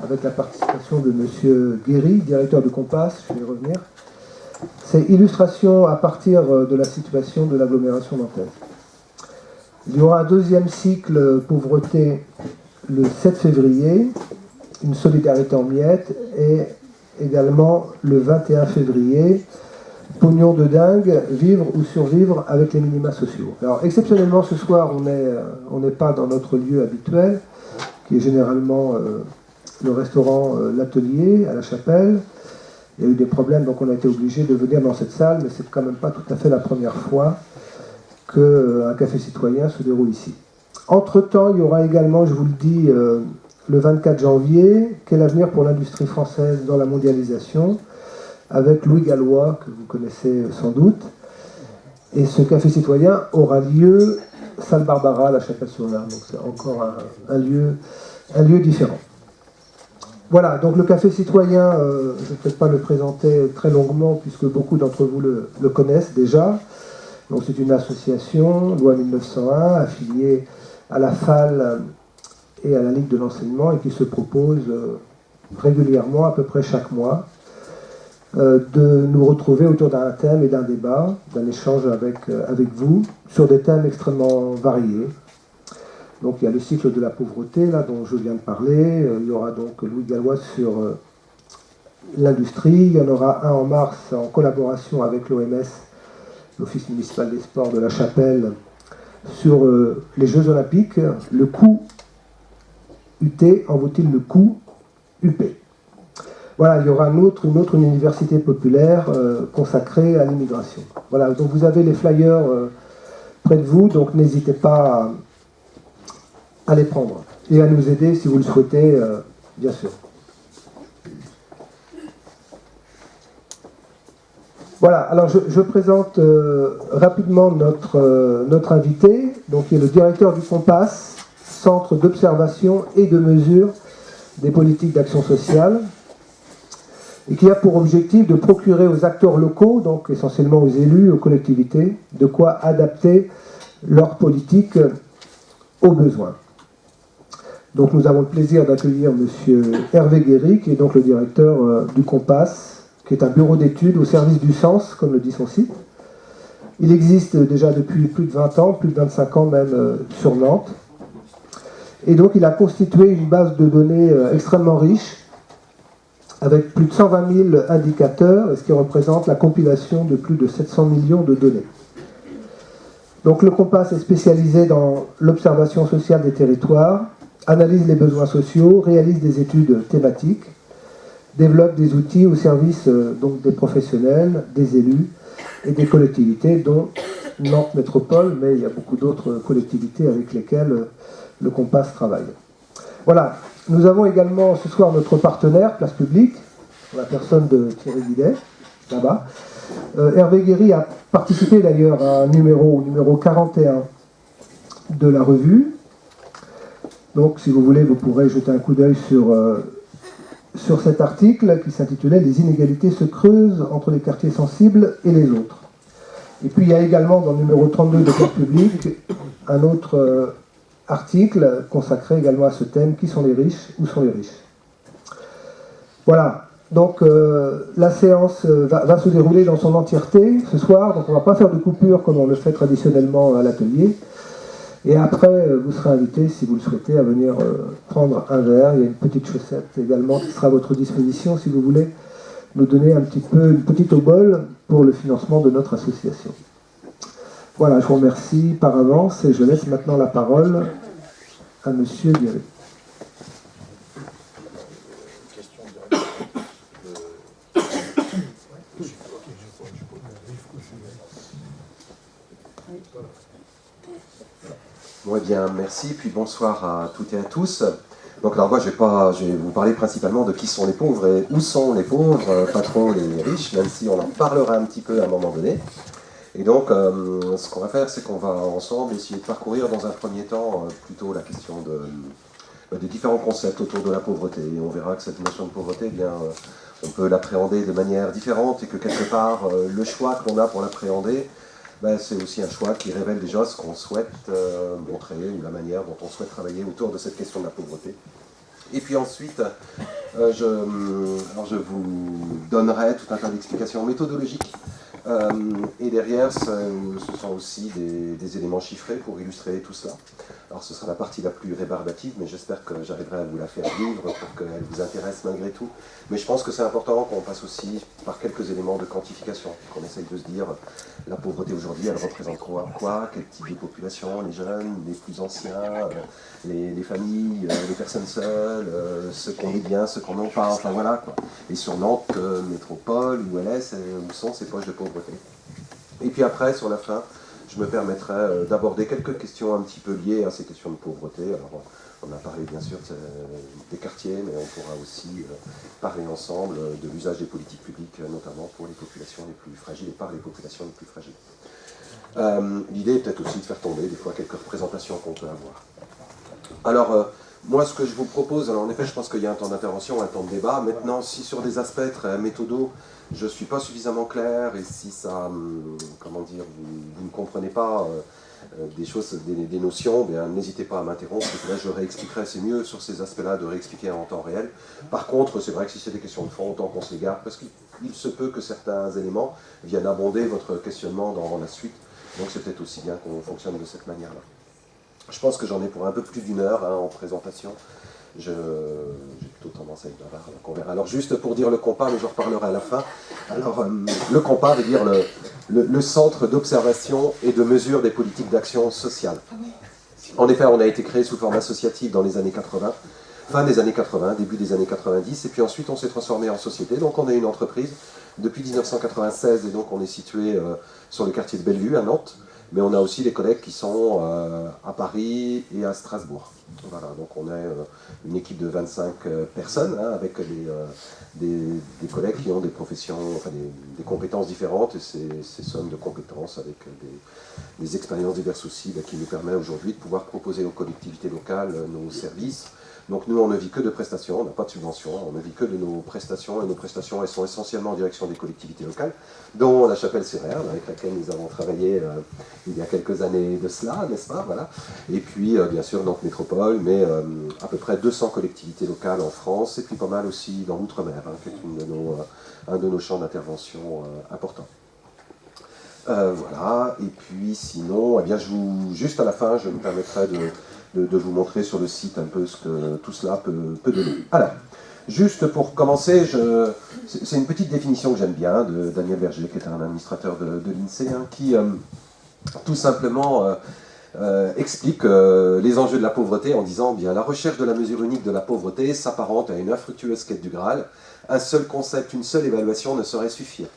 avec la participation de M. Guéry, directeur du Compass, je vais y revenir. C'est illustration à partir de la situation de l'agglomération nantaise. Il y aura un deuxième cycle pauvreté le 7 février, une solidarité en miettes, et également le 21 février, pognon de dingue, vivre ou survivre avec les minima sociaux. Alors exceptionnellement ce soir on n'est pas dans notre lieu habituel, qui est généralement le restaurant L'Atelier à la Chapelle. Il y a eu des problèmes, donc on a été obligé de venir dans cette salle, mais c'est quand même pas tout à fait la première fois qu'un café citoyen se déroule ici. Entre-temps, il y aura également, je vous le dis, le 24 janvier, Quel avenir pour l'industrie française dans la mondialisation, avec Louis Gallois, que vous connaissez sans doute. Et ce café citoyen aura lieu salle Barbara à la Chapelle-sur-Marne, donc c'est encore un lieu différent. Voilà, donc le café citoyen, je ne vais peut-être pas le présenter très longuement, puisque beaucoup d'entre vous le connaissent déjà. Donc c'est une association, loi 1901, affiliée à la FAL et à la Ligue de l'enseignement, et qui se propose régulièrement, à peu près chaque mois, de nous retrouver autour d'un thème et d'un débat, d'un échange avec vous, sur des thèmes extrêmement variés. Donc il y a le cycle de la pauvreté, là, dont je viens de parler. Il y aura donc Louis Gallois sur l'industrie. Il y en aura un en mars en collaboration avec l'OMS, l'Office municipal des sports de la Chapelle, sur les Jeux Olympiques. Le coût UT en vaut-il le coût UP? Voilà, il y aura une autre université populaire consacrée à l'immigration. Voilà, donc vous avez les flyers près de vous, donc n'hésitez pas à les prendre et à nous aider si vous le souhaitez, bien sûr. Voilà, alors je présente rapidement notre invité, donc qui est le directeur du Compass, Centre d'observation et de mesure des politiques d'action sociale, et qui a pour objectif de procurer aux acteurs locaux, donc essentiellement aux élus, aux collectivités, de quoi adapter leur politique aux besoins. Donc nous avons le plaisir d'accueillir M. Hervé Guéry, qui est donc le directeur du Compass, qui est un bureau d'études au service du sens, comme le dit son site. Il existe déjà depuis plus de 20 ans, plus de 25 ans même, sur Nantes. Et donc il a constitué une base de données extrêmement riche, avec plus de 120 000 indicateurs, ce qui représente la compilation de plus de 700 millions de données. Donc le Compass est spécialisé dans l'observation sociale des territoires, analyse les besoins sociaux, réalise des études thématiques, développe des outils au service donc des professionnels, des élus et des collectivités, dont Nantes Métropole, mais il y a beaucoup d'autres collectivités avec lesquelles le Compass travaille. Voilà. Nous avons également ce soir notre partenaire, Place Publique, la personne de Thierry Guidet, là-bas. Hervé Guéry a participé d'ailleurs à un numéro 41 de la revue. Donc, si vous voulez, vous pourrez jeter un coup d'œil sur cet article qui s'intitulait « Les inégalités se creusent entre les quartiers sensibles et les autres ». Et puis, il y a également dans le numéro 32 de Place Publique un autre article consacré également à ce thème, qui sont les riches, où sont les riches. Voilà, donc la séance va se dérouler dans son entièreté ce soir, donc on ne va pas faire de coupure comme on le fait traditionnellement à l'atelier, et après vous serez invité, si vous le souhaitez, à venir prendre un verre. Il y a une petite chaussette également qui sera à votre disposition si vous voulez nous donner un petit peu, une petite obole pour le financement de notre association. Voilà, je vous remercie par avance et je laisse maintenant la parole à M. Guéry. Bon, eh bien, merci, puis bonsoir à toutes et à tous. Donc, alors moi, je vais vous parler principalement de qui sont les pauvres et où sont les pauvres, pas trop les riches, même si on en parlera un petit peu à un moment donné. Et donc, ce qu'on va faire, c'est qu'on va ensemble essayer de parcourir dans un premier temps plutôt la question des différents concepts autour de la pauvreté. Et on verra que cette notion de pauvreté, eh bien, on peut l'appréhender de manière différente et que quelque part, le choix que l'on a pour l'appréhender, ben, c'est aussi un choix qui révèle déjà ce qu'on souhaite montrer ou la manière dont on souhaite travailler autour de cette question de la pauvreté. Et puis ensuite, je vous donnerai tout un tas d'explications méthodologiques. Et derrière, ce sont aussi des éléments chiffrés pour illustrer tout cela. Alors ce sera la partie la plus rébarbative, mais j'espère que j'arriverai à vous la faire vivre pour qu'elle vous intéresse malgré tout. Mais je pense que c'est important qu'on passe aussi par quelques éléments de quantification, qu'on essaye de se dire, la pauvreté aujourd'hui, elle représente quoi, quel type de population, les jeunes, les plus anciens, les familles, les personnes seules, ceux qu'on est bien, ceux qu'on n'en pas, enfin voilà quoi. Et sur Nantes, métropole, où elle est, où sont ces poches de pauvreté. Et puis après, sur la fin, je me permettrai d'aborder quelques questions un petit peu liées à ces questions de pauvreté. Alors, on a parlé bien sûr des quartiers, mais on pourra aussi parler ensemble de l'usage des politiques publiques, notamment pour les populations les plus fragiles et par les populations les plus fragiles. L'idée est peut-être aussi de faire tomber des fois quelques représentations qu'on peut avoir. Alors, moi, ce que je vous propose, alors en effet, je pense qu'il y a un temps d'intervention, un temps de débat. Maintenant, si sur des aspects très méthodaux, je ne suis pas suffisamment clair, et si ça, comment dire, vous ne comprenez pas des choses, des notions, n'hésitez pas à m'interrompre, parce que là, je réexpliquerai, c'est mieux sur ces aspects-là de réexpliquer en temps réel. Par contre, c'est vrai que si c'est des questions de fond, autant qu'on se les garde, parce qu'il se peut que certains éléments viennent abonder votre questionnement dans la suite. Donc c'est peut-être aussi bien qu'on fonctionne de cette manière-là. Je pense que j'en ai pour un peu plus d'une heure en présentation. J'ai plutôt tendance à être bavard, donc on verra. Alors juste pour dire le COMPA, mais je reparlerai à la fin. Alors le COMPA veut dire le Centre d'observation et de mesure des politiques d'action sociale. En effet, on a été créé sous forme associative dans les années 80, fin des années 80, début des années 90, et puis ensuite on s'est transformé en société. Donc on est une entreprise depuis 1996, et donc on est situé sur le quartier de Bellevue à Nantes. Mais on a aussi des collègues qui sont à Paris et à Strasbourg. Voilà, donc on est une équipe de 25 personnes, avec des collègues qui ont des professions, enfin des compétences différentes, et ces sommes de compétences avec des expériences diverses aussi, qui nous permettent aujourd'hui de pouvoir proposer aux collectivités locales nos services. Donc nous, on ne vit que de prestations, on n'a pas de subventions, on ne vit que de nos prestations, et nos prestations, elles sont essentiellement en direction des collectivités locales, dont la Chapelle-sur-Erne, avec laquelle nous avons travaillé il y a quelques années de cela, n'est-ce pas, voilà. Et puis, bien sûr, Nantes Métropole, mais à peu près 200 collectivités locales en France, et puis pas mal aussi dans l'outre-mer, qui est un de nos champs d'intervention importants. Voilà, et puis sinon, juste à la fin, je me permettrai de vous montrer sur le site un peu ce que tout cela peut donner. Alors, juste pour commencer, c'est une petite définition que j'aime bien de Daniel Berger, qui est un administrateur de l'INSEE, qui tout simplement explique les enjeux de la pauvreté en disant bien la recherche de la mesure unique de la pauvreté s'apparente à une infructueuse quête du Graal. Un seul concept, une seule évaluation ne saurait suffire.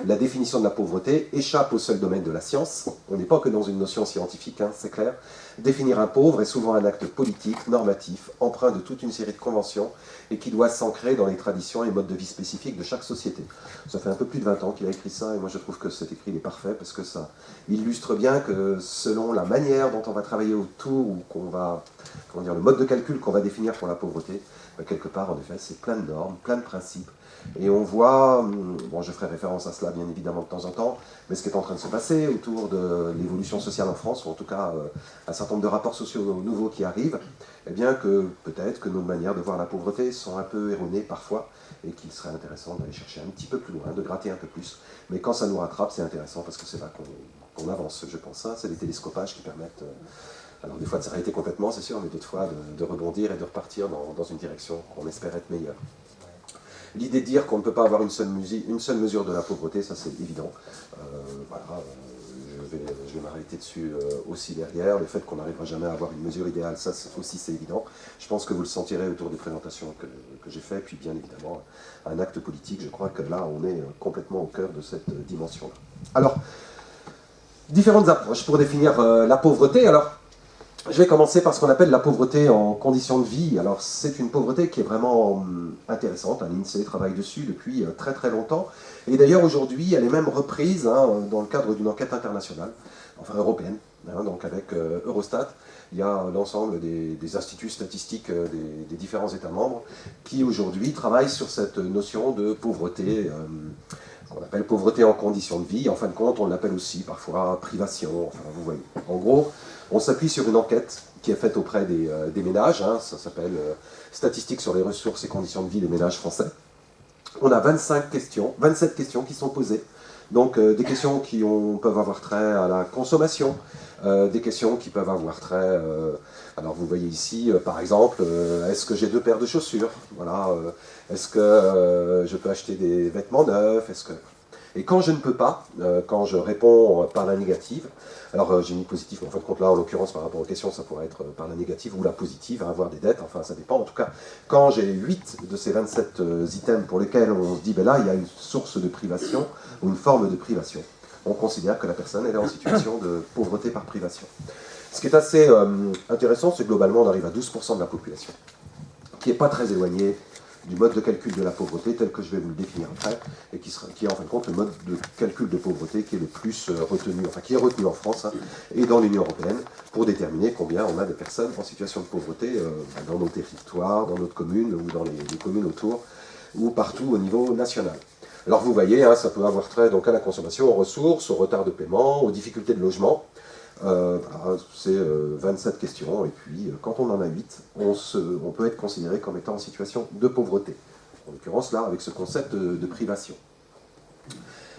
La définition de la pauvreté échappe au seul domaine de la science. On n'est pas que dans une notion scientifique, c'est clair. Définir un pauvre est souvent un acte politique, normatif, empreint de toute une série de conventions et qui doit s'ancrer dans les traditions et modes de vie spécifiques de chaque société. Ça fait un peu plus de 20 ans qu'il a écrit ça, et moi je trouve que cet écrit est parfait parce que ça illustre bien que selon la manière dont on va travailler autour, ou le mode de calcul qu'on va définir pour la pauvreté, quelque part en effet c'est plein de normes, plein de principes. Et on voit, je ferai référence à cela bien évidemment de temps en temps, mais ce qui est en train de se passer autour de l'évolution sociale en France, ou en tout cas un certain nombre de rapports sociaux nouveaux qui arrivent, eh bien que peut-être que nos manières de voir la pauvreté sont un peu erronées parfois, et qu'il serait intéressant d'aller chercher un petit peu plus loin, de gratter un peu plus. Mais quand ça nous rattrape, c'est intéressant parce que c'est là qu'on avance, je pense. C'est les télescopages qui permettent, alors des fois de s'arrêter complètement, c'est sûr, mais d'autres fois de rebondir et de repartir dans une direction qu'on espère être meilleure. L'idée de dire qu'on ne peut pas avoir une seule mesure de la pauvreté, ça c'est évident. Je vais m'arrêter dessus aussi derrière. Le fait qu'on n'arrivera jamais à avoir une mesure idéale, ça aussi c'est évident. Je pense que vous le sentirez autour des présentations que j'ai faites, puis bien évidemment, un acte politique, je crois que là on est complètement au cœur de cette dimension-là. Alors, différentes approches pour définir la pauvreté. Alors, je vais commencer par ce qu'on appelle la pauvreté en conditions de vie. Alors c'est une pauvreté qui est vraiment intéressante, l'INSEE travaille dessus depuis très très longtemps, et d'ailleurs aujourd'hui elle est même reprise dans le cadre d'une enquête internationale, enfin européenne, donc avec Eurostat. Il y a l'ensemble des instituts statistiques des différents États membres qui aujourd'hui travaillent sur cette notion de pauvreté qu'on appelle pauvreté en conditions de vie. En fin de compte, on l'appelle aussi parfois privation. Enfin, vous voyez. En gros, on s'appuie sur une enquête qui est faite auprès des ménages. Hein, ça s'appelle Statistiques sur les ressources et conditions de vie des ménages français. On a 27 questions qui sont posées. Donc des questions qui peuvent avoir trait à la consommation, des questions qui peuvent avoir trait... alors vous voyez ici, par exemple, est-ce que j'ai 2 paires de chaussures? Voilà, est-ce que je peux acheter des vêtements neufs? Et quand je ne peux pas, quand je réponds par la négative, alors j'ai mis positif, mais en fin de compte là, en l'occurrence, par rapport aux questions, ça pourrait être par la négative ou la positive, avoir des dettes, enfin ça dépend. En tout cas, quand j'ai 8 de ces 27 items pour lesquels on se dit, ben là, il y a une source de privation, ou une forme de privation, on considère que la personne elle est en situation de pauvreté par privation. Ce qui est assez intéressant, c'est que globalement, on arrive à 12% de la population, qui n'est pas très éloignée du mode de calcul de la pauvreté tel que je vais vous le définir après, et qui est en fin de compte le mode de calcul de pauvreté qui est le plus retenu, enfin qui est retenu en France et dans l'Union européenne, pour déterminer combien on a de personnes en situation de pauvreté dans nos territoires, dans notre commune, ou dans les communes autour, ou partout au niveau national. Alors vous voyez, ça peut avoir trait donc, à la consommation, aux ressources, au retard de paiement, aux difficultés de logement. C'est 27 questions, et puis quand on en a 8, on peut être considéré comme étant en situation de pauvreté. En l'occurrence là, avec ce concept de privation.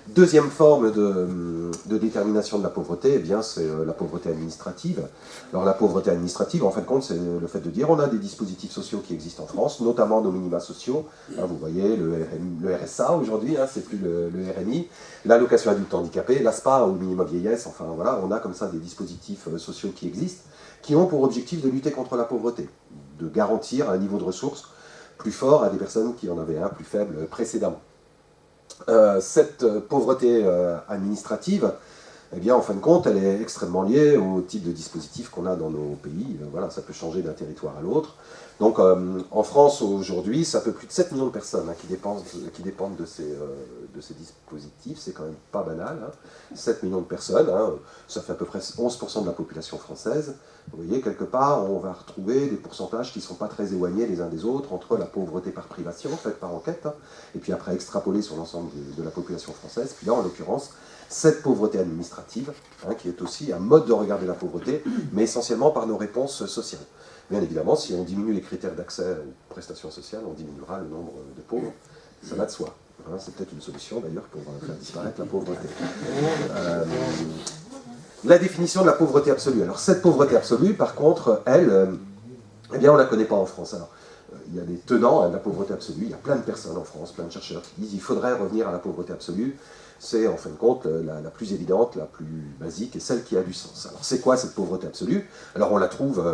Deuxième forme de détermination de la pauvreté, eh bien, c'est la pauvreté administrative. Alors la pauvreté administrative, en fin de compte, c'est le fait de dire on a des dispositifs sociaux qui existent en France, notamment nos minima sociaux. Vous voyez, le RSA aujourd'hui, c'est plus le RMI, l'allocation adulte handicapé, l'ASPA ou le minimum vieillesse, enfin voilà, on a comme ça des dispositifs sociaux qui existent, qui ont pour objectif de lutter contre la pauvreté, de garantir un niveau de ressources plus fort à des personnes qui en avaient un plus faible précédemment. Cette pauvreté administrative, eh bien, en fin de compte, elle est extrêmement liée au type de dispositif qu'on a dans nos pays. Voilà, ça peut changer d'un territoire à l'autre. Donc, en France, aujourd'hui, ça fait plus de 7 millions de personnes qui dépendent de ces dispositifs. C'est quand même pas banal. 7 millions de personnes, ça fait à peu près 11% de la population française. Vous voyez, quelque part, on va retrouver des pourcentages qui ne sont pas très éloignés les uns des autres entre la pauvreté par privation, faite par enquête, et puis après extrapolée sur l'ensemble de la population française. Puis là, en l'occurrence, cette pauvreté administrative, qui est aussi un mode de regarder la pauvreté, mais essentiellement par nos réponses sociales. Bien évidemment, si on diminue les critères d'accès aux prestations sociales, on diminuera le nombre de pauvres. Ça va de soi. C'est peut-être une solution d'ailleurs pour faire disparaître la pauvreté. La définition de la pauvreté absolue. Alors cette pauvreté absolue, par contre, elle, eh bien on ne la connaît pas en France. Alors, il y a des tenants de la pauvreté absolue, il y a plein de personnes en France, plein de chercheurs qui disent qu'il faudrait revenir à la pauvreté absolue. C'est en fin de compte la plus évidente, la plus basique et celle qui a du sens. Alors c'est quoi cette pauvreté absolue? Alors on la trouve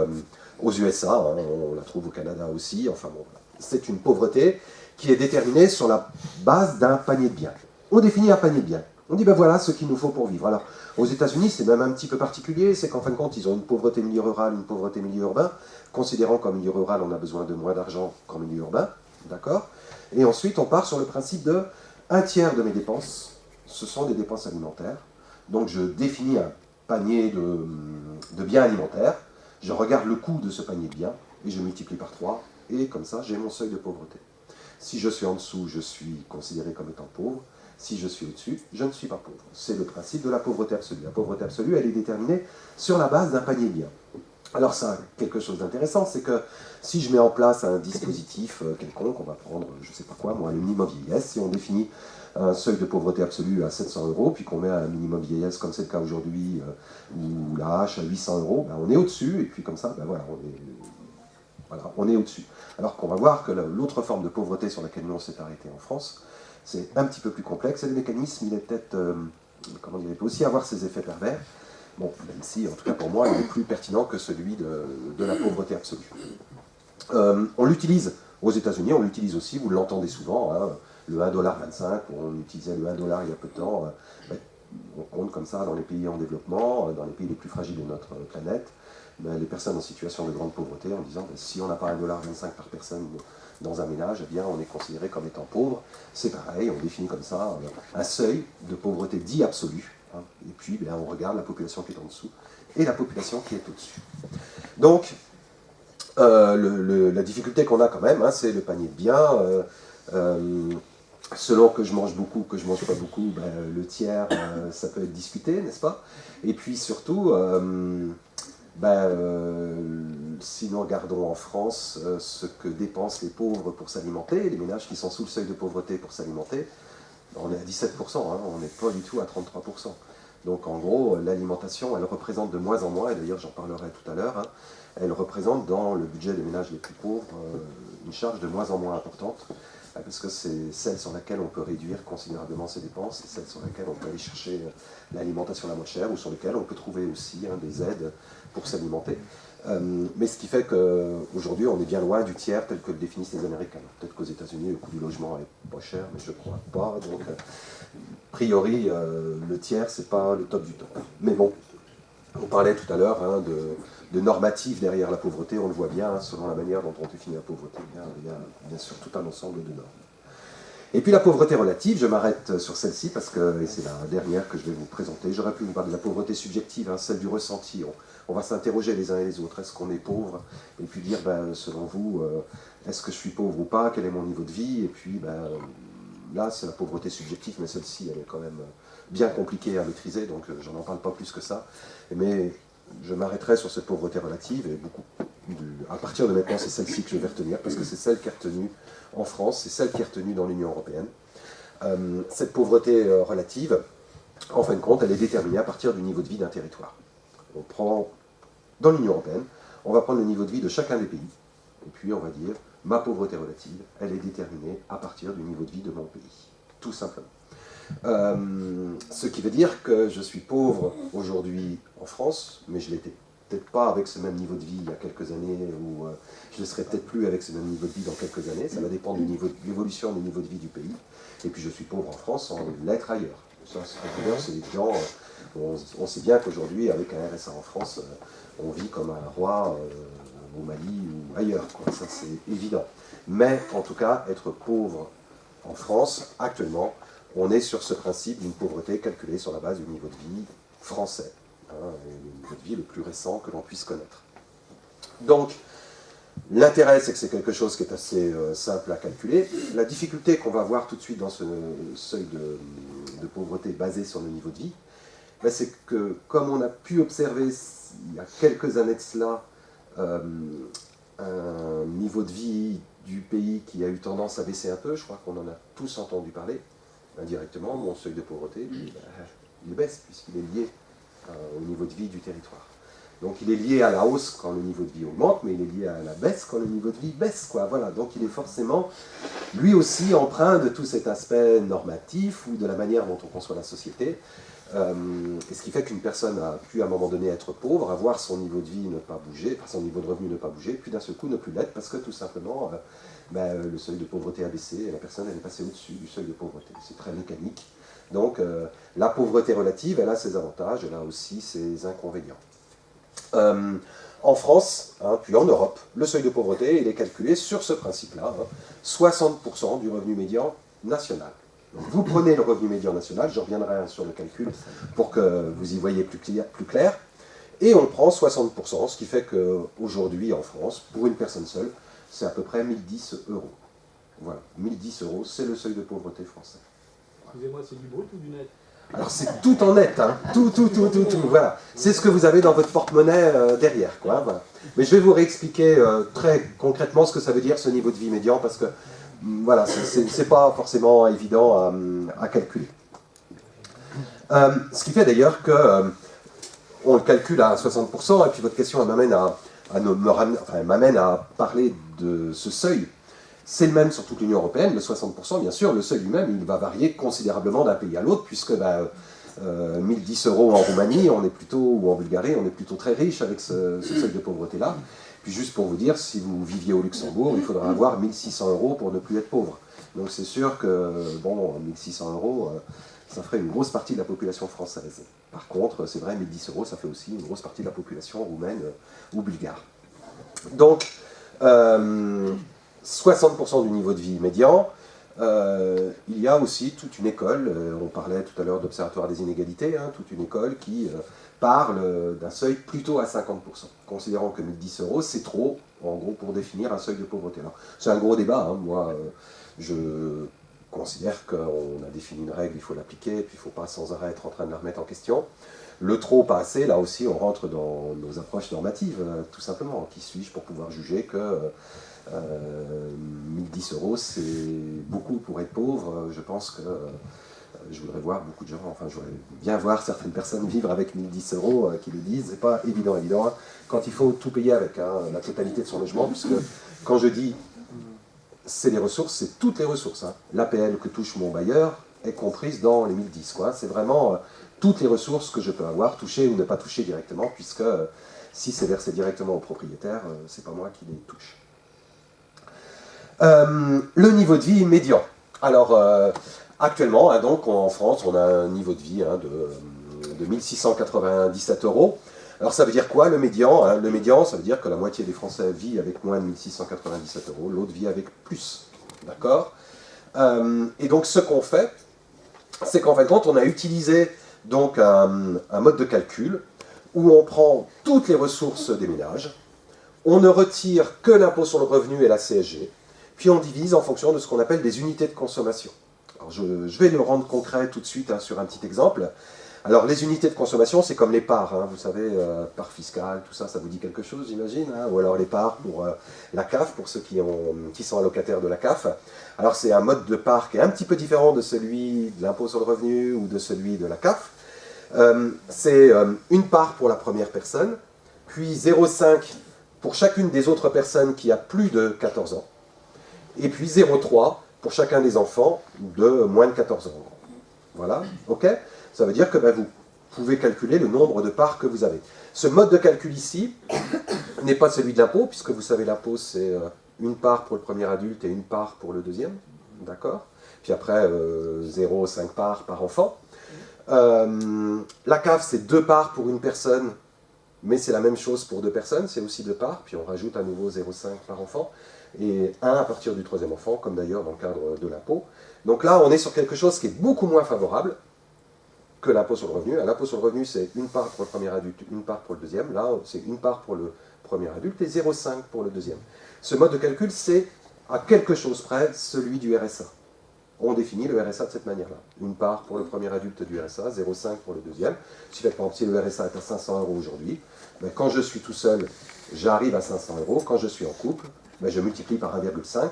aux USA, on la trouve au Canada aussi, enfin bon, voilà. C'est une pauvreté qui est déterminée sur la base d'un panier de biens. On définit un panier de biens. On dit ben voilà ce qu'il nous faut pour vivre. Alors aux États-Unis c'est même un petit peu particulier, c'est qu'en fin de compte ils ont une pauvreté milieu rural, une pauvreté milieu urbain, considérant qu'en milieu rural on a besoin de moins d'argent qu'en milieu urbain, d'accord? Et ensuite on part sur le principe de un tiers de mes dépenses, ce sont des dépenses alimentaires. Donc je définis un panier de biens alimentaires, je regarde le coût de ce panier de biens, et je multiplie par 3, et comme ça j'ai mon seuil de pauvreté. Si je suis en dessous, je suis considéré comme étant pauvre. Si je suis au-dessus, je ne suis pas pauvre. C'est le principe de la pauvreté absolue. La pauvreté absolue, elle est déterminée sur la base d'un panier de biens. Alors ça a quelque chose d'intéressant, c'est que si je mets en place un dispositif quelconque, on va prendre, je ne sais pas quoi, moi, le minimum vieillesse, si on définit un seuil de pauvreté absolue à 700 €, puis qu'on met un minimum vieillesse, comme c'est le cas aujourd'hui, ou la hache à 800 €, ben on est au-dessus, et puis comme ça, ben voilà, on est au-dessus. Alors qu'on va voir que l'autre forme de pauvreté sur laquelle nous on s'est arrêté en France, c'est un petit peu plus complexe, et le mécanisme, il est peut-être, comment dire, il peut aussi avoir ses effets pervers. Bon, même si, en tout cas pour moi, il est plus pertinent que celui de la pauvreté absolue. On l'utilise aux États-Unis, on l'utilise aussi, vous l'entendez souvent, le 1,25 $, on utilisait le 1 $ il y a peu de temps, on compte comme ça dans les pays en développement, dans les pays les plus fragiles de notre planète, les personnes en situation de grande pauvreté, en disant si on n'a pas 1,25 $ par personne dans un ménage, eh bien on est considéré comme étant pauvre. C'est pareil, on définit comme ça un seuil de pauvreté dit absolu. Et puis on regarde la population qui est en dessous et la population qui est au-dessus. Donc, la difficulté qu'on a quand même, c'est le panier de biens. selon que je mange beaucoup, que je mange pas beaucoup, ben, le tiers, ça peut être discuté, n'est-ce pas? Et puis surtout, si nous regardons en France ce que dépensent les pauvres pour s'alimenter, les ménages qui sont sous le seuil de pauvreté pour s'alimenter, on est à 17%, hein, on n'est pas du tout à 33%. Donc en gros, l'alimentation, elle représente de moins en moins, et d'ailleurs j'en parlerai tout à l'heure, hein, elle représente dans le budget des ménages les plus pauvres une charge de moins en moins importante, parce que c'est celle sur laquelle on peut réduire considérablement ses dépenses, c'est celle sur laquelle on peut aller chercher l'alimentation la moins chère, ou sur laquelle on peut trouver aussi des aides pour s'alimenter. Mais ce qui fait qu'aujourd'hui, on est bien loin du tiers tel que le définissent les Américains. Peut-être qu'aux États-Unis, le coût du logement est pas cher, mais je ne crois pas. Donc, a priori, le tiers, c'est pas le top du top. Mais bon, on parlait tout à l'heure hein, de normatifs derrière la pauvreté. On le voit bien, hein, selon la manière dont on définit la pauvreté. Il y a bien sûr tout un ensemble de normes. Et puis la pauvreté relative, je m'arrête sur celle-ci parce que c'est la dernière que je vais vous présenter. J'aurais pu vous parler de la pauvreté subjective, hein, celle du ressenti. On va s'interroger les uns et les autres. Est-ce qu'on est pauvre? Et puis dire, selon vous, est-ce que je suis pauvre ou pas? Quel est mon niveau de vie? Et puis là, c'est la pauvreté subjective, mais celle-ci, elle est quand même bien compliquée à maîtriser, donc j'en en parle pas plus que ça. Mais je m'arrêterai sur cette pauvreté relative, et à partir de maintenant, c'est celle-ci que je vais retenir, parce que c'est celle qui est retenue en France, c'est celle qui est retenue dans l'Union européenne. Cette pauvreté relative, en fin de compte, elle est déterminée à partir du niveau de vie d'un territoire. On prend, dans l'Union européenne, on va prendre le niveau de vie de chacun des pays, et puis on va dire, ma pauvreté relative, elle est déterminée à partir du niveau de vie de mon pays, tout simplement. Ce qui veut dire que je suis pauvre aujourd'hui en France, mais je l'étais peut-être pas avec ce même niveau de vie il y a quelques années, ou je ne serai peut-être plus avec ce même niveau de vie dans quelques années. Ça va dépendre de l'évolution du niveau de vie du pays. Et puis je suis pauvre en France sans l'être ailleurs. Ça, c'est évident. On sait bien qu'aujourd'hui, avec un RSA en France, on vit comme un roi au Mali ou ailleurs, quoi. Ça, c'est évident. Mais en tout cas, être pauvre en France, actuellement, on est sur ce principe d'une pauvreté calculée sur la base du niveau de vie français, hein, le niveau de vie le plus récent que l'on puisse connaître. Donc, l'intérêt, c'est que c'est quelque chose qui est assez simple à calculer. La difficulté qu'on va voir tout de suite dans ce seuil de pauvreté basé sur le niveau de vie, c'est que, comme on a pu observer il y a quelques années de cela, un niveau de vie du pays qui a eu tendance à baisser un peu, je crois qu'on en a tous entendu parler, indirectement, mon seuil de pauvreté, il baisse, puisqu'il est lié au niveau de vie du territoire. Donc il est lié à la hausse quand le niveau de vie augmente, mais il est lié à la baisse quand le niveau de vie baisse, quoi. Voilà. Donc il est forcément, lui aussi, empreint de tout cet aspect normatif, ou de la manière dont on conçoit la société, et ce qui fait qu'une personne a pu à un moment donné être pauvre, avoir son niveau de vie ne pas bouger, enfin son niveau de revenu ne pas bouger, puis d'un seul coup ne plus l'être, parce que tout simplement le seuil de pauvreté a baissé et la personne elle est passée au-dessus du seuil de pauvreté. C'est très mécanique. Donc la pauvreté relative, elle a ses avantages, elle a aussi ses inconvénients. En France, hein, puis en Europe, le seuil de pauvreté il est calculé sur ce principe-là, hein, 60% du revenu médian national. Donc, vous prenez le revenu médian national, je reviendrai sur le calcul pour que vous y voyez plus clair, et on prend 60%, ce qui fait qu'aujourd'hui en France, pour une personne seule, c'est à peu près 1010 €. Voilà, 1010 €, c'est le seuil de pauvreté français. Excusez-moi, c'est du brut ou du net? Alors c'est tout en net, hein. Tout, voilà. C'est ce que vous avez dans votre porte-monnaie derrière, quoi. Voilà. Mais je vais vous réexpliquer très concrètement ce que ça veut dire ce niveau de vie médian, parce que voilà, c'est pas forcément évident à calculer. Ce qui fait d'ailleurs que on le calcule à 60%, et puis votre question m'amène à parler de ce seuil. C'est le même sur toute l'Union européenne, le 60%, bien sûr, le seuil lui-même, il va varier considérablement d'un pays à l'autre, puisque 1010 € en Roumanie, ou en Bulgarie, on est plutôt très riche avec ce seuil de pauvreté-là. Puis juste pour vous dire, si vous viviez au Luxembourg, il faudra avoir 1600 € pour ne plus être pauvre. Donc c'est sûr que, 1600 €, ça ferait une grosse partie de la population française. Par contre, c'est vrai, 1010 €, ça fait aussi une grosse partie de la population roumaine ou bulgare. Donc, 60% du niveau de vie médian, il y a aussi toute une école, on parlait tout à l'heure d'Observatoire des inégalités, hein, toute une école qui parle d'un seuil plutôt à 50%, considérant que 1010 € c'est trop, en gros, pour définir un seuil de pauvreté. C'est un gros débat, hein, moi, considère qu'on a défini une règle, il faut l'appliquer, et puis il ne faut pas sans arrêt être en train de la remettre en question. Le trop, pas assez, là aussi on rentre dans nos approches normatives, tout simplement. Qui suis-je pour pouvoir juger que 1010 euros c'est beaucoup pour être pauvre? Je pense que je voudrais voir beaucoup de gens, enfin je voudrais bien voir certaines personnes vivre avec 1010 euros qui le disent. C'est pas évident, hein, quand il faut tout payer avec la totalité de son logement, puisque quand je dis c'est les ressources, c'est toutes les ressources. Hein. L'APL que touche mon bailleur est comprise dans les 1010. C'est vraiment toutes les ressources que je peux avoir, touchées ou ne pas touchées directement, puisque si c'est versé directement au propriétaire, c'est pas moi qui les touche. Le niveau de vie médian. Alors, actuellement, hein, donc, en France, on a un niveau de vie de 1697 euros. Alors ça veut dire quoi le médian, hein? Le médian, ça veut dire que la moitié des Français vit avec moins de 1697 euros, l'autre vit avec plus. D'accord? Et donc ce qu'on fait, c'est qu'en fin de compte, on a utilisé donc un mode de calcul où on prend toutes les ressources des ménages, on ne retire que l'impôt sur le revenu et la CSG, puis on divise en fonction de ce qu'on appelle des unités de consommation. Alors je vais le rendre concret tout de suite hein, sur un petit exemple. Alors, les unités de consommation, c'est comme les parts, hein, vous savez, part fiscale, tout ça, ça vous dit quelque chose, j'imagine, hein, ou alors les parts pour la CAF, pour ceux qui sont allocataires de la CAF. Alors, c'est un mode de part qui est un petit peu différent de celui de l'impôt sur le revenu ou de celui de la CAF. C'est une part pour la première personne, puis 0,5 pour chacune des autres personnes qui a plus de 14 ans, et puis 0,3 pour chacun des enfants de moins de 14 ans. Voilà, ok ? Ça veut dire que vous pouvez calculer le nombre de parts que vous avez. Ce mode de calcul ici n'est pas celui de l'impôt, puisque vous savez, l'impôt, c'est une part pour le premier adulte et une part pour le deuxième. D'accord? Puis après, 0,5 parts par enfant. La CAF, c'est 2 parts pour une personne, mais c'est la même chose pour 2 personnes, c'est aussi 2 parts, puis on rajoute à nouveau 0,5 par enfant, et 1 à partir du troisième enfant, comme d'ailleurs dans le cadre de l'impôt. Donc là, on est sur quelque chose qui est beaucoup moins favorable que l'impôt sur le revenu. L'impôt sur le revenu, c'est une part pour le premier adulte, une part pour le deuxième. Là, c'est une part pour le premier adulte et 0,5 pour le deuxième. Ce mode de calcul, c'est à quelque chose près celui du RSA. On définit le RSA de cette manière-là. Une part pour le premier adulte du RSA, 0,5 pour le deuxième. Si le RSA est à 500 euros aujourd'hui, quand je suis tout seul, j'arrive à 500 euros. Quand je suis en couple, je multiplie par 1,5.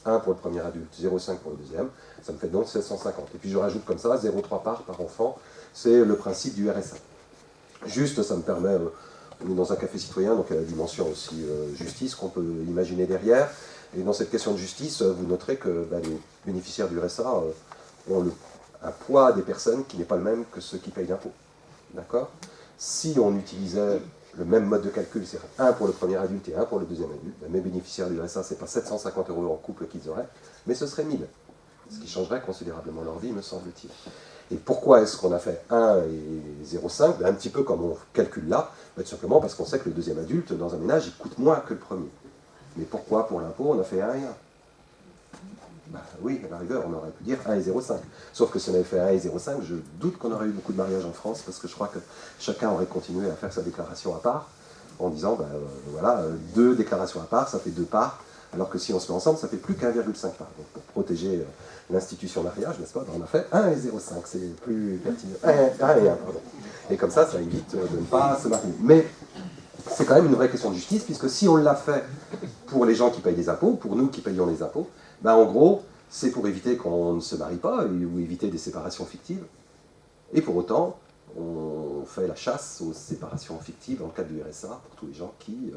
1 pour le premier adulte, 0,5 pour le deuxième, ça me fait donc 750. Et puis je rajoute comme ça 0,3 parts par enfant, c'est le principe du RSA. Juste, ça me permet, on est dans un café citoyen, donc il y a la dimension aussi justice qu'on peut imaginer derrière. Et dans cette question de justice, vous noterez que les bénéficiaires du RSA ont un poids des personnes qui n'est pas le même que ceux qui payent l'impôt. D'accord? Si on utilisait le même mode de calcul, c'est 1 pour le premier adulte et 1 pour le deuxième adulte, mes bénéficiaires du RSA, ce n'est pas 750 euros en couple qu'ils auraient, mais ce serait 1000. Ce qui changerait considérablement leur vie, me semble-t-il. Et pourquoi est-ce qu'on a fait 1 et 0,5 un petit peu comme on calcule là, tout simplement parce qu'on sait que le deuxième adulte, dans un ménage, il coûte moins que le premier. Mais pourquoi, pour l'impôt, on a fait 1 et 1 ? Oui, à la rigueur, on aurait pu dire 1 et 0,5. Sauf que si on avait fait 1 et 0,5, je doute qu'on aurait eu beaucoup de mariages en France, parce que je crois que chacun aurait continué à faire sa déclaration à part, en disant, voilà, 2 déclarations à part, ça fait 2 parts, alors que si on se met ensemble, ça fait plus qu'1,5 part. Donc pour protéger l'institution mariage, n'est-ce pas, on a fait 1 et 0,5, c'est plus pertinent. 1 et 1, pardon. Et comme ça évite de ne pas se marier. Mais c'est quand même une vraie question de justice, puisque si on l'a fait pour les gens qui payent des impôts, pour nous qui payons les impôts, en gros, c'est pour éviter qu'on ne se marie pas ou éviter des séparations fictives. Et pour autant, on fait la chasse aux séparations fictives dans le cadre du RSA pour tous les gens qui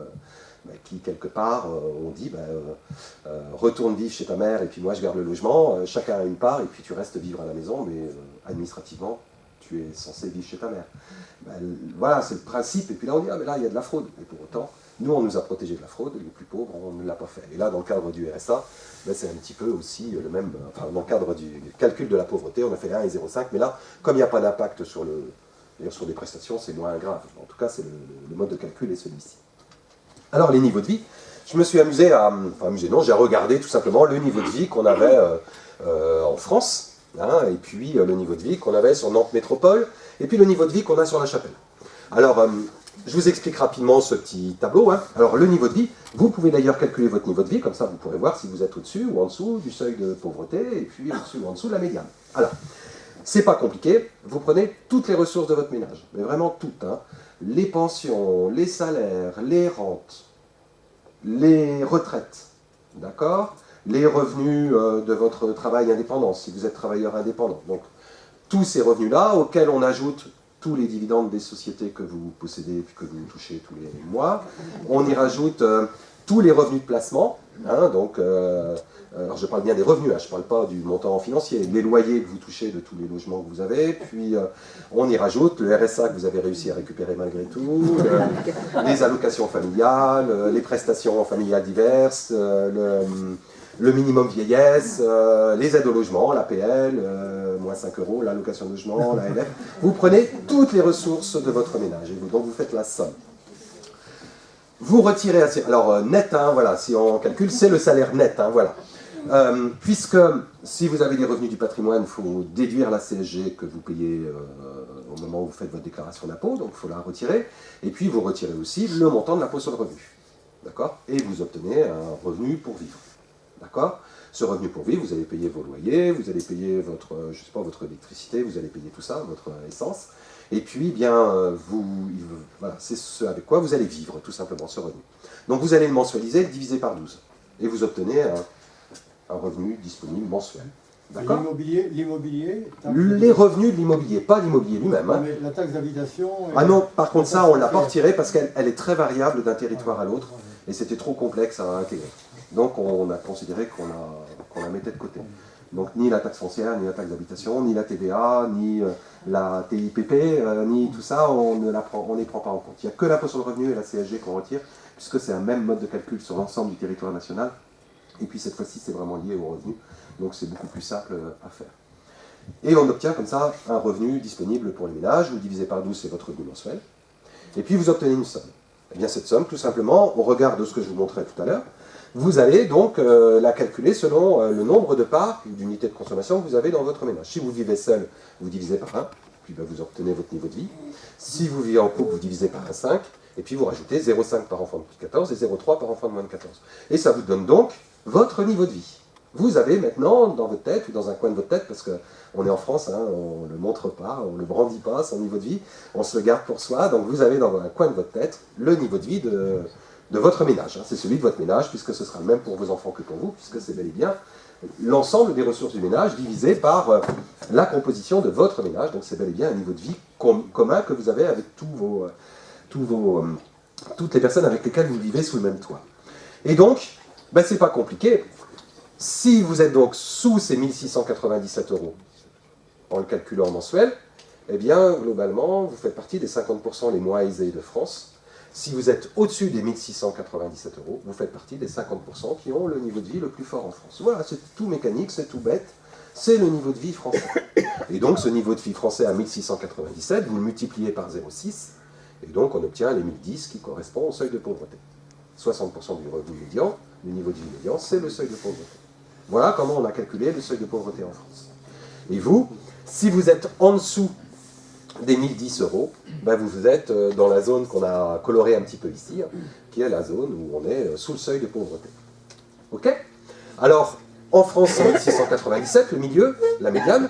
quelque part, on dit retourne vivre chez ta mère et puis moi je garde le logement, chacun a une part et puis tu restes vivre à la maison, mais administrativement, tu es censé vivre chez ta mère. Voilà, c'est le principe. Et puis là, on dit, mais là, il y a de la fraude. Et pour autant, nous, on nous a protégés de la fraude, les plus pauvres, on ne l'a pas fait. Et là, dans le cadre du RSA, c'est un petit peu aussi le même, dans le cadre du calcul de la pauvreté, on a fait 1 et 0,5, mais là, comme il n'y a pas d'impact sur les prestations, c'est moins grave. En tout cas, c'est le mode de calcul est celui-ci. Alors, les niveaux de vie, je me suis amusé j'ai regardé tout simplement le niveau de vie qu'on avait en France, et puis le niveau de vie qu'on avait sur Nantes Métropole, et puis le niveau de vie qu'on a sur La Chapelle. Alors, je vous explique rapidement ce petit tableau. Alors, le niveau de vie, vous pouvez d'ailleurs calculer votre niveau de vie, comme ça vous pourrez voir si vous êtes au-dessus ou en dessous du seuil de pauvreté, et puis au-dessus ou en dessous de la médiane. Alors, c'est pas compliqué, vous prenez toutes les ressources de votre ménage, mais vraiment toutes. Les pensions, les salaires, les rentes, les retraites, d'accord, les revenus de votre travail indépendant, si vous êtes travailleur indépendant. Donc, tous ces revenus-là, auxquels on ajoute tous les dividendes des sociétés que vous possédez et que vous touchez tous les mois, on y rajoute tous les revenus de placement, alors je parle bien des revenus, je ne parle pas du montant financier, les loyers que vous touchez de tous les logements que vous avez, puis on y rajoute le RSA que vous avez réussi à récupérer malgré tout, les allocations familiales, les prestations familiales diverses, le minimum vieillesse, les aides au logement, l'APL, moins 5 €, l'allocation de logement, l'ALF. Vous prenez toutes les ressources de votre ménage, et donc vous faites la somme. Vous retirez, alors net, voilà, si on calcule, c'est le salaire net, voilà. Puisque si vous avez des revenus du patrimoine, il faut déduire la CSG que vous payez au moment où vous faites votre déclaration d'impôt, donc il faut la retirer, et puis vous retirez aussi le montant de l'impôt sur le revenu, d'accord? Et vous obtenez un revenu pour vivre, d'accord? Ce revenu pour vivre, vous allez payer vos loyers, vous allez payer votre, je sais pas, votre électricité, vous allez payer tout ça, votre essence, et puis bien, voilà, c'est ce avec quoi vous allez vivre, tout simplement, ce revenu. Donc vous allez le mensualiser, le diviser par 12, et vous obtenez un revenu disponible mensuel. D'accord ? L'immobilier Les revenus de l'immobilier, pas l'immobilier lui-même. Mais la taxe d'habitation... Ah non, par contre ça, on ne l'a pas retiré parce qu'elle est très variable d'un territoire à l'autre, et c'était trop complexe à intégrer. Donc on a considéré qu'on la mettait de côté. Donc ni la taxe foncière, ni la taxe d'habitation, ni la TVA, ni la TIPP, ni tout ça, on n'y prend pas en compte. Il n'y a que l'impôt sur le revenu et la CSG qu'on retire, puisque c'est un même mode de calcul sur l'ensemble du territoire national. Et puis cette fois-ci, c'est vraiment lié au revenu, donc c'est beaucoup plus simple à faire. Et on obtient comme ça un revenu disponible pour les ménages, vous divisez par 12, c'est votre revenu mensuel, et puis vous obtenez une somme. Et bien cette somme, tout simplement, au regard de ce que je vous montrais tout à l'heure, vous allez donc la calculer selon le nombre de parts, d'unités de consommation que vous avez dans votre ménage. Si vous vivez seul, vous divisez par 1, puis vous obtenez votre niveau de vie. Si vous vivez en couple, vous divisez par 5, et puis vous rajoutez 0,5 par enfant de plus de 14 et 0,3 par enfant de moins de 14. Et ça vous donne donc votre niveau de vie. Vous avez maintenant dans votre tête, ou dans un coin de votre tête, parce qu'on est en France, on ne le montre pas, on ne le brandit pas, son niveau de vie, on se le garde pour soi, donc vous avez dans un coin de votre tête le niveau de vie de votre ménage. C'est celui de votre ménage, puisque ce sera le même pour vos enfants que pour vous, puisque c'est bel et bien l'ensemble des ressources du ménage divisé par la composition de votre ménage, donc c'est bel et bien un niveau de vie commun que vous avez avec toutes les personnes avec lesquelles vous vivez sous le même toit. Et donc, c'est pas compliqué. Si vous êtes donc sous ces 1697 € en le calculant mensuel, eh bien, globalement, vous faites partie des 50% les moins aisés de France. Si vous êtes au-dessus des 1697 €, vous faites partie des 50% qui ont le niveau de vie le plus fort en France. Voilà, c'est tout mécanique, c'est tout bête, c'est le niveau de vie français. Et donc, ce niveau de vie français à 1697, vous le multipliez par 0,6, et donc on obtient les 1010 qui correspond au seuil de pauvreté. 60% du revenu médian, le niveau de vie médian, c'est le seuil de pauvreté. Voilà comment on a calculé le seuil de pauvreté en France. Et vous, si vous êtes en dessous des 1010 €, vous êtes dans la zone qu'on a colorée un petit peu ici, qui est la zone où on est sous le seuil de pauvreté. Ok ? Alors, en France, c'est 1697, le milieu, la médiane.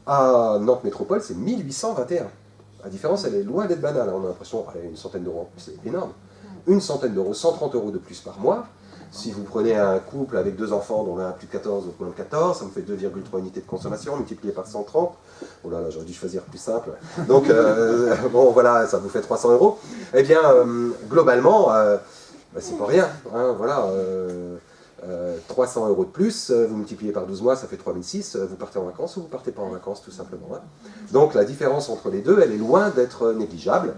À Nantes Métropole, c'est 1821. La différence, elle est loin d'être banale. On a l'impression qu'elle a une centaine d'euros. C'est énorme. Une centaine d'euros, 130 € de plus par mois. Si vous prenez un couple avec 2 enfants dont l'un a plus de 14 ou moins de 14, ça me fait 2,3 unités de consommation multiplié par 130. Oh là là, j'aurais dû choisir plus simple. Donc, bon, voilà, ça vous fait 300 €. Eh bien, globalement, c'est pas rien. Voilà, 300 € de plus, vous multipliez par 12 mois, ça fait 3006. Vous partez en vacances ou vous partez pas en vacances, tout simplement. Donc, la différence entre les deux, elle est loin d'être négligeable.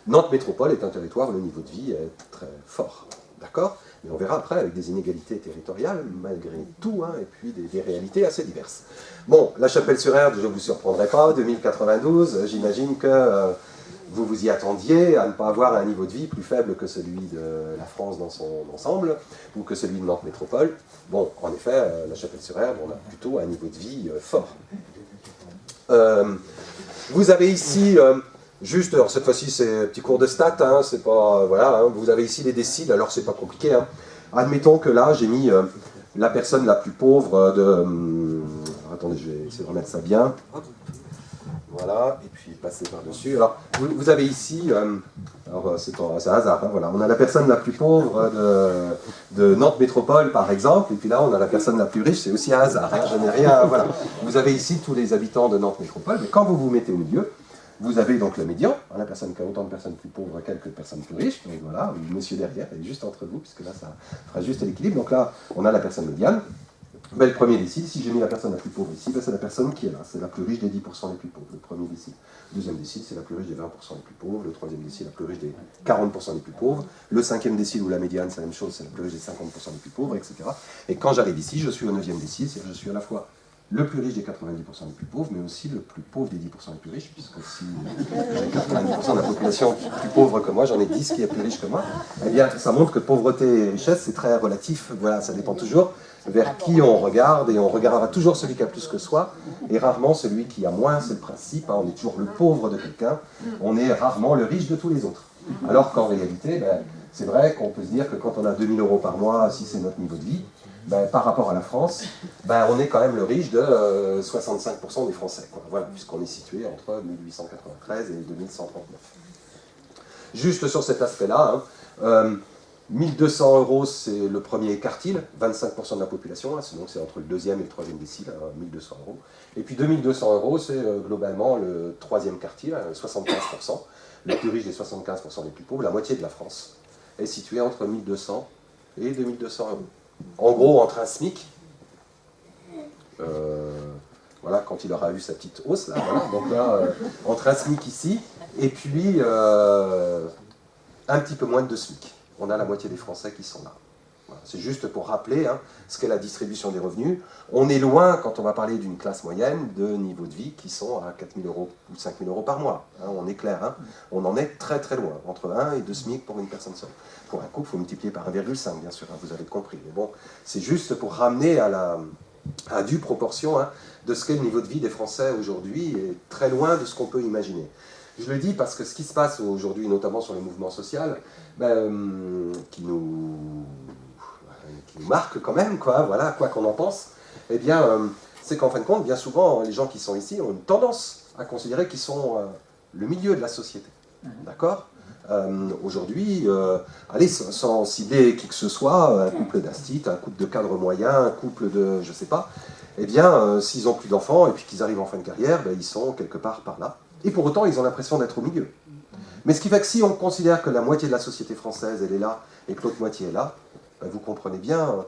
Nantes Métropole est un territoire où le niveau de vie est très fort. D'accord ? Mais on verra après avec des inégalités territoriales, malgré tout, et puis des réalités assez diverses. Bon, La Chapelle-sur-Erdre, je ne vous surprendrai pas, 2092, j'imagine que vous vous y attendiez à ne pas avoir un niveau de vie plus faible que celui de la France dans son ensemble, ou que celui de Nantes Métropole. Bon, en effet, La Chapelle-sur-Erdre, on a plutôt un niveau de vie fort. Vous avez ici Juste, alors cette fois-ci c'est un petit cours de stats, hein, c'est pas, voilà, hein, vous avez ici les déciles, alors c'est pas compliqué. Hein. Admettons que là j'ai mis la personne la plus pauvre de... attendez, je vais essayer de remettre ça bien. Voilà, et puis passer par-dessus. Alors, vous avez ici, alors c'est un hasard, hein, voilà. On a la personne la plus pauvre de Nantes Métropole, par exemple, et puis là, on a la personne la plus riche, c'est aussi un hasard, hein, je n'ai rien, voilà. Vous avez ici tous les habitants de Nantes Métropole, mais quand vous vous mettez au milieu, vous avez donc le médian, hein, la personne qui a autant de personnes plus pauvres qu'elle que de personnes plus riches, donc voilà, le monsieur derrière, elle est juste entre vous, puisque là, ça fera juste l'équilibre. Donc là, on a la personne médiane. Ben, le premier décile, si j'ai mis la personne la plus pauvre ici, ben, c'est la personne qui est là, c'est la plus riche des 10% les plus pauvres, le premier décile. Le deuxième décile, c'est la plus riche des 20% les plus pauvres, le troisième décile, la plus riche des 40% les plus pauvres, le cinquième décile ou la médiane, c'est la même chose, c'est la plus riche des 50% les plus pauvres, etc. Et quand j'arrive ici, je suis au neuvième décile, c'est-à-dire que je suis à la fois le plus riche des 90% les plus pauvres, mais aussi le plus pauvre des 10% les plus riches, puisque si j'ai 90% de la population plus pauvre que moi, j'en ai 10 qui est plus riche que moi, eh bien, ça montre que pauvreté et richesse, c'est très relatif, voilà, ça dépend toujours vers qui on regarde, et on regardera toujours celui qui a plus que soi, et rarement celui qui a moins, c'est le principe, hein, on est toujours le pauvre de quelqu'un, on est rarement le riche de tous les autres. Alors qu'en réalité, ben, c'est vrai qu'on peut se dire que quand on a 2000 € par mois, si c'est notre niveau de vie, ben, par rapport à la France, ben, on est quand même le riche de 65% des Français, quoi. Voilà, puisqu'on est situé entre 1893 et 2139. Juste sur cet aspect-là, hein, 1200 € c'est le premier quartile, 25% de la population, hein, donc c'est entre le deuxième et le troisième décile, hein, 1200 €. Et puis 2200 € c'est globalement le troisième quartile, 75%, le plus riche des 75% des plus pauvres, la moitié de la France est située entre 1200 et 2200 €. En gros, entre un SMIC, voilà, quand il aura eu sa petite hausse, là, voilà, donc là, entre un SMIC ici, et puis un petit peu moins de 2 SMIC. On a la moitié des Français qui sont là. Voilà, c'est juste pour rappeler hein, ce qu'est la distribution des revenus. On est loin, quand on va parler d'une classe moyenne, de niveaux de vie qui sont à 4 000 € ou 5 000 € par mois. Hein, on est clair, hein, on en est très très loin, entre 1 et 2 SMIC pour une personne seule. Pour un couple, il faut multiplier par 1,5 bien sûr, hein, vous avez compris. Mais bon, c'est juste pour ramener à due proportion hein, de ce qu'est le niveau de vie des Français aujourd'hui, et très loin de ce qu'on peut imaginer. Je le dis parce que ce qui se passe aujourd'hui, notamment sur le mouvement social, qui nous marque quand même, quoi, voilà, quoi qu'on en pense, eh bien, c'est qu'en fin de compte, bien souvent, les gens qui sont ici ont une tendance à considérer qu'ils sont le milieu de la société. D'accord ? Aujourd'hui, allez, sans cibler qui que ce soit, un couple d'astites, un couple de cadres moyens, un couple de, je sais pas, eh bien, s'ils n'ont plus d'enfants et puis qu'ils arrivent en fin de carrière, ben, ils sont quelque part par là. Et pour autant, ils ont l'impression d'être au milieu. Mais ce qui fait que si on considère que la moitié de la société française, elle est là, et que l'autre moitié est là, ben vous comprenez bien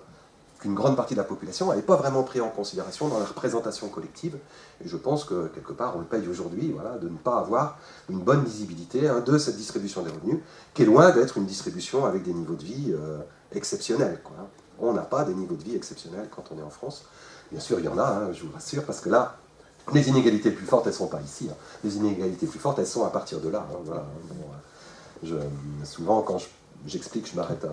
qu'une grande partie de la population n'est pas vraiment prise en considération dans la représentation collective. Et je pense que, quelque part, on le paye aujourd'hui, voilà, de ne pas avoir une bonne visibilité hein, de cette distribution des revenus, qui est loin d'être une distribution avec des niveaux de vie exceptionnels, quoi. On n'a pas des niveaux de vie exceptionnels quand on est en France. Bien sûr, il y en a, hein, je vous rassure, parce que là, les inégalités plus fortes, elles ne sont pas ici. Hein. Les inégalités plus fortes, elles sont à partir de là. Hein, voilà. Bon, souvent, quand j'explique, je m'arrête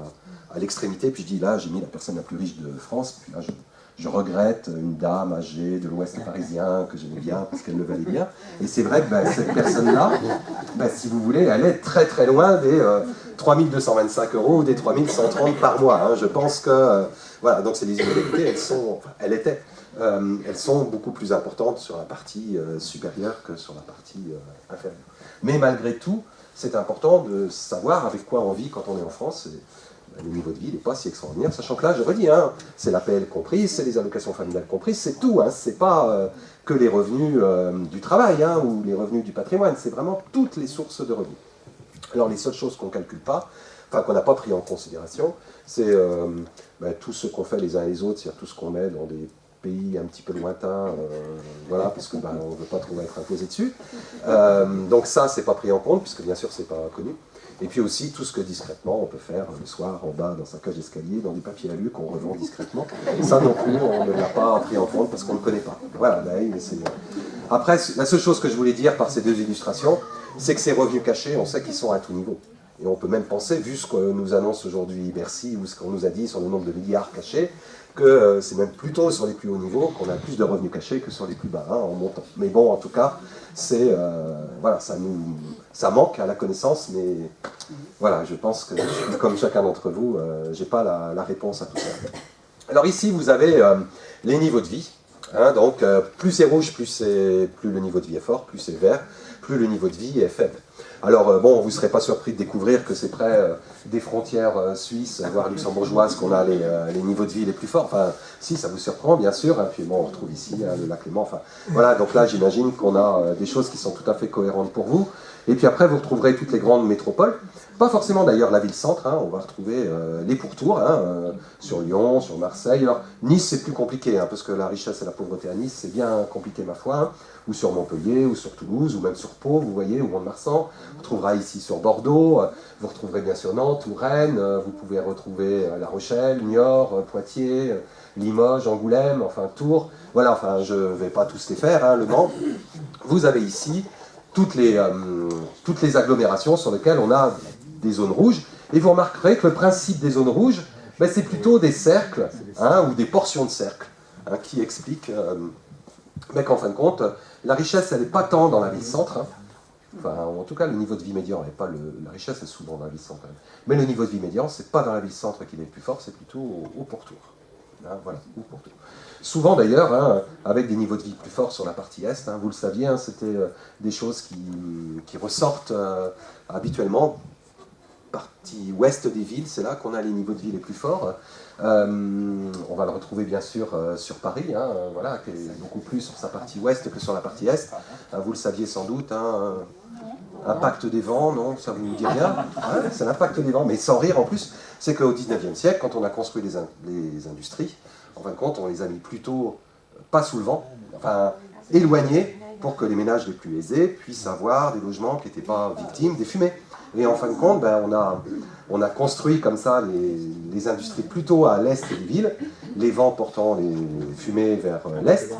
à l'extrémité, puis je dis, là, j'ai mis la personne la plus riche de France, puis là, je regrette une dame âgée de l'Ouest parisien, que j'aimais bien, parce qu'elle le valait bien. Et c'est vrai que cette personne-là, si vous voulez, elle est très très loin des 3225 € ou des 3130 par mois. Hein. Je pense que, voilà, donc c'est des inégalités, elles sont beaucoup plus importantes sur la partie supérieure que sur la partie inférieure. Mais malgré tout, c'est important de savoir avec quoi on vit quand on est en France. Le niveau de vie n'est pas si extraordinaire, sachant que là, je redis, hein, c'est l'APL comprise, c'est les allocations familiales comprises, c'est tout, hein, c'est pas que les revenus du travail hein, ou les revenus du patrimoine, c'est vraiment toutes les sources de revenus. Alors les seules choses qu'on ne calcule pas, enfin qu'on n'a pas pris en considération, c'est tout ce qu'on fait les uns et les autres, c'est-à-dire tout ce qu'on met dans des pays un petit peu lointains, voilà, parce qu'on ne veut pas trop être imposé dessus. Donc ça, c'est pas pris en compte, puisque bien sûr, c'est pas connu. Et puis aussi, tout ce que discrètement, on peut faire le soir, en bas, dans sa cage d'escalier, dans des papiers alu qu'on revend discrètement. Ça non plus, on ne l'a pas pris en compte parce qu'on ne connaît pas. Voilà, après, la seule chose que je voulais dire par ces deux illustrations, c'est que ces revenus cachés, on sait qu'ils sont à tout niveau. Et on peut même penser, vu ce que nous annonce aujourd'hui Bercy, ou ce qu'on nous a dit sur le nombre de milliards cachés, que c'est même plutôt sur les plus hauts niveaux qu'on a plus de revenus cachés que sur les plus bas, hein, en montant. Mais bon, en tout cas, c'est voilà, ça manque à la connaissance, mais voilà, je pense que, comme chacun d'entre vous, j'ai pas la réponse à tout ça. Alors ici, vous avez les niveaux de vie. Hein, donc, plus c'est rouge, plus le niveau de vie est fort, plus c'est vert, plus le niveau de vie est faible. Alors, bon, vous ne serez pas surpris de découvrir que c'est près des frontières suisses, voire luxembourgeoises, qu'on a les niveaux de vie les plus forts. Enfin, si, ça vous surprend, bien sûr. Hein, puis bon, on retrouve ici le lac Léman. Enfin, voilà, donc là, j'imagine qu'on a des choses qui sont tout à fait cohérentes pour vous. Et puis après, vous retrouverez toutes les grandes métropoles. Pas forcément d'ailleurs la ville-centre, hein, on va retrouver les pourtours, hein, sur Lyon, sur Marseille. Alors, Nice, c'est plus compliqué, hein, parce que la richesse et la pauvreté à Nice, c'est bien compliqué, ma foi. Hein, ou sur Montpellier, ou sur Toulouse, ou même sur Pau, vous voyez, ou Mont-de-Marsan. Vous retrouverez ici sur Bordeaux, vous retrouverez bien sûr Nantes ou Rennes, vous pouvez retrouver La Rochelle, Niort, Poitiers, Limoges, Angoulême, enfin Tours. Voilà, enfin, je ne vais pas tous les faire, hein, Le Mans. Vous avez ici toutes les agglomérations sur lesquelles on a des zones rouges, et vous remarquerez que le principe des zones rouges, ben, c'est plutôt des cercles, hein, ou des portions de cercles, hein, qui expliquent ben, qu'en fin de compte, la richesse, elle n'est pas tant dans la ville-centre, hein. Enfin, en tout cas, le niveau de vie médian, et pas la richesse est souvent dans la ville-centre, hein. Mais le niveau de vie médian, c'est pas dans la ville-centre qu'il est le plus fort, c'est plutôt au pourtour. Hein, voilà, au pourtour. Souvent d'ailleurs, hein, avec des niveaux de vie plus forts sur la partie est, hein, vous le saviez, hein, c'était des choses qui ressortent habituellement. Partie ouest des villes, c'est là qu'on a les niveaux de vie les plus forts. On va le retrouver bien sûr sur Paris, hein, voilà, qui est beaucoup plus sur sa partie ouest que sur la partie est. Vous le saviez sans doute, hein, impact des vents, non, ça vous dit rien? Ouais, c'est l'impact des vents, mais sans rire en plus, c'est qu'au 19e siècle, quand on a construit les industries, en fin de compte, on les a mis plutôt pas sous le vent, enfin éloignés, pour que les ménages les plus aisés puissent avoir des logements qui n'étaient pas victimes des fumées. Et en fin de compte, ben, on a construit comme ça les industries plutôt à l'est des villes, les vents portant les fumées vers l'est,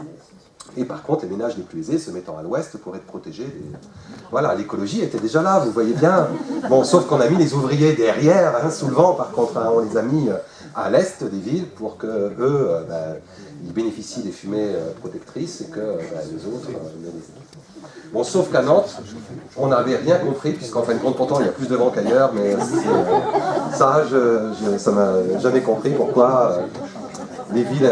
et par contre les ménages les plus aisés se mettant à l'ouest pour être protégés. Voilà, l'écologie était déjà là, vous voyez bien. Bon, sauf qu'on a mis les ouvriers derrière, hein, sous le vent, par contre, hein, on les a mis à l'est des villes pour que eux, ben, ils bénéficient des fumées protectrices et que ben, les autres ne les aient. Bon, sauf qu'à Nantes, on n'avait rien compris, puisqu'en fin de compte, pourtant, il y a plus de vent qu'ailleurs, mais ça m'a jamais compris pourquoi les villes,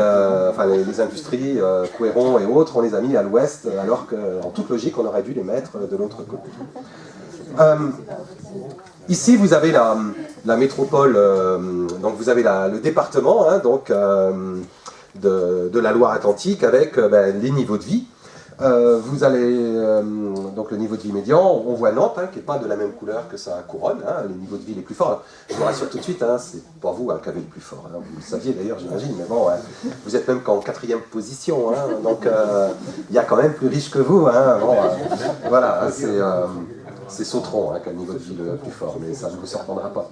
enfin les industries, Couéron et autres, on les a mis à l'ouest, alors qu'en toute logique, on aurait dû les mettre de l'autre côté. Ici, vous avez la métropole, donc vous avez le département, hein, donc, de la Loire-Atlantique, avec ben, les niveaux de vie. Vous allez, donc le niveau de vie médian, on voit Nantes, hein, qui n'est pas de la même couleur que sa couronne, hein, les niveaux de vie les plus forts. Alors, je vous rassure tout de suite, hein, c'est pas vous hein, qui avez le plus fort, hein, vous le saviez d'ailleurs, j'imagine, mais bon, vous êtes même qu'en 4e position, hein, donc il y a quand même plus riche que vous. Hein, bon, voilà, c'est Sautron hein, qui a le niveau de vie le plus fort, mais ça ne vous surprendra pas.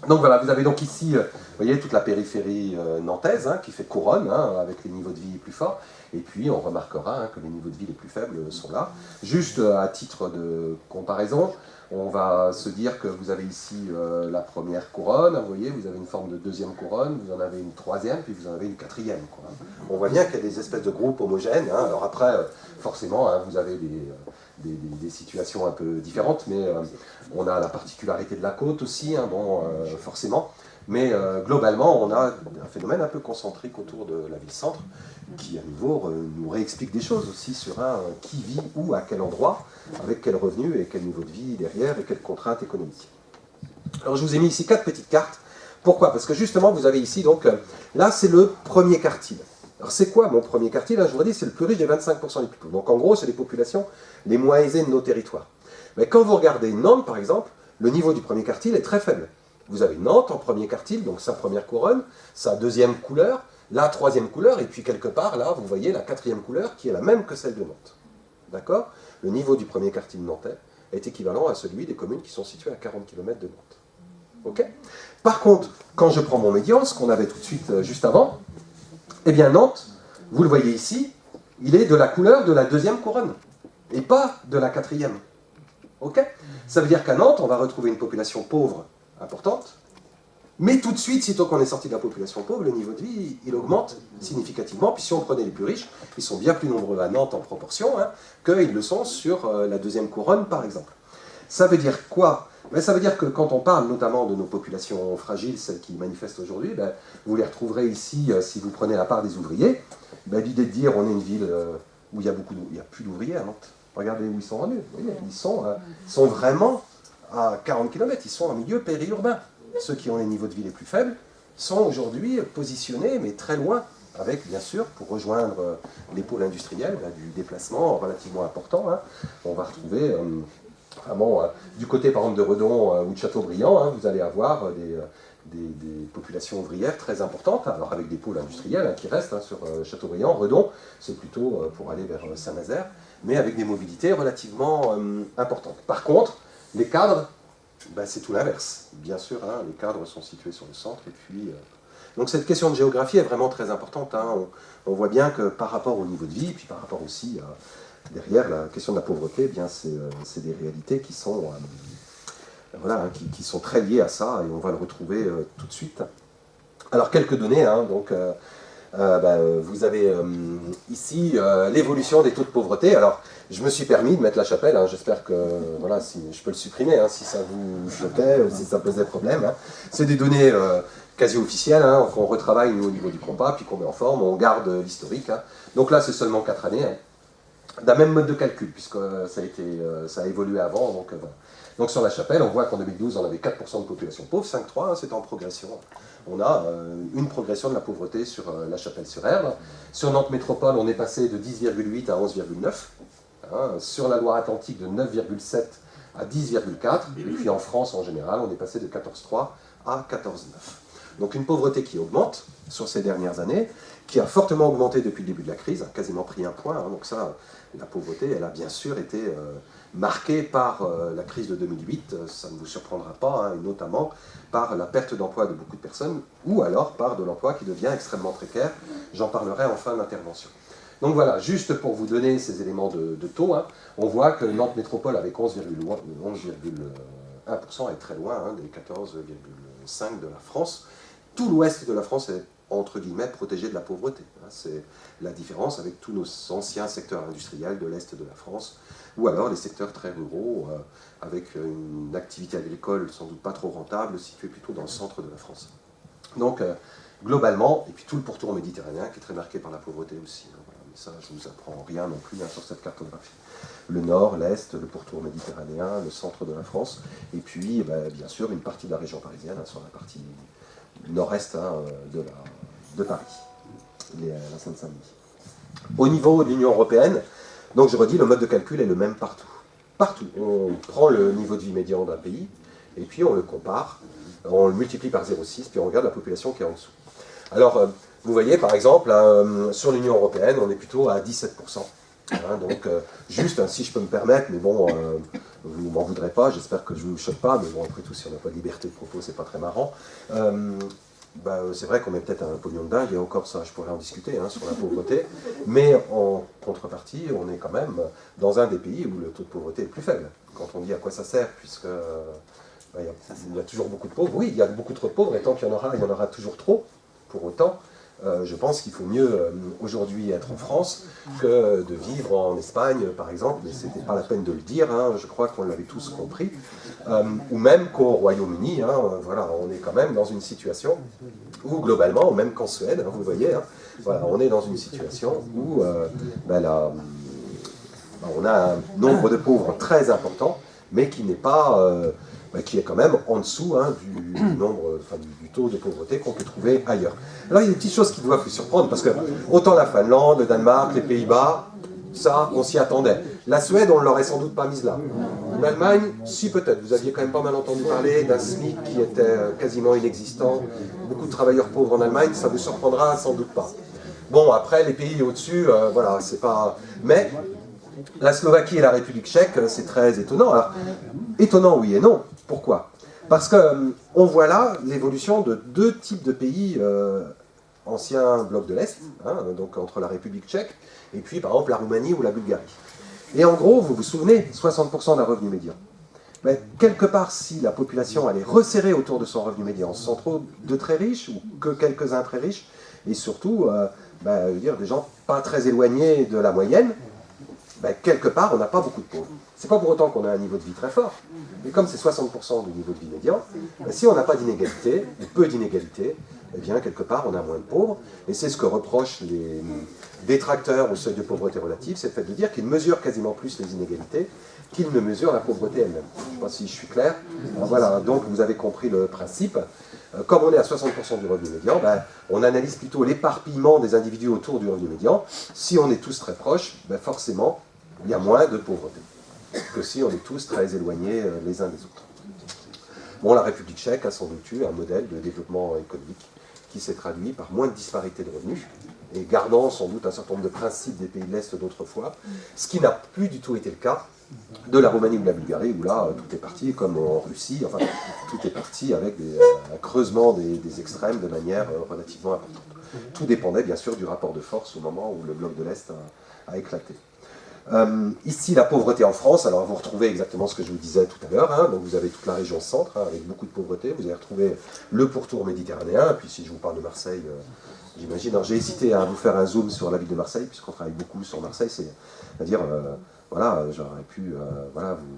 Donc voilà, vous avez donc ici, vous voyez, toute la périphérie nantaise, hein, qui fait couronne, hein, avec les niveaux de vie plus forts. Et puis on remarquera hein, que les niveaux de vie les plus faibles sont là. Juste à titre de comparaison, on va se dire que vous avez ici la première couronne, vous voyez, vous avez une forme de deuxième couronne, vous en avez une troisième, puis vous en avez une quatrième. Quoi. On voit bien qu'il y a des espèces de groupes homogènes. Hein. Alors après, forcément, hein, vous avez des situations un peu différentes, mais on a la particularité de la côte aussi, hein, bon, forcément. Mais globalement, on a un phénomène un peu concentrique autour de la ville-centre, qui à nouveau nous réexplique des choses aussi sur qui vit où, à quel endroit, avec quel revenu et quel niveau de vie derrière et quelles contraintes économiques. Alors je vous ai mis ici 4 petites cartes. Pourquoi? Parce que justement vous avez ici, donc là c'est le premier quartile. Alors c'est quoi mon premier quartile? Je vous ai dit c'est le plus riche des 25% des plus pauvres. Donc en gros c'est les populations les moins aisées de nos territoires. Mais quand vous regardez Nantes par exemple, le niveau du premier quartile est très faible. Vous avez Nantes en premier quartile, donc sa première couronne, sa deuxième couleur, la troisième couleur, et puis quelque part, là, vous voyez la quatrième couleur qui est la même que celle de Nantes. D'accord? Le niveau du premier quartile nantais est équivalent à celui des communes qui sont situées à 40 km de Nantes. Ok? Par contre, quand je prends mon médian, ce qu'on avait tout de suite juste avant, eh bien Nantes, vous le voyez ici, il est de la couleur de la deuxième couronne, et pas de la quatrième. Ok? Ça veut dire qu'à Nantes, on va retrouver une population pauvre importante, mais tout de suite, sitôt qu'on est sorti de la population pauvre, le niveau de vie, il augmente significativement. Puis si on prenait les plus riches, ils sont bien plus nombreux à Nantes en proportion hein, qu'ils le sont sur la deuxième couronne, par exemple. Ça veut dire quoi? Ben, ça veut dire que quand on parle notamment de nos populations fragiles, celles qui manifestent aujourd'hui, ben, vous les retrouverez ici si vous prenez la part des ouvriers. Ben, l'idée de dire on est une ville où il y a plus d'ouvriers à Nantes. Regardez où ils sont rendus. Vous voyez, ils sont vraiment à 40 km, ils sont en milieu périurbain. Ceux qui ont les niveaux de vie les plus faibles sont aujourd'hui positionnés, mais très loin, avec bien sûr, pour rejoindre les pôles industriels, ben, du déplacement relativement important. Hein. On va retrouver vraiment du côté par exemple de Redon ou de Châteaubriand, hein, vous allez avoir des populations ouvrières très importantes, alors avec des pôles industriels hein, qui restent hein, sur Châteaubriand. Redon, c'est plutôt pour aller vers Saint-Nazaire, mais avec des mobilités relativement importantes. Par contre, les cadres, ben, c'est tout l'inverse. Bien sûr, hein, les cadres sont situés sur le centre. Et puis, donc cette question de géographie est vraiment très importante. Hein. On voit bien que par rapport au niveau de vie, puis par rapport aussi derrière la question de la pauvreté, eh bien c'est des réalités qui sont, voilà, hein, qui sont très liées à ça, et on va le retrouver tout de suite. Alors quelques données, hein, donc, vous avez ici l'évolution des taux de pauvreté. Alors, je me suis permis de mettre la chapelle, hein, j'espère que voilà, si, je peux le supprimer hein, si ça vous choquait ou si ça posait problème. Hein. C'est des données quasi officielles, hein, qu'on retravaille nous, au niveau du compas, puis qu'on met en forme, on garde l'historique. Hein. Donc là, c'est seulement 4 années, hein, d'un même mode de calcul, puisque ça a évolué avant. Donc, voilà. Donc sur la chapelle, on voit qu'en 2012, on avait 4% de population pauvre, 5,3, hein, c'est en progression. On a une progression de la pauvreté sur la Chapelle-sur-Erdre. Sur Nantes Métropole, on est passé de 10,8 à 11,9. Hein, sur la Loire-Atlantique, de 9,7 à 10,4. Et puis en France, en général, on est passé de 14,3 à 14,9. Donc une pauvreté qui augmente sur ces dernières années, qui a fortement augmenté depuis le début de la crise, a quasiment pris un point. Hein, donc ça, la pauvreté, elle a bien sûr été marquée par la crise de 2008, ça ne vous surprendra pas, hein, et notamment par la perte d'emploi de beaucoup de personnes, ou alors par de l'emploi qui devient extrêmement précaire. J'en parlerai en fin d'intervention. Donc voilà, juste pour vous donner ces éléments de taux, hein, on voit que Nantes Métropole avec 11,1% est très loin hein, des 14,5% de la France. Tout l'ouest de la France est entre guillemets protégé de la pauvreté. Hein. C'est la différence avec tous nos anciens secteurs industriels de l'est de la France, ou alors les secteurs très ruraux, avec une activité agricole sans doute pas trop rentable, située plutôt dans le centre de la France. Donc, globalement, et puis tout le pourtour méditerranéen qui est très marqué par la pauvreté aussi. Hein, voilà. Mais ça, je ne vous apprends rien non plus hein, sur cette cartographie. Le nord, l'est, le pourtour méditerranéen, le centre de la France, et puis, bien sûr, une partie de la région parisienne, hein, sur la partie nord-est hein, de Paris, la Seine-Saint-Denis. Au niveau de l'Union européenne, donc je redis, le mode de calcul est le même partout. Partout. On prend le niveau de vie médian d'un pays, et puis on le compare, on le multiplie par 0,6, puis on regarde la population qui est en dessous. Alors, vous voyez, par exemple, sur l'Union européenne, on est plutôt à 17%. Hein, donc, juste, hein, si je peux me permettre, mais bon, vous ne m'en voudrez pas, j'espère que je ne vous choque pas, mais bon, après tout, si on n'a pas de liberté de propos, c'est pas très marrant. C'est vrai qu'on met peut-être un pognon de dingue, et encore ça, je pourrais en discuter hein, sur la pauvreté, mais en contrepartie, on est quand même dans un des pays où le taux de pauvreté est le plus faible. Quand on dit à quoi ça sert, puisque il y a toujours beaucoup de pauvres, oui, il y a beaucoup trop de pauvres, et tant qu'il y en aura toujours trop, pour autant. Je pense qu'il faut mieux aujourd'hui être en France que de vivre en Espagne, par exemple, mais ce n'était pas la peine de le dire, hein, je crois qu'on l'avait tous compris, ou même qu'au Royaume-Uni, hein, voilà, on est quand même dans une situation où globalement, même qu'en Suède, hein, vous voyez, hein, voilà, on est dans une situation où on a un nombre de pauvres très important, mais qui n'est pas... qui est quand même en dessous hein, du nombre, du taux de pauvreté qu'on peut trouver ailleurs. Alors il y a des petites choses qui doivent vous surprendre, parce que autant la Finlande, le Danemark, les Pays-Bas, ça, on s'y attendait. La Suède, on ne l'aurait sans doute pas mise là. L'Allemagne, si peut-être, vous aviez quand même pas mal entendu parler d'un SMIC qui était quasiment inexistant, beaucoup de travailleurs pauvres en Allemagne, ça vous surprendra sans doute pas. Bon, après, les pays au-dessus, voilà, c'est pas... Mais la Slovaquie et la République tchèque, c'est très étonnant. Alors, étonnant, oui et non. Pourquoi? Parce qu'on voit là l'évolution de deux types de pays anciens blocs de l'Est, hein, donc entre la République tchèque et puis par exemple la Roumanie ou la Bulgarie. Et en gros, vous vous souvenez, 60% d'un revenu médian. Mais quelque part, si la population allait resserrer autour de son revenu médian, sans trop de très riches, ou que quelques-uns très riches, et surtout, je veux dire, des gens pas très éloignés de la moyenne, quelque part, on n'a pas beaucoup de pauvres. C'est pas pour autant qu'on a un niveau de vie très fort, mais comme c'est 60% du niveau de vie médian, si on n'a pas d'inégalité, ou peu d'inégalité, eh bien, quelque part, on a moins de pauvres, et c'est ce que reprochent les détracteurs au seuil de pauvreté relative, c'est le fait de dire qu'ils mesurent quasiment plus les inégalités qu'ils ne mesurent la pauvreté elle-même. Je ne sais pas si je suis clair. Alors voilà, donc vous avez compris le principe. Comme on est à 60% du revenu médian, on analyse plutôt l'éparpillement des individus autour du revenu médian. Si on est tous très proches, forcément, il y a moins de pauvreté que si on est tous très éloignés les uns des autres. Bon, la République tchèque a sans doute eu un modèle de développement économique qui s'est traduit par moins de disparité de revenus, et gardant sans doute un certain nombre de principes des pays de l'Est d'autrefois, ce qui n'a plus du tout été le cas de la Roumanie ou de la Bulgarie, où là, tout est parti, comme en Russie, enfin, tout est parti avec un creusement des extrêmes de manière relativement importante. Tout dépendait bien sûr du rapport de force au moment où le bloc de l'Est a éclaté. Ici, la pauvreté en France, alors vous retrouvez exactement ce que je vous disais tout à l'heure, donc vous avez toute la région centre, avec beaucoup de pauvreté, vous allez retrouver le pourtour méditerranéen, et puis si je vous parle de Marseille, j'imagine, j'ai hésité à vous faire un zoom sur la ville de Marseille, puisqu'on travaille beaucoup sur Marseille, c'est-à-dire, voilà, j'aurais pu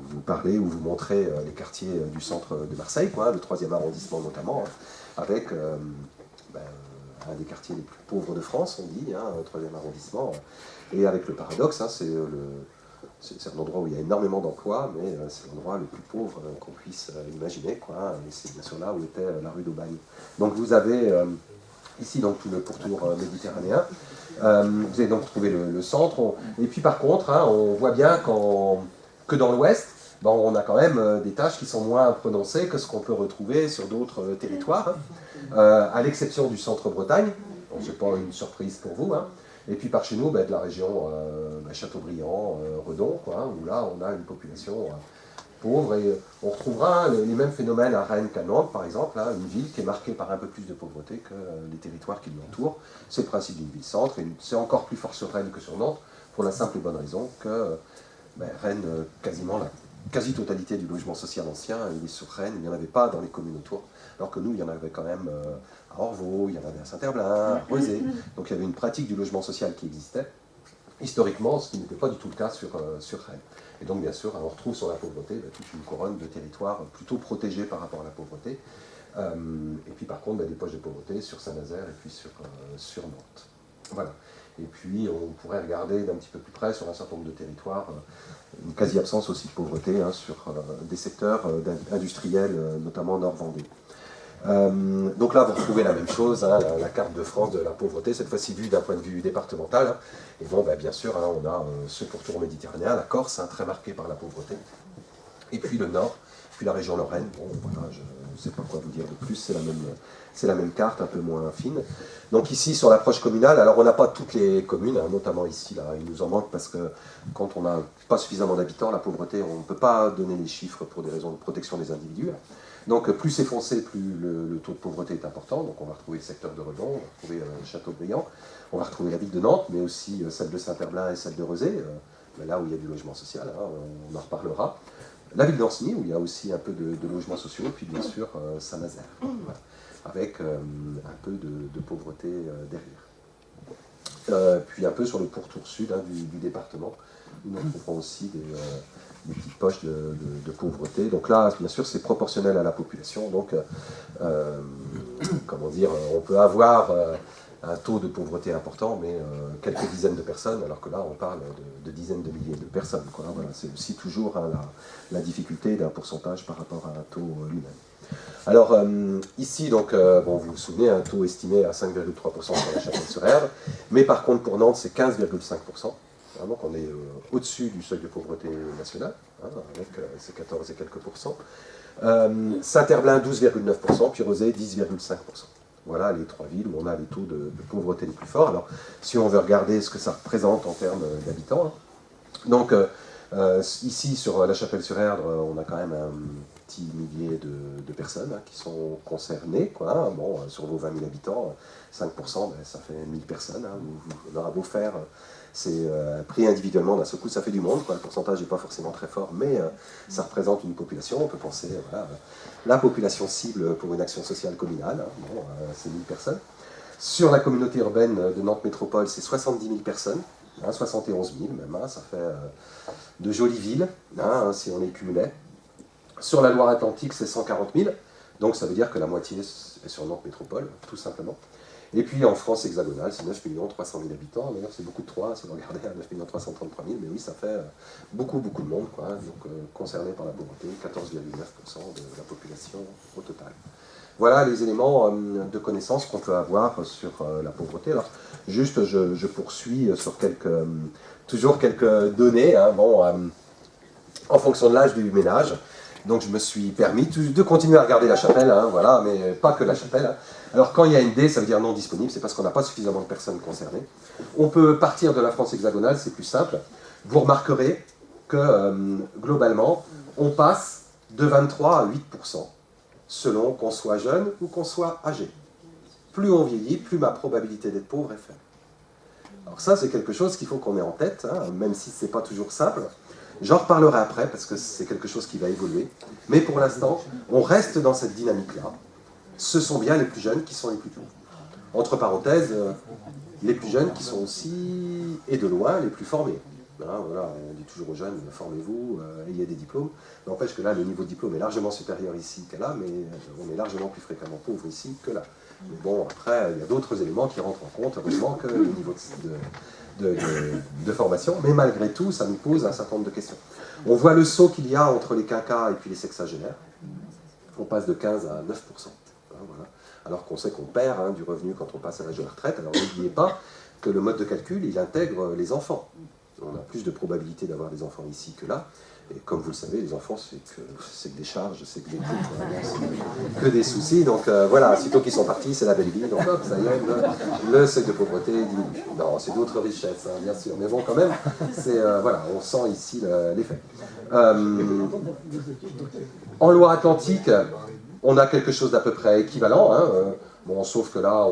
vous parler ou vous montrer les quartiers du centre de Marseille, le 3e arrondissement notamment, avec un des quartiers les plus pauvres de France, on dit, le 3e arrondissement, et avec le paradoxe, c'est un endroit où il y a énormément d'emplois, mais c'est l'endroit le plus pauvre qu'on puisse imaginer, et c'est bien sûr là où était la rue d'Aubagne. Donc vous avez ici donc tout le pourtour méditerranéen. Vous avez donc trouvé le centre. Et puis par contre, on voit bien que dans l'ouest, on a quand même des tâches qui sont moins prononcées que ce qu'on peut retrouver sur d'autres territoires, à l'exception du centre-Bretagne. Donc c'est pas une surprise pour vous. Et puis par chez nous, de la région Châteaubriand, Redon, où là on a une population pauvre, et on retrouvera les mêmes phénomènes à Rennes qu'à Nantes, par exemple, une ville qui est marquée par un peu plus de pauvreté que les territoires qui l'entourent. C'est le principe d'une ville-centre, et c'est encore plus fort sur Rennes que sur Nantes, pour la simple et bonne raison que Rennes, quasiment la quasi-totalité du logement social ancien, il est sur Rennes, il n'y en avait pas dans les communes autour, alors que nous, il y en avait quand même à Orvaux, il y en avait à Saint-Herblain, à Rezé, donc il y avait une pratique du logement social qui existait, historiquement, ce qui n'était pas du tout le cas sur Rennes. Et donc, bien sûr, on retrouve sur la pauvreté toute une couronne de territoires plutôt protégés par rapport à la pauvreté. Et puis, par contre, des poches de pauvreté sur Saint-Nazaire et puis sur Nantes. Voilà. Et puis, on pourrait regarder d'un petit peu plus près sur un certain nombre de territoires, une quasi-absence aussi de pauvreté sur des secteurs industriels, notamment Nord-Vendée. Donc là, vous retrouvez la même chose, la carte de France de la pauvreté, cette fois-ci vue d'un point de vue départemental. Et bon, bien sûr, on a ce pourtour méditerranéen, la Corse, très marquée par la pauvreté. Et puis le Nord, puis la région Lorraine. Bon, voilà, je ne sais pas quoi vous dire de plus, c'est la même carte, un peu moins fine. Donc ici, sur l'approche communale, alors on n'a pas toutes les communes, notamment ici, là, il nous en manque parce que quand on n'a pas suffisamment d'habitants, la pauvreté, on ne peut pas donner les chiffres pour des raisons de protection des individus. Donc plus c'est foncé, plus le taux de pauvreté est important. Donc on va retrouver le secteur de Redon, on va retrouver Châteaubriand, on va retrouver la ville de Nantes, mais aussi celle de Saint-Herblain et celle de Rezé, là où il y a du logement social, on en reparlera. La ville d'Ancenis, où il y a aussi un peu de logements sociaux, puis bien sûr Saint-Nazaire, voilà, avec un peu de pauvreté derrière. Puis un peu sur le pourtour sud du département, où nous trouverons aussi des petites poches de pauvreté. Donc là, bien sûr, c'est proportionnel à la population. Donc, comment dire, on peut avoir un taux de pauvreté important, mais quelques dizaines de personnes, alors que là, on parle de dizaines de milliers de personnes. Voilà, c'est aussi toujours la difficulté d'un pourcentage par rapport à un taux lui-même. Alors, ici, donc, vous vous souvenez, un taux estimé à 5,3% sur la Chapelle-sur-Erdre, mais par contre, pour Nantes, c'est 15,5%. Donc on est au-dessus du seuil de pauvreté national, avec ces 14 et quelques pourcents. Saint-Herblain 12,9%, puis Rezé 10,5%. Voilà les trois villes où on a les taux de pauvreté les plus forts. Alors si on veut regarder ce que ça représente en termes d'habitants, donc ici sur la Chapelle-sur-Erdre, on a quand même petits milliers de personnes hein, qui sont concernées. Quoi, hein. Bon, sur vos 20 000 habitants, 5%, ben, ça fait 1000 personnes. Hein. On aura beau faire, c'est pris individuellement, d'un seul coup, ça fait du monde. Quoi. Le pourcentage n'est pas forcément très fort, mais ça représente une population. On peut penser, voilà, la population cible pour une action sociale communale, hein. Bon, c'est 1000 personnes. Sur la communauté urbaine de Nantes Métropole, c'est 70 000 personnes. Hein, 71 000 même, hein, ça fait de jolies villes, hein, si on les cumulait. Sur la Loire-Atlantique, c'est 140 000, donc ça veut dire que la moitié est sur Nantes Métropole, tout simplement. Et puis en France hexagonale, c'est 9 300 000 habitants, d'ailleurs c'est beaucoup de 3, si vous regardez à 9 333 000, mais oui, ça fait beaucoup de monde, quoi, donc concerné par la pauvreté, 14,9% de la population au total. Voilà les éléments de connaissance qu'on peut avoir sur la pauvreté. Alors, juste, je poursuis sur toujours quelques données, hein, bon, en fonction de l'âge du ménage. Donc, je me suis permis de continuer à regarder la chapelle, hein, voilà, mais pas que la chapelle. Hein. Alors, quand il y a une D, ça veut dire non disponible, c'est parce qu'on n'a pas suffisamment de personnes concernées. On peut partir de la France hexagonale, c'est plus simple. Vous remarquerez que, globalement, on passe de 23 à 8%. Selon qu'on soit jeune ou qu'on soit âgé. Plus on vieillit, plus ma probabilité d'être pauvre est faible. Alors ça, c'est quelque chose qu'il faut qu'on ait en tête, hein, même si ce n'est pas toujours simple. J'en reparlerai après, parce que c'est quelque chose qui va évoluer. Mais pour l'instant, on reste dans cette dynamique-là. Ce sont bien les plus jeunes qui sont les plus pauvres. Entre parenthèses, les plus jeunes qui sont aussi, et de loin, les plus formés. Hein, voilà, on dit toujours aux jeunes, formez-vous, ayez des diplômes. N'empêche que là, le niveau de diplôme est largement supérieur ici qu'à là, mais on est largement plus fréquemment pauvre ici que là. Mais bon, après, il y a d'autres éléments qui rentrent en compte, heureusement, que le niveau de formation. Mais malgré tout, ça nous pose un certain nombre de questions. On voit le saut qu'il y a entre les quinquas et puis les sexagénaires. On passe de 15 à 9%. Hein, voilà. Alors qu'on sait qu'on perd hein, du revenu quand on passe à l'âge de la retraite. Alors n'oubliez pas que le mode de calcul, il intègre les enfants. On a plus de probabilité d'avoir des enfants ici que là. Et comme vous le savez, les enfants, c'est que des charges, c'est que des coûts, c'est que des soucis. Donc voilà, sitôt qu'ils sont partis, c'est la belle vie. Donc hop, ça y est, le seuil de pauvreté diminue. Non, c'est d'autres richesses, hein, bien sûr. Mais bon, quand même, voilà, on sent ici l'effet. En Loire-Atlantique, on a quelque chose d'à peu près équivalent. Hein, bon, sauf que là,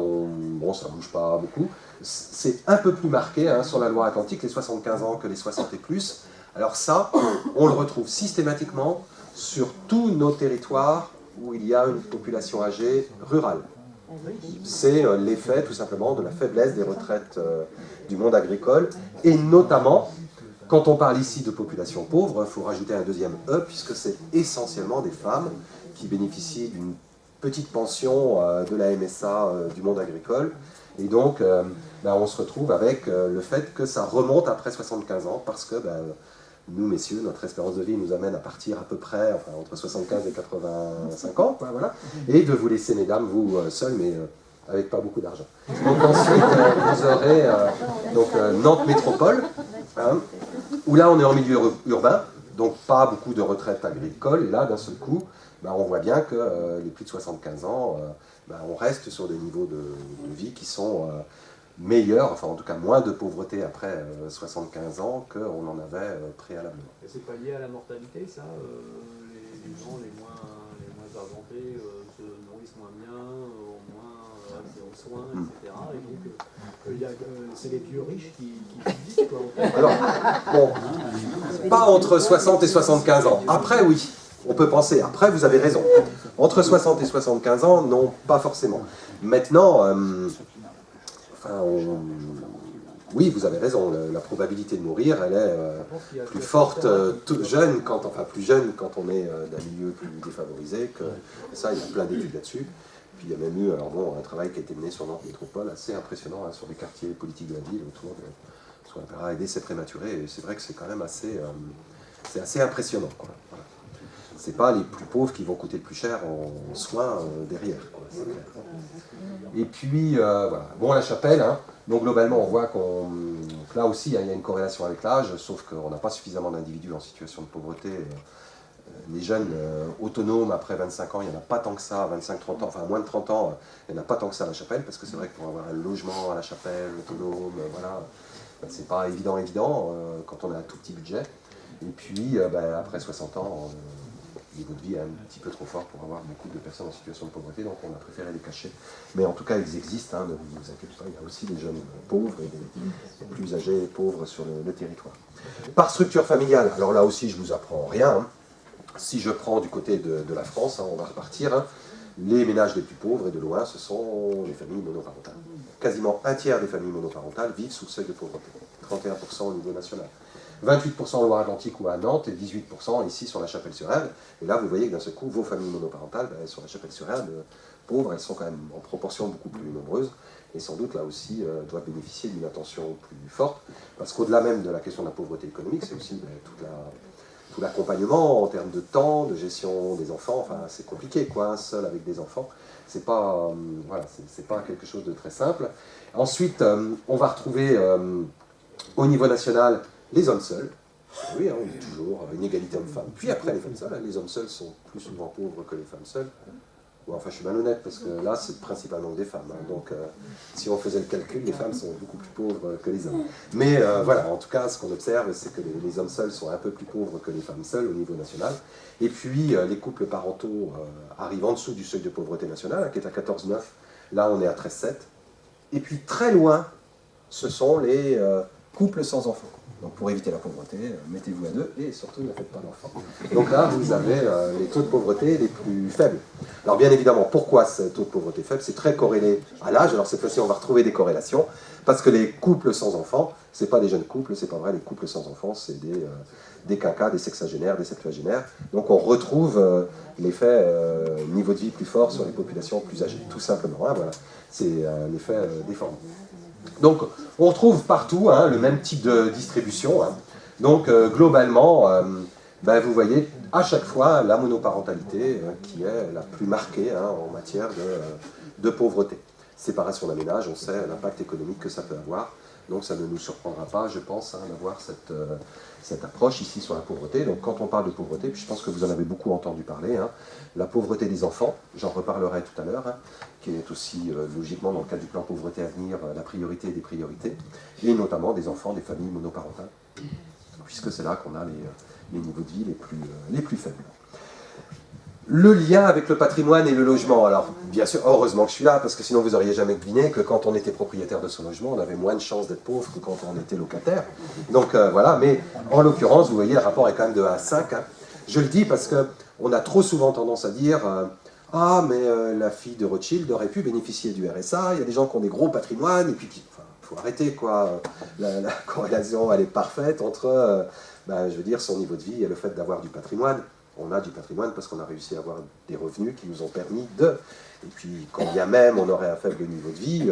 ça ne bouge pas beaucoup. C'est un peu plus marqué hein, sur la Loire-Atlantique, les 75 ans que les 60 et plus. Alors ça, on le retrouve systématiquement sur tous nos territoires où il y a une population âgée rurale. C'est l'effet tout simplement de la faiblesse des retraites du monde agricole, et notamment, quand on parle ici de population pauvre, il faut rajouter un deuxième E, puisque c'est essentiellement des femmes qui bénéficient d'une petite pension de la MSA du monde agricole. Et donc, on se retrouve avec le fait que ça remonte après 75 ans, parce que nous, messieurs, notre espérance de vie nous amène à partir à peu près entre 75 et 85 ans, quoi, voilà, et de vous laisser, mesdames, vous seuls, mais avec pas beaucoup d'argent. Donc ensuite, vous aurez Nantes Métropole, hein, où là, on est en milieu urbain, donc pas beaucoup de retraites agricoles, et là, d'un seul coup, on voit bien que les plus de 75 ans, on reste sur des niveaux de vie qui sont meilleurs, enfin en tout cas moins de pauvreté après 75 ans qu'on en avait préalablement. Et c'est pas lié à la mortalité, ça les gens les moins argentés se nourrissent moins bien, ont moins accès aux soins, etc. Et donc c'est les plus riches qui subsistent, quoi. Alors, bon, pas entre 60 et 75 ans. Après, oui. On peut penser, après vous avez raison, entre 60 et 75 ans, non, pas forcément. Maintenant, oui, vous avez raison, la probabilité de mourir, elle est plus forte, plus jeune quand on est d'un milieu plus défavorisé, que ça, il y a plein d'études là-dessus. Puis il y a même eu un travail qui a été mené sur Nantes Métropole, assez impressionnant, hein, sur les quartiers politiques de la ville, autour de ce qu'on appellera aider ses prématurés, et c'est vrai que c'est quand même assez impressionnant, quoi. Voilà. C'est pas les plus pauvres qui vont coûter le plus cher en soins derrière, quoi, c'est clair. Et puis, voilà. Bon, la chapelle, hein, donc globalement, on voit que là aussi, il y a une corrélation avec l'âge, sauf qu'on n'a pas suffisamment d'individus en situation de pauvreté. Les jeunes autonomes, après 25 ans, il n'y en a pas tant que ça, 25-30 ans, enfin moins de 30 ans, il n'y en a pas tant que ça à la chapelle, parce que c'est vrai que pour avoir un logement à la chapelle, autonome, voilà, c'est pas évident quand on a un tout petit budget. Et puis, après 60 ans, le niveau de vie est un petit peu trop fort pour avoir beaucoup de personnes en situation de pauvreté, donc on a préféré les cacher. Mais en tout cas, ils existent, hein, ne vous inquiétez pas, il y a aussi des jeunes pauvres et des plus âgés et pauvres sur le territoire. Par structure familiale, alors là aussi, je ne vous apprends rien. Hein. Si je prends du côté de la France, hein, on va repartir, hein, les ménages les plus pauvres, et de loin, ce sont les familles monoparentales. Quasiment un tiers des familles monoparentales vivent sous le seuil de pauvreté, 31% au niveau national. 28% en Loire-Atlantique ou à Nantes et 18% ici sur la Chapelle-sur-Erdre. Et là, vous voyez que d'un seul coup, vos familles monoparentales, ben, sur la Chapelle-sur-Erdre, pauvres, elles sont quand même en proportion beaucoup plus nombreuses et sans doute là aussi doivent bénéficier d'une attention plus forte. Parce qu'au-delà même de la question de la pauvreté économique, c'est aussi ben, tout l'accompagnement en termes de temps, de gestion des enfants. Enfin, c'est compliqué, quoi, hein, seul avec des enfants. C'est pas, voilà, c'est pas quelque chose de très simple. Ensuite, on va retrouver au niveau national les hommes seuls. Oui, hein, on dit toujours une égalité homme-femme. Puis après, les femmes seules, hein, les hommes seuls sont plus souvent pauvres que les femmes seules. Bon, enfin, je suis malhonnête parce que là, c'est principalement des femmes. Hein, donc, si on faisait le calcul, les femmes sont beaucoup plus pauvres que les hommes. Mais voilà, en tout cas, ce qu'on observe, c'est que les hommes seuls sont un peu plus pauvres que les femmes seules au niveau national. Et puis, les couples parentaux arrivent en dessous du seuil de pauvreté nationale, hein, qui est à 14,9. Là, on est à 13,7. Et puis, très loin, ce sont les couples sans enfants. Donc pour éviter la pauvreté, mettez-vous à deux et surtout ne faites pas d'enfants. Donc là, vous avez les taux de pauvreté les plus faibles. Alors bien évidemment, pourquoi ce taux de pauvreté faible? C'est très corrélé à l'âge. Alors cette fois-ci, on va retrouver des corrélations. Parce que les couples sans enfants, ce n'est pas des jeunes couples, c'est pas vrai, les couples sans enfants, c'est des quinquas, des sexagénaires, des septuagénaires. Donc on retrouve l'effet niveau de vie plus fort sur les populations plus âgées, tout simplement. Hein, voilà. C'est un effet déformant. Donc, on retrouve partout hein, le même type de distribution. Hein. Donc, globalement, ben, vous voyez à chaque fois la monoparentalité qui est la plus marquée hein, en matière de pauvreté. Séparation d'un ménage, on sait l'impact économique que ça peut avoir. Donc, ça ne nous surprendra pas, je pense, hein, d'avoir cette approche ici sur la pauvreté. Donc, quand on parle de pauvreté, puis je pense que vous en avez beaucoup entendu parler, hein, la pauvreté des enfants, j'en reparlerai tout à l'heure, hein, qui est aussi logiquement dans le cadre du plan pauvreté à venir la priorité des priorités, et notamment des enfants des familles monoparentales, puisque c'est là qu'on a les niveaux de vie les plus faibles. Le lien avec le patrimoine et le logement. Alors, bien sûr, heureusement que je suis là, parce que sinon vous n'auriez jamais deviné que quand on était propriétaire de son logement, on avait moins de chances d'être pauvre que quand on était locataire. Donc voilà, mais en l'occurrence, vous voyez, le rapport est quand même de 1 à 5. Hein. Je le dis parce qu'on a trop souvent tendance à dire ah, mais la fille de Rothschild aurait pu bénéficier du RSA, il y a des gens qui ont des gros patrimoines, et puis il faut arrêter, quoi. La corrélation, elle est parfaite entre, je veux dire, son niveau de vie et le fait d'avoir du patrimoine. On a du patrimoine parce qu'on a réussi à avoir des revenus qui nous ont permis de... Et puis, quand bien même on aurait un faible niveau de vie,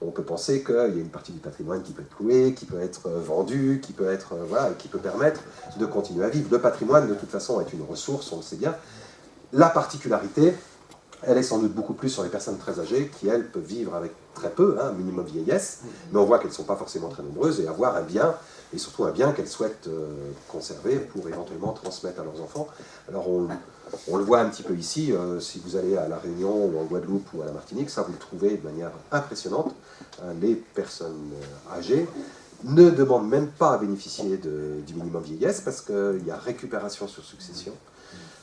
on peut penser qu'il y a une partie du patrimoine qui peut être louée, qui peut être vendue, qui peut être, voilà, qui peut permettre de continuer à vivre. Le patrimoine, de toute façon, est une ressource, on le sait bien. La particularité, elle est sans doute beaucoup plus sur les personnes très âgées qui, elles, peuvent vivre avec très peu, hein, minimum vieillesse, mais on voit qu'elles ne sont pas forcément très nombreuses, et avoir un bien, et surtout un bien qu'elles souhaitent conserver pour éventuellement transmettre à leurs enfants. Alors on le voit un petit peu ici, si vous allez à La Réunion ou en Guadeloupe ou à la Martinique, ça vous le trouvez de manière impressionnante. Les personnes âgées ne demandent même pas à bénéficier du minimum vieillesse parce qu'il y a récupération sur succession.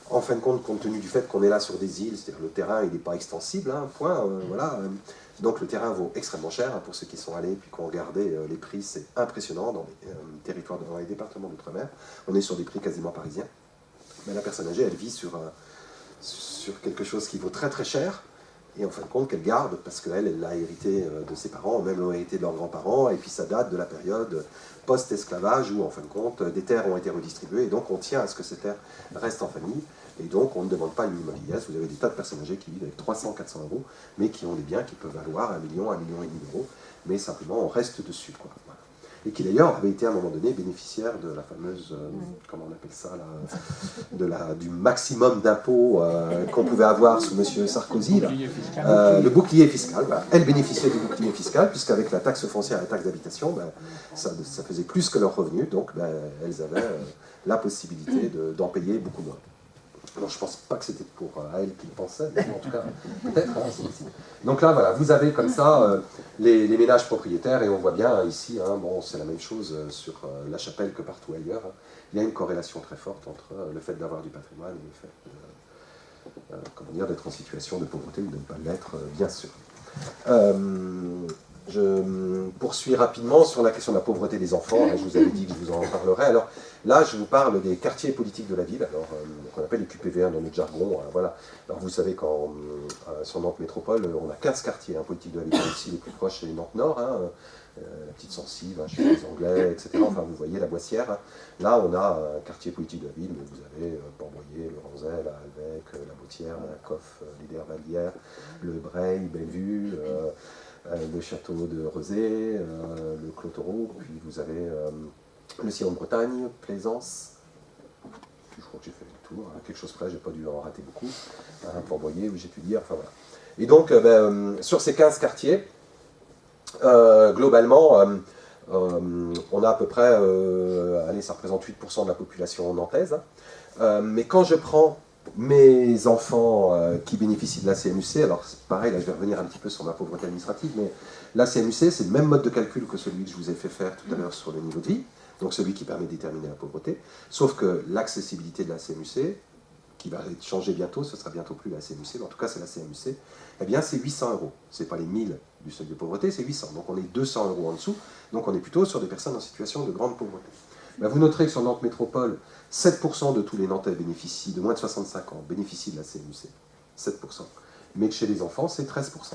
En fin de compte tenu du fait qu'on est là sur des îles, c'est-à-dire le terrain il n'est pas extensible, hein, point, voilà. Donc le terrain vaut extrêmement cher, hein, pour ceux qui sont allés, puis qui ont regardé les prix, c'est impressionnant dans les territoires, dans les départements d'outre-mer. On est sur des prix quasiment parisiens. Mais la personne âgée, elle vit sur quelque chose qui vaut très très cher, et en fin de compte qu'elle garde, parce qu'elle l'a hérité de ses parents, même l'a hérité de leurs grands-parents, et puis ça date de la période post-esclavage, où en fin de compte, des terres ont été redistribuées, et donc on tient à ce que ces terres restent en famille, et donc on ne demande pas le minimum vieillesse. Vous avez des tas de personnes âgées qui vivent avec 300, 400 euros, mais qui ont des biens qui peuvent valoir 1 million, 1,5 million d'euros, mais simplement on reste dessus, quoi. Voilà. Et qui d'ailleurs avait été à un moment donné bénéficiaire de la fameuse, comment on appelle ça, du maximum d'impôts qu'on pouvait avoir sous M. Sarkozy, là. Le bouclier fiscal. Voilà. Elle bénéficiait du bouclier fiscal, puisqu'avec la taxe foncière et la taxe d'habitation, ça faisait plus que leurs revenus, donc elles avaient la possibilité d'en payer beaucoup moins. Non, je ne pense pas que c'était pour à elle qu'il pensait, mais en tout cas, peut-être. Hein, c'est possible. Donc là, voilà, vous avez comme ça les ménages propriétaires, et on voit bien ici, hein, bon, c'est la même chose sur La Chapelle que partout ailleurs. Hein. Il y a une corrélation très forte entre le fait d'avoir du patrimoine et le fait comment dire, d'être en situation de pauvreté ou de ne pas l'être, bien sûr. Je poursuis rapidement sur la question de la pauvreté des enfants. Je vous avais dit que je vous en parlerai. Alors là, je vous parle des quartiers politiques de la ville, alors qu'on appelle les QPV1 dans notre jargon. Voilà. Alors vous savez sur Nantes Métropole, on a 15 quartiers politiques de la ville. Ici, les plus proches, c'est Nantes Nord, la Petite Sensive, chez les Anglais, etc. Enfin, vous voyez la Boissière. Là, on a un quartier politique de la ville, mais vous avez Port-Boyer, le Ranzel, la Halvec, la Bautière, la Coff, l'Idère-Vallière, le Breil, Bellevue, le château de Rezé, le Clotoro, puis vous avez le Sillon de Bretagne, Plaisance. Je crois que j'ai fait le tour, quelque chose près, j'ai pas dû en rater beaucoup. Port-Boyer, où j'ai pu dire, enfin voilà. Et donc, sur ces 15 quartiers, globalement, on a à peu près, allez, ça représente 8% de la population nantaise. Mais quand je prends mes enfants qui bénéficient de la CMU-C, alors c'est pareil, là je vais revenir un petit peu sur ma pauvreté administrative, mais la CMU-C, c'est le même mode de calcul que celui que je vous ai fait faire tout à l'heure sur le niveau de vie, donc celui qui permet de déterminer la pauvreté, sauf que l'accessibilité de la CMU-C, qui va changer bientôt, ce sera bientôt plus la CMU-C, mais en tout cas c'est la CMU-C, eh bien c'est 800 €. C'est pas les 1000 du seuil de pauvreté, c'est 800. Donc on est 200 € en dessous, donc on est plutôt sur des personnes en situation de grande pauvreté. Ben, vous noterez que sur Nantes Métropole, 7% de tous les Nantais bénéficient, de moins de 65 ans, bénéficient de la CMU-C. 7%. Mais que chez les enfants, c'est 13%.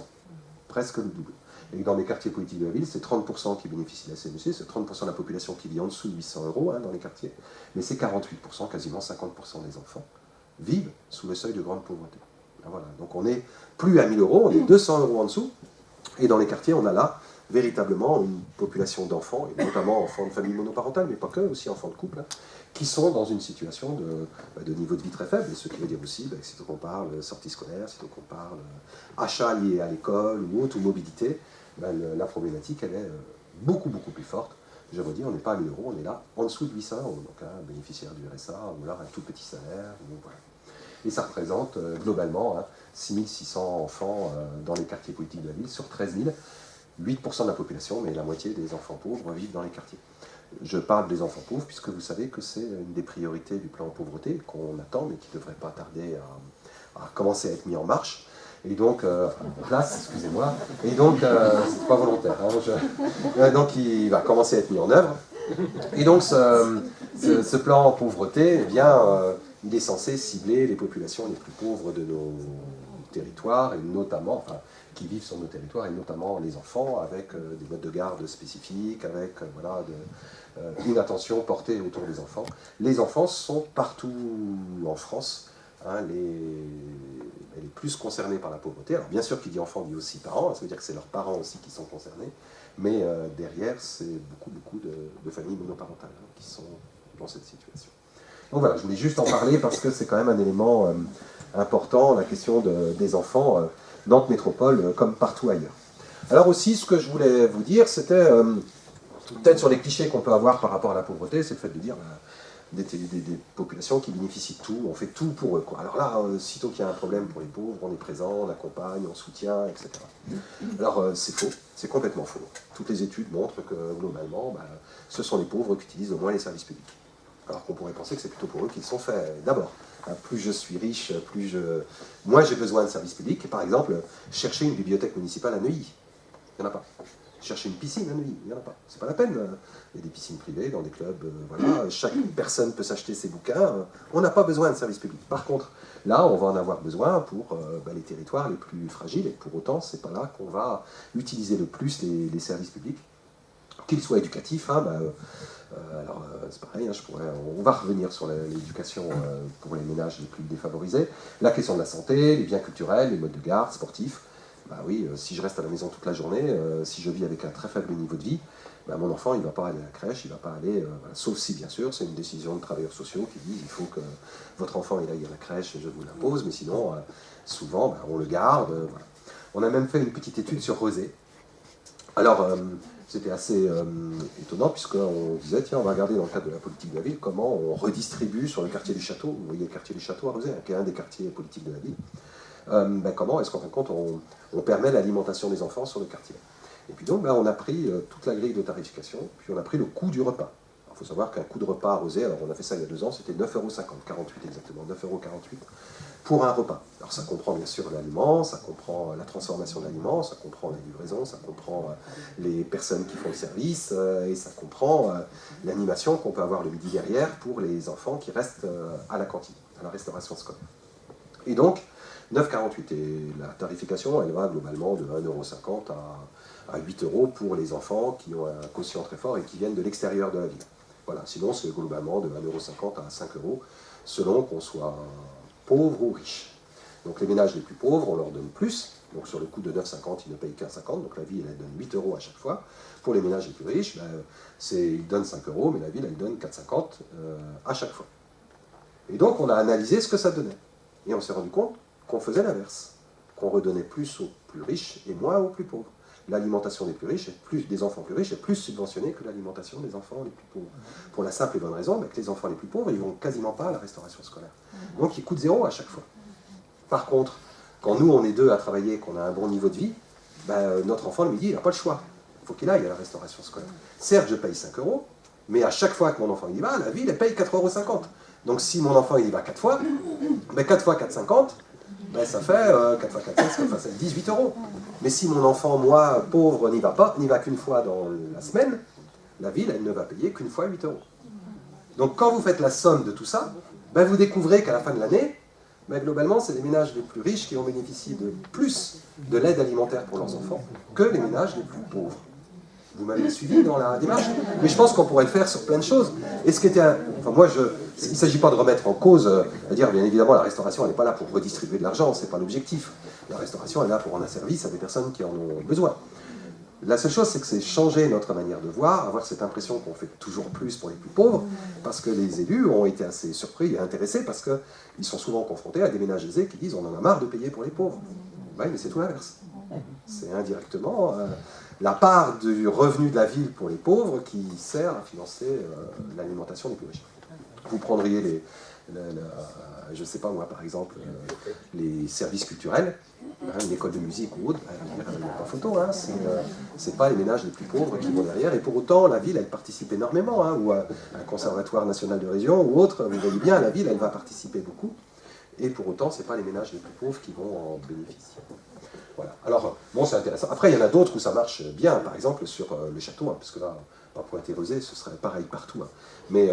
Presque le double. Et que dans les quartiers politiques de la ville, c'est 30% qui bénéficient de la CMU-C, c'est 30% de la population qui vit en dessous de 800 € dans les quartiers, mais c'est 48%, quasiment 50% des enfants, vivent sous le seuil de grande pauvreté. Ben voilà. Donc on n'est plus à 1000 €, on est 200 € en dessous, et dans les quartiers, on a là véritablement une population d'enfants, et notamment enfants de familles monoparentales, mais pas que, aussi enfants de couple, qui sont dans une situation de niveau de vie très faible, et ce qui veut dire aussi, sitôt qu'on parle sortie scolaire, sitôt qu'on parle achat lié à l'école ou autre, ou mobilité, la problématique, elle est beaucoup, beaucoup plus forte. Je redis, on n'est pas à 1000 €, on est là en dessous de 800 €, donc un bénéficiaire du RSA, ou alors un tout petit salaire, voilà. Et ça représente globalement 6600 enfants dans les quartiers politiques de la ville, sur 13 000, 8% de la population, mais la moitié des enfants pauvres vivent dans les quartiers. Je parle des enfants pauvres, puisque vous savez que c'est une des priorités du plan pauvreté qu'on attend, mais qui ne devrait pas tarder à commencer à être mis en marche. Et donc, en place, excusez-moi, et donc, c'est pas volontaire, donc il va commencer à être mis en œuvre. Et donc, ce plan pauvreté, eh bien, il est censé cibler les populations les plus pauvres de nos territoires, et notamment, enfin, qui vivent sur nos territoires, et notamment les enfants, avec des modes de garde spécifiques, avec voilà, une attention portée autour des enfants. Les enfants sont partout en France les plus concernés par la pauvreté. Alors bien sûr, qui dit enfant dit aussi parents, ça veut dire que c'est leurs parents aussi qui sont concernés, mais derrière, c'est beaucoup de familles monoparentales qui sont dans cette situation. Donc voilà, je voulais juste en parler parce que c'est quand même un élément important, la question des enfants, Nantes Métropole comme partout ailleurs. Alors aussi, ce que je voulais vous dire, c'était peut-être sur les clichés qu'on peut avoir par rapport à la pauvreté, c'est le fait de dire des populations qui bénéficient de tout, on fait tout pour eux, quoi. Alors là, sitôt qu'il y a un problème pour les pauvres, on est présent, on accompagne, on soutient, etc. Alors c'est faux, c'est complètement faux. Toutes les études montrent que globalement, ce sont les pauvres qui utilisent le moins les services publics. Alors qu'on pourrait penser que c'est plutôt pour eux qu'ils sont faits d'abord. Plus je suis riche, moins j'ai besoin de services publics. Par exemple, chercher une bibliothèque municipale à Neuilly, il n'y en a pas. Chercher une piscine à Neuilly, il n'y en a pas. C'est pas la peine. Il y a des piscines privées dans des clubs, voilà. Chaque personne peut s'acheter ses bouquins. On n'a pas besoin de services publics. Par contre, là, on va en avoir besoin pour les territoires les plus fragiles, et pour autant, c'est pas là qu'on va utiliser le plus les services publics, qu'ils soient éducatifs. Alors, c'est pareil, on va revenir sur l'éducation pour les ménages les plus défavorisés. La question de la santé, les biens culturels, les modes de garde, sportifs. Oui, si je reste à la maison toute la journée, si je vis avec un très faible niveau de vie, mon enfant, il ne va pas aller à la crèche, il ne va pas aller, sauf si, bien sûr, c'est une décision de travailleurs sociaux qui disent il faut que votre enfant il aille à la crèche, je vous l'impose, mais sinon, souvent, on le garde. Voilà. On a même fait une petite étude sur Rezé. Alors, c'était assez étonnant, puisqu'on disait, tiens, on va regarder dans le cadre de la politique de la ville comment on redistribue sur le quartier du Château, vous voyez le quartier du Château à Rozay, qui est un des quartiers politiques de la ville, comment est-ce qu'en fin de compte on permet l'alimentation des enfants sur le quartier. Et puis donc on a pris toute la grille de tarification, puis on a pris le coût du repas. Il faut savoir qu'un coût de repas à Rozay, alors on a fait ça il y a 2 ans, c'était 9,50 €, 48 exactement, 9,48 € pour un repas. Alors ça comprend bien sûr l'aliment, ça comprend la transformation de l'aliment, ça comprend la livraison, ça comprend les personnes qui font le service, et ça comprend l'animation qu'on peut avoir le midi derrière pour les enfants qui restent à la cantine, à la restauration scolaire. Et donc, 9,48 €, et la tarification, elle va globalement de 1,50 € à 8 € pour les enfants qui ont un quotient très fort et qui viennent de l'extérieur de la ville. Voilà, sinon c'est globalement de 1,50 € à 5 €, selon qu'on soit pauvre ou riche. Donc les ménages les plus pauvres, on leur donne plus. Donc sur le coût de 9,50 €, ils ne payent qu'à 50 €. Donc la ville, elle donne 8 € à chaque fois. Pour les ménages les plus riches, ils donnent 5 €, mais la ville, elle donne 4,50 € à chaque fois. Et donc on a analysé ce que ça donnait. Et on s'est rendu compte qu'on faisait l'inverse. Qu'on redonnait plus aux plus riches et moins aux plus pauvres. L'alimentation des plus riches, des enfants plus riches, est plus subventionnée que l'alimentation des enfants les plus pauvres. Pour la simple et bonne raison que les enfants les plus pauvres, ils ne vont quasiment pas à la restauration scolaire. Donc ils coûtent 0 à chaque fois. Par contre, quand nous on est 2 à travailler, qu'on a un bon niveau de vie, notre enfant le midi, il n'a pas le choix. Il faut qu'il aille à la restauration scolaire. Certes, je paye 5 €, mais à chaque fois que mon enfant y va, la ville elle paye 4,50 €. Donc si mon enfant il y va 4 fois, 4 fois 4,50 €, ça fait 4 fois 4, ça fait 18 €. Mais si mon enfant, moi, pauvre, n'y va qu'une fois dans la semaine, la ville, elle ne va payer qu'une fois 8 €. Donc quand vous faites la somme de tout ça, vous découvrez qu'à la fin de l'année, globalement, c'est les ménages les plus riches qui ont bénéficié de plus de l'aide alimentaire pour leurs enfants que les ménages les plus pauvres. Vous m'avez suivi dans la démarche? Mais je pense qu'on pourrait le faire sur plein de choses. Et ce qui était il ne s'agit pas de remettre en cause, à dire, bien évidemment, la restauration, elle n'est pas là pour redistribuer de l'argent, ce n'est pas l'objectif. La restauration, elle est là pour rendre un service à des personnes qui en ont besoin. La seule chose, c'est que c'est changer notre manière de voir, avoir cette impression qu'on fait toujours plus pour les plus pauvres, parce que les élus ont été assez surpris et intéressés, parce qu'ils sont souvent confrontés à des ménages aisés qui disent on en a marre de payer pour les pauvres. Oui, mais c'est tout l'inverse. C'est indirectement la part du revenu de la ville pour les pauvres qui sert à financer l'alimentation des plus riches. Vous prendriez je ne sais pas moi, par exemple, les services culturels, une école de musique ou autre, il n'y a pas photo, c'est pas les ménages les plus pauvres qui vont derrière, et pour autant, la ville, elle participe énormément, ou un conservatoire national de région ou autre, vous voyez bien, la ville, elle va participer beaucoup, et pour autant, ce n'est pas les ménages les plus pauvres qui vont en bénéficier. Voilà. Alors, bon, c'est intéressant. Après, il y en a d'autres où ça marche bien, par exemple sur le château, parce que là, pas pour Rozay, ce serait pareil partout, mais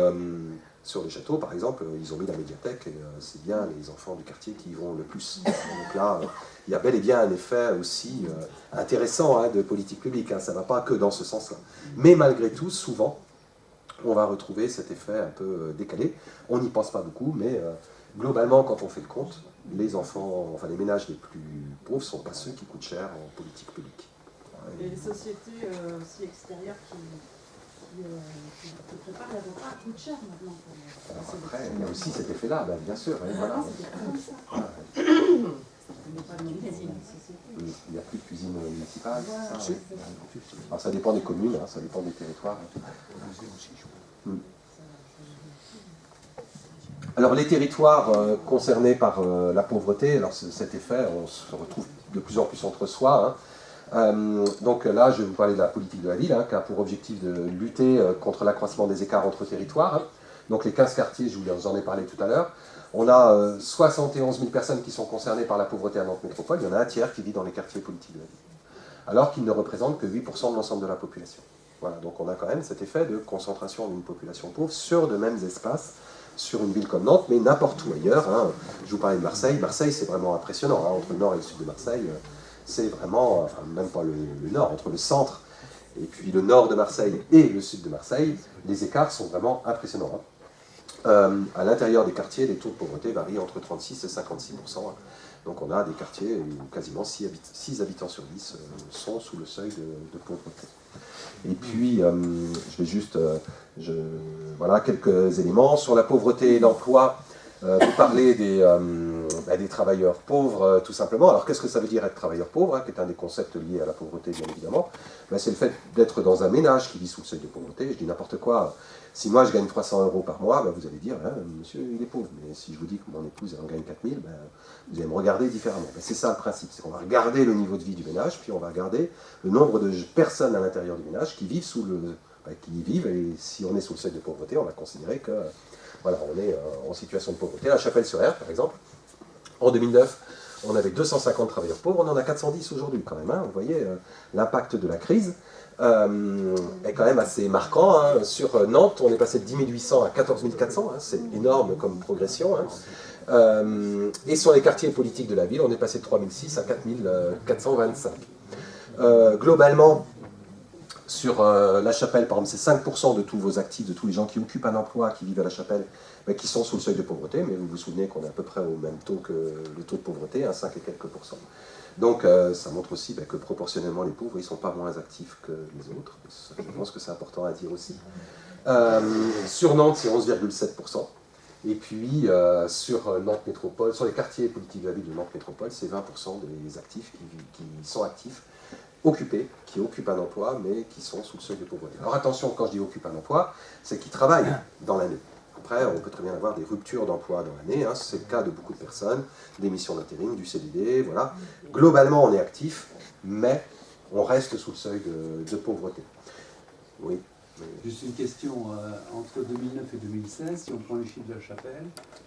sur les châteaux, par exemple, ils ont mis la médiathèque, et c'est bien les enfants du quartier qui y vont le plus. Donc là, il y a bel et bien un effet aussi intéressant de politique publique, ça ne va pas que dans ce sens-là. Mais malgré tout, souvent, on va retrouver cet effet un peu décalé. On n'y pense pas beaucoup, mais globalement, quand on fait le compte, les enfants, enfin les ménages les plus pauvres ne sont pas ceux qui coûtent cher en politique publique. Et les sociétés aussi extérieures qui préparent les repas coûtent cher maintenant. Alors après, il y a aussi cet effet-là, bien sûr. Voilà. Il n'y a plus de cuisine municipale. Alors, ça dépend des communes, ça dépend des territoires. Alors les territoires concernés par la pauvreté, alors cet effet, on se retrouve de plus en plus entre soi. Donc là, je vais vous parler de la politique de la ville, qui a pour objectif de lutter contre l'accroissement des écarts entre territoires. Donc les 15 quartiers, je vous en ai parlé tout à l'heure. On a 71 000 personnes qui sont concernées par la pauvreté à Nantes Métropole. Il y en a un tiers qui vit dans les quartiers politiques de la ville, alors qu'ils ne représentent que 8% de l'ensemble de la population. Voilà, donc on a quand même cet effet de concentration d'une population pauvre sur de mêmes espaces, sur une ville comme Nantes, mais n'importe où ailleurs. Je vous parlais de Marseille. Marseille, c'est vraiment impressionnant. Entre le nord et le sud de Marseille, c'est vraiment, enfin même pas le nord, entre le centre et puis le nord de Marseille et le sud de Marseille, les écarts sont vraiment impressionnants. À l'intérieur des quartiers, les taux de pauvreté varient entre 36 et 56%. Donc on a des quartiers où quasiment 6 habitants sur 10 sont sous le seuil de pauvreté. Et puis, je vais juste, voilà, quelques éléments. Sur la pauvreté et l'emploi, vous parlez des travailleurs pauvres, tout simplement. Alors qu'est-ce que ça veut dire être travailleur pauvre, hein, qui est un des concepts liés à la pauvreté, bien évidemment. C'est le fait d'être dans un ménage qui vit sous le seuil de pauvreté. Je dis n'importe quoi. Si moi je gagne 300 € par mois, vous allez dire, hein, monsieur, il est pauvre. Mais si je vous dis que mon épouse en gagne 4000, vous allez me regarder différemment. C'est ça le principe, c'est qu'on va regarder le niveau de vie du ménage, puis on va regarder le nombre de personnes à l'intérieur du ménage qui vivent et si on est sous le seuil de pauvreté, on va considérer que voilà, on est en situation de pauvreté. À Chapelle-sur-Erdre, par exemple, en 2009, on avait 250 travailleurs pauvres, on en a 410 aujourd'hui quand même. Hein. Vous voyez, l'impact de la crise est quand même assez marquant. Hein. Sur Nantes, on est passé de 10 800 à 14 400, hein. C'est énorme comme progression. Hein. Et sur les quartiers politiques de la ville, on est passé de 3 600 à 4 425. Globalement, sur la Chapelle, par exemple, c'est 5% de tous vos actifs, de tous les gens qui occupent un emploi, qui vivent à la Chapelle, qui sont sous le seuil de pauvreté, mais vous vous souvenez qu'on est à peu près au même taux que le taux de pauvreté, 5 et quelques pourcents. Donc ça montre aussi que proportionnellement les pauvres, ils ne sont pas moins actifs que les autres. Je pense que c'est important à dire aussi. Sur Nantes, c'est 11,7%. Et puis sur Nantes Métropole, sur les quartiers politiques de la ville de Nantes Métropole, c'est 20% des actifs qui sont actifs, occupés, qui occupent un emploi, mais qui sont sous le seuil de pauvreté. Alors attention, quand je dis occupent un emploi, c'est qu'ils travaillent dans l'année. Après, on peut très bien avoir des ruptures d'emploi dans l'année, hein, c'est le cas de beaucoup de personnes, des missions d'intérim, du CDD, voilà. Globalement, on est actif, mais on reste sous le seuil de pauvreté. Oui. Juste une question, entre 2009 et 2016, si on prend les chiffres de la Chapelle,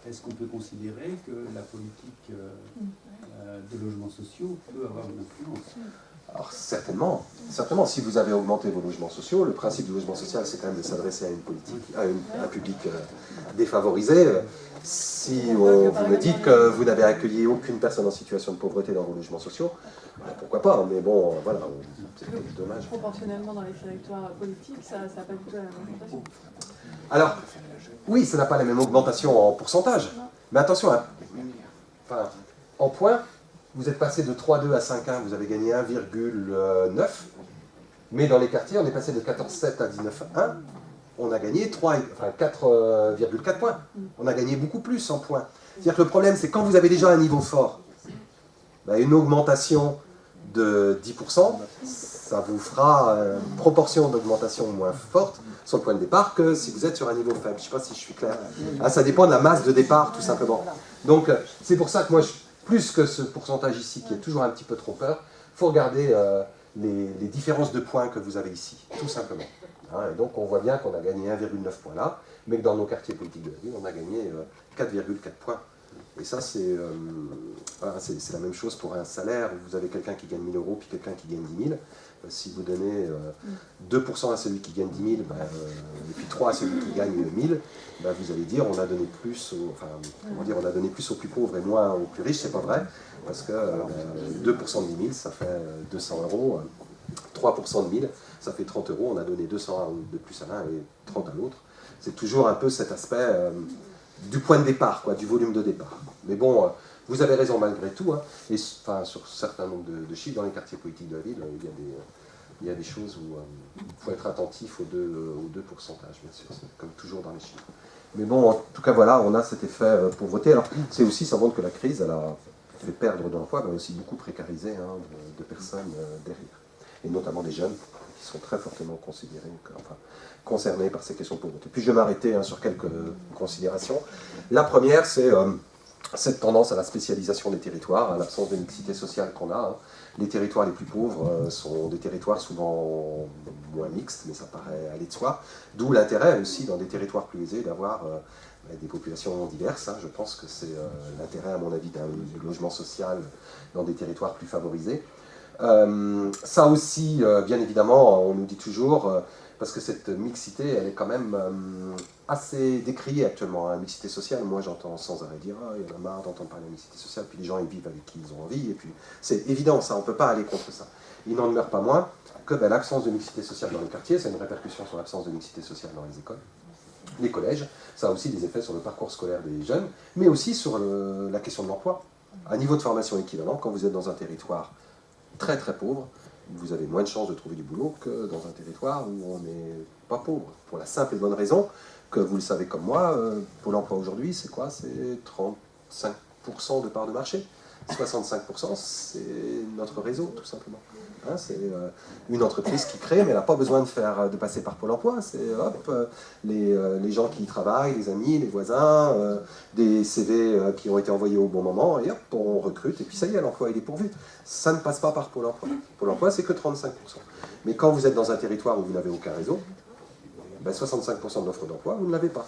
est-ce qu'on peut considérer que la politique de logements sociaux peut avoir une influence? Alors certainement, si vous avez augmenté vos logements sociaux, le principe du logement social, c'est quand même de s'adresser à une politique, à un public défavorisé. Si vous me dites que vous n'avez accueilli aucune personne en situation de pauvreté dans vos logements sociaux, pourquoi pas, mais bon, voilà, c'est dommage. Proportionnellement dans les territoires politiques, ça n'a pas du tout la même augmentation. Alors, oui, ça n'a pas la même augmentation en pourcentage, mais attention, hein, en points, vous êtes passé de 3,2 à 5,1, vous avez gagné 1,9, mais dans les quartiers, on est passé de 14,7 à 19,1, on a gagné 4,4 points. On a gagné beaucoup plus en points. C'est-à-dire que le problème, c'est quand vous avez déjà un niveau fort, une augmentation de 10%, ça vous fera une proportion d'augmentation moins forte sur le point de départ que si vous êtes sur un niveau faible. Je ne sais pas si je suis clair. Ça dépend de la masse de départ, tout simplement. Donc, c'est pour ça que moi, plus que ce pourcentage ici, qui est toujours un petit peu trompeur, il faut regarder les différences de points que vous avez ici, tout simplement. Et donc, on voit bien qu'on a gagné 1,9 points là, mais que dans nos quartiers politiques de la ville, on a gagné 4,4 points. Et ça, c'est la même chose pour un salaire. Vous avez quelqu'un qui gagne 1 000 € puis quelqu'un qui gagne 10 000. Si vous donnez 2% à celui qui gagne 10 000 et puis 3 à celui qui gagne 1 000, vous allez dire on a donné plus on a donné plus aux plus pauvres et moins aux plus riches. C'est pas vrai, parce que 2% de 10 000, ça fait 200 €. 3% de 1000, ça fait 30 €. On a donné 200 € de plus à l'un et 30 à l'autre. C'est toujours un peu cet aspect du point de départ, du volume de départ. Mais bon, vous avez raison malgré tout. Et sur certains nombres de chiffres dans les quartiers politiques de la ville, il y a des choses où il faut être attentif aux deux pourcentages, bien sûr, comme toujours dans les chiffres. Mais bon, en tout cas, voilà, on a cet effet pauvreté. Alors, c'est aussi, ça montre que la crise, elle a fait perdre de l'emploi, mais aussi beaucoup précarisé de personnes derrière. Et notamment des jeunes qui sont très fortement concernés par ces questions de pauvreté. Puis je vais m'arrêter sur quelques considérations. La première, c'est cette tendance à la spécialisation des territoires, à l'absence de mixité sociale qu'on a. Les territoires les plus pauvres sont des territoires souvent moins mixtes, mais ça paraît aller de soi. D'où l'intérêt aussi dans des territoires plus aisés d'avoir des populations diverses. Je pense que c'est l'intérêt, à mon avis, d'un logement social dans des territoires plus favorisés. Ça aussi, bien évidemment, on nous dit toujours, parce que cette mixité, elle est quand même assez décriée actuellement. Mixité sociale, moi j'entends sans arrêt dire il y en a marre d'entendre parler de mixité sociale, puis les gens ils vivent avec qui ils ont envie, et puis c'est évident ça, on ne peut pas aller contre ça. Il n'en demeure pas moins que l'absence de mixité sociale dans les quartiers, c'est une répercussion sur l'absence de mixité sociale dans les écoles, les collèges. Ça a aussi des effets sur le parcours scolaire des jeunes, mais aussi sur la question de l'emploi. Un niveau de formation équivalent, quand vous êtes dans un territoire très très pauvre, vous avez moins de chances de trouver du boulot que dans un territoire où on n'est pas pauvre. Pour la simple et bonne raison que, vous le savez comme moi, Pôle emploi aujourd'hui, c'est quoi? C'est 35% 65% de part de marché. 65%, c'est notre réseau, tout simplement. Hein, c'est une entreprise qui crée, mais elle n'a pas besoin de passer par Pôle emploi. C'est les gens qui y travaillent, les amis, les voisins, des CV qui ont été envoyés au bon moment, et hop, on recrute, et puis ça y est, l'emploi il est pourvu. Ça ne passe pas par Pôle emploi. Pôle emploi, c'est que 35%. Mais quand vous êtes dans un territoire où vous n'avez aucun réseau, ben 65% de l'offre d'emploi, vous ne l'avez pas.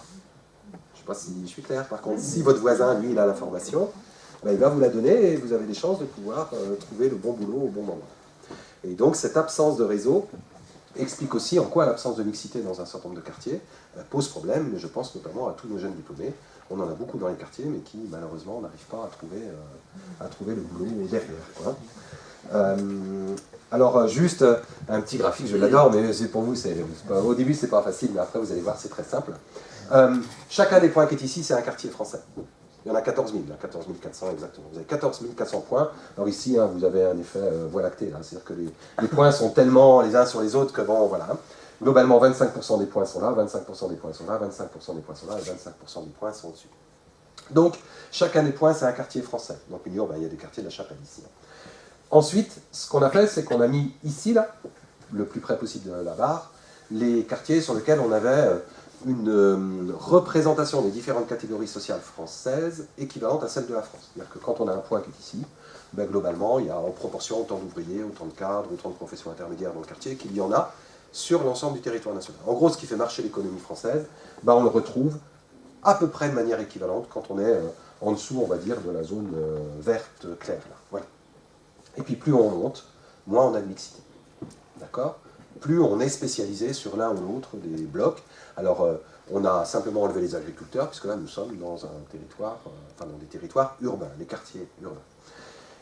Je ne sais pas si je suis clair. Par contre, si votre voisin, lui, il a l'information, ben, il va vous la donner et vous avez des chances de pouvoir trouver le bon boulot au bon moment. Et donc, cette absence de réseau explique aussi en quoi l'absence de mixité dans un certain nombre de quartiers pose problème, mais je pense notamment à tous nos jeunes diplômés. On en a beaucoup dans les quartiers, mais qui, malheureusement, n'arrivent pas à trouver le boulot derrière, quoi. Alors, juste un petit graphique, je l'adore, mais c'est pour vous, au début, c'est pas facile, mais après, vous allez voir, c'est très simple. Chacun des points qui est ici, c'est un quartier français. Il y en a 14 000, là, 14 400 exactement. Vous avez 14 400 points. Alors ici, hein, vous avez un effet voie lactée. C'est-à-dire que les points sont tellement les uns sur les autres que bon, voilà. Globalement, 25% des points sont là, 25% des points sont là, 25% des points sont là, et 25% des points sont au-dessus. Donc, chacun des points, c'est un quartier français. Donc, il y a des quartiers de la Chapelle ici. Ensuite, ce qu'on a fait, c'est qu'on a mis ici, là, le plus près possible de la barre, les quartiers sur lesquels on avait une représentation des différentes catégories sociales françaises équivalente à celle de la France. C'est-à-dire que quand on a un point qui est ici, ben globalement, il y a en proportion autant d'ouvriers, autant de cadres, autant de professions intermédiaires dans le quartier qu'il y en a sur l'ensemble du territoire national. En gros, ce qui fait marcher l'économie française, ben on le retrouve à peu près de manière équivalente quand on est en dessous, on va dire, de la zone verte claire. Là. Voilà. Et puis plus on monte, moins on a de mixité. D'accord ? Plus on est spécialisé sur l'un ou l'autre des blocs. Alors, on a simplement enlevé les agriculteurs, puisque là, nous sommes dans un territoire, dans des territoires urbains, les quartiers urbains.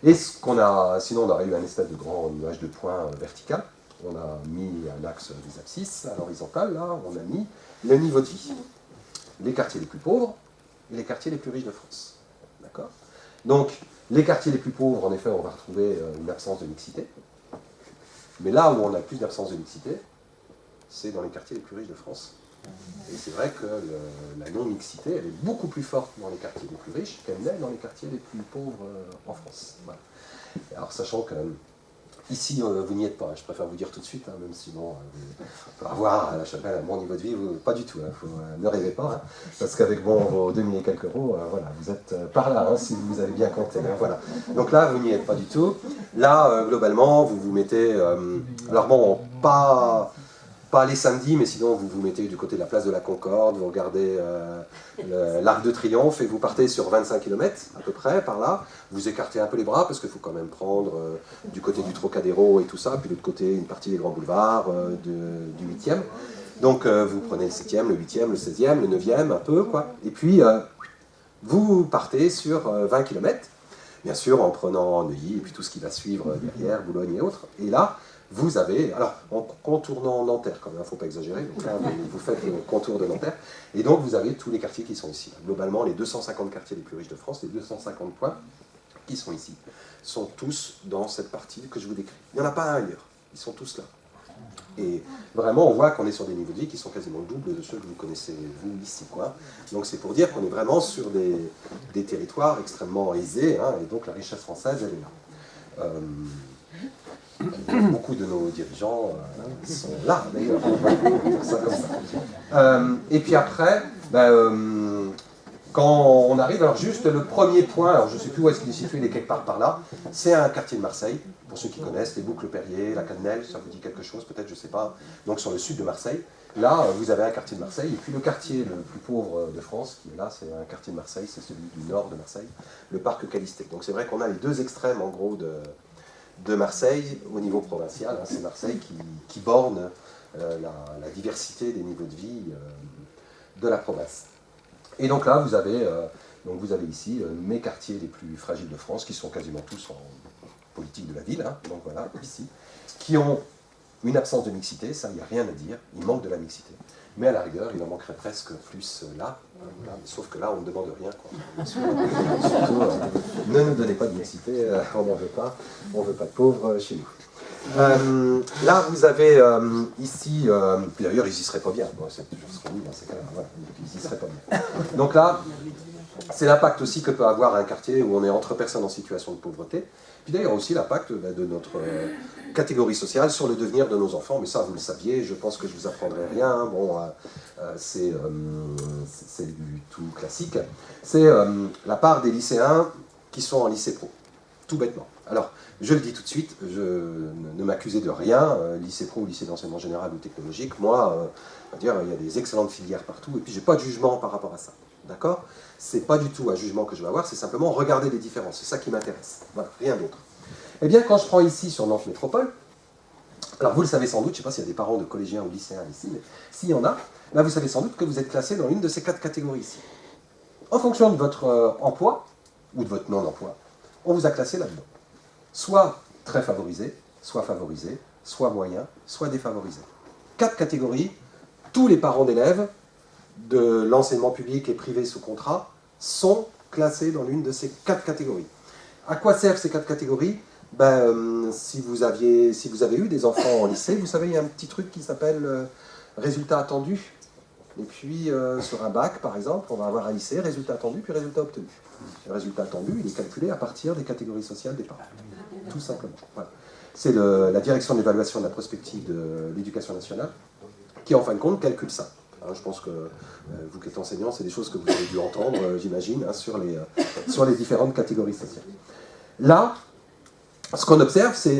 Et ce qu'on a, sinon, on aurait eu un espèce de grand nuage de points vertical. On a mis un axe des abscisses à l'horizontale, là, on a mis le niveau de vie. Les quartiers les plus pauvres et les quartiers les plus riches de France. D'accord ? Donc, les quartiers les plus pauvres, en effet, on va retrouver une absence de mixité. Mais là où on a plus d'absence de mixité, c'est dans les quartiers les plus riches de France. Et c'est vrai que la non-mixité, elle est beaucoup plus forte dans les quartiers les plus riches qu'elle n'est dans les quartiers les plus pauvres en France. Voilà. Alors, sachant que ici, vous n'y êtes pas, je préfère vous dire tout de suite, hein, même si bon, on peut avoir à la Chapelle un bon niveau de vie, pas du tout, hein, ne rêvez pas, hein, parce qu'avec vos 2000 et quelques euros, voilà, vous êtes par là, hein, si vous avez bien compté. Hein, voilà. Donc là, vous n'y êtes pas du tout. Là, globalement, vous vous mettez, alors bon, pas les samedis, mais sinon vous vous mettez du côté de la place de la Concorde, vous regardez l'Arc de Triomphe et vous partez sur 25 km à peu près par là. Vous écartez un peu les bras parce qu'il faut quand même prendre du côté du Trocadéro et tout ça, puis de l'autre côté une partie des grands boulevards du 8e. Donc vous prenez le 7e, le 8e, le 16e, le 9e, un peu quoi. Et puis vous partez sur 20 km, bien sûr en prenant Neuilly et puis tout ce qui va suivre derrière, Boulogne et autres. Et là, vous avez, alors en contournant Nanterre quand même, il ne faut pas exagérer, donc là vous faites le contour de Nanterre, et donc vous avez tous les quartiers qui sont ici. Globalement, les 250 quartiers les plus riches de France, les 250 points qui sont ici, sont tous dans cette partie que je vous décris. Il n'y en a pas un ailleurs, ils sont tous là. Et vraiment, on voit qu'on est sur des niveaux de vie qui sont quasiment le double de ceux que vous connaissez, vous, ici, quoi. Donc c'est pour dire qu'on est vraiment sur des territoires extrêmement aisés, hein, et donc la richesse française, elle est là. Beaucoup de nos dirigeants sont là, d'ailleurs, on va dire ça comme ça. Et puis après, quand on arrive, alors juste le premier point, alors je ne sais plus où est-ce qu'il est situé, il est quelque part par là, c'est un quartier de Marseille, pour ceux qui connaissent, les Boucles-Perrier, la Cannelle, ça vous dit quelque chose, peut-être, je ne sais pas, donc sur le sud de Marseille. Là, vous avez un quartier de Marseille, et puis le quartier le plus pauvre de France, qui est là, c'est un quartier de Marseille, c'est celui du nord de Marseille, le parc Calistée. Donc c'est vrai qu'on a les deux extrêmes, en gros, de Marseille au niveau provincial. Hein, c'est Marseille qui borne la diversité des niveaux de vie de la province. Et donc là, vous avez ici mes quartiers les plus fragiles de France, qui sont quasiment tous en politique de la ville, hein, donc voilà, ici, qui ont une absence de mixité, ça, il n'y a rien à dire, il manque de la mixité. Mais à la rigueur, il en manquerait presque plus là, voilà, sauf que là, on ne demande rien. Quoi. Surtout, ne nous donnez pas de mixité, on n'en veut pas, on ne veut pas de pauvres chez nous. Là, vous avez ici, puis d'ailleurs, ils y seraient pas bien, bon, c'est toujours ce qu'on dit dans ces cas-là, voilà, ils y seraient pas bien. Donc là, C'est l'impact aussi que peut avoir un quartier où on est entre personnes en situation de pauvreté. Puis d'ailleurs aussi l'impact de notre catégorie sociale sur le devenir de nos enfants. Mais ça, vous le saviez, je pense que je ne vous apprendrai rien. Bon, c'est du tout classique. C'est la part des lycéens qui sont en lycée pro, tout bêtement. Alors, je le dis tout de suite, ne m'accusez de rien, lycée pro, lycée d'enseignement général ou technologique. Moi, on va dire, il y a des excellentes filières partout, et puis j'ai pas de jugement par rapport à ça. D'accord? C'est pas du tout un jugement que je vais avoir, c'est simplement regarder les différences, c'est ça qui m'intéresse. Voilà, rien d'autre. Eh bien, quand je prends ici sur Nantes Métropole, alors vous le savez sans doute, je ne sais pas s'il y a des parents de collégiens ou lycéens ici, mais s'il y en a, là vous savez sans doute que vous êtes classé dans l'une de ces 4 catégories ici. En fonction de votre emploi, ou de votre non-emploi, on vous a classé là-dedans. Soit très favorisé, soit moyen, soit défavorisé. 4 catégories, tous les parents d'élèves de l'enseignement public et privé sous contrat sont classés dans l'une de ces 4 catégories. À quoi servent ces 4 catégories? Si vous avez eu des enfants en lycée, vous savez, il y a un petit truc qui s'appelle résultat attendu. Et puis, sur un bac, par exemple, on va avoir un lycée, résultat attendu, puis résultat obtenu. Le résultat attendu, il est calculé à partir des catégories sociales des parents. Tout simplement. Voilà. C'est la direction d'évaluation de la prospective de l'éducation nationale qui, en fin de compte, calcule ça. Hein, je pense que vous qui êtes enseignant, c'est des choses que vous avez dû entendre, j'imagine, hein, sur les différentes catégories sociales. Là, ce qu'on observe, c'est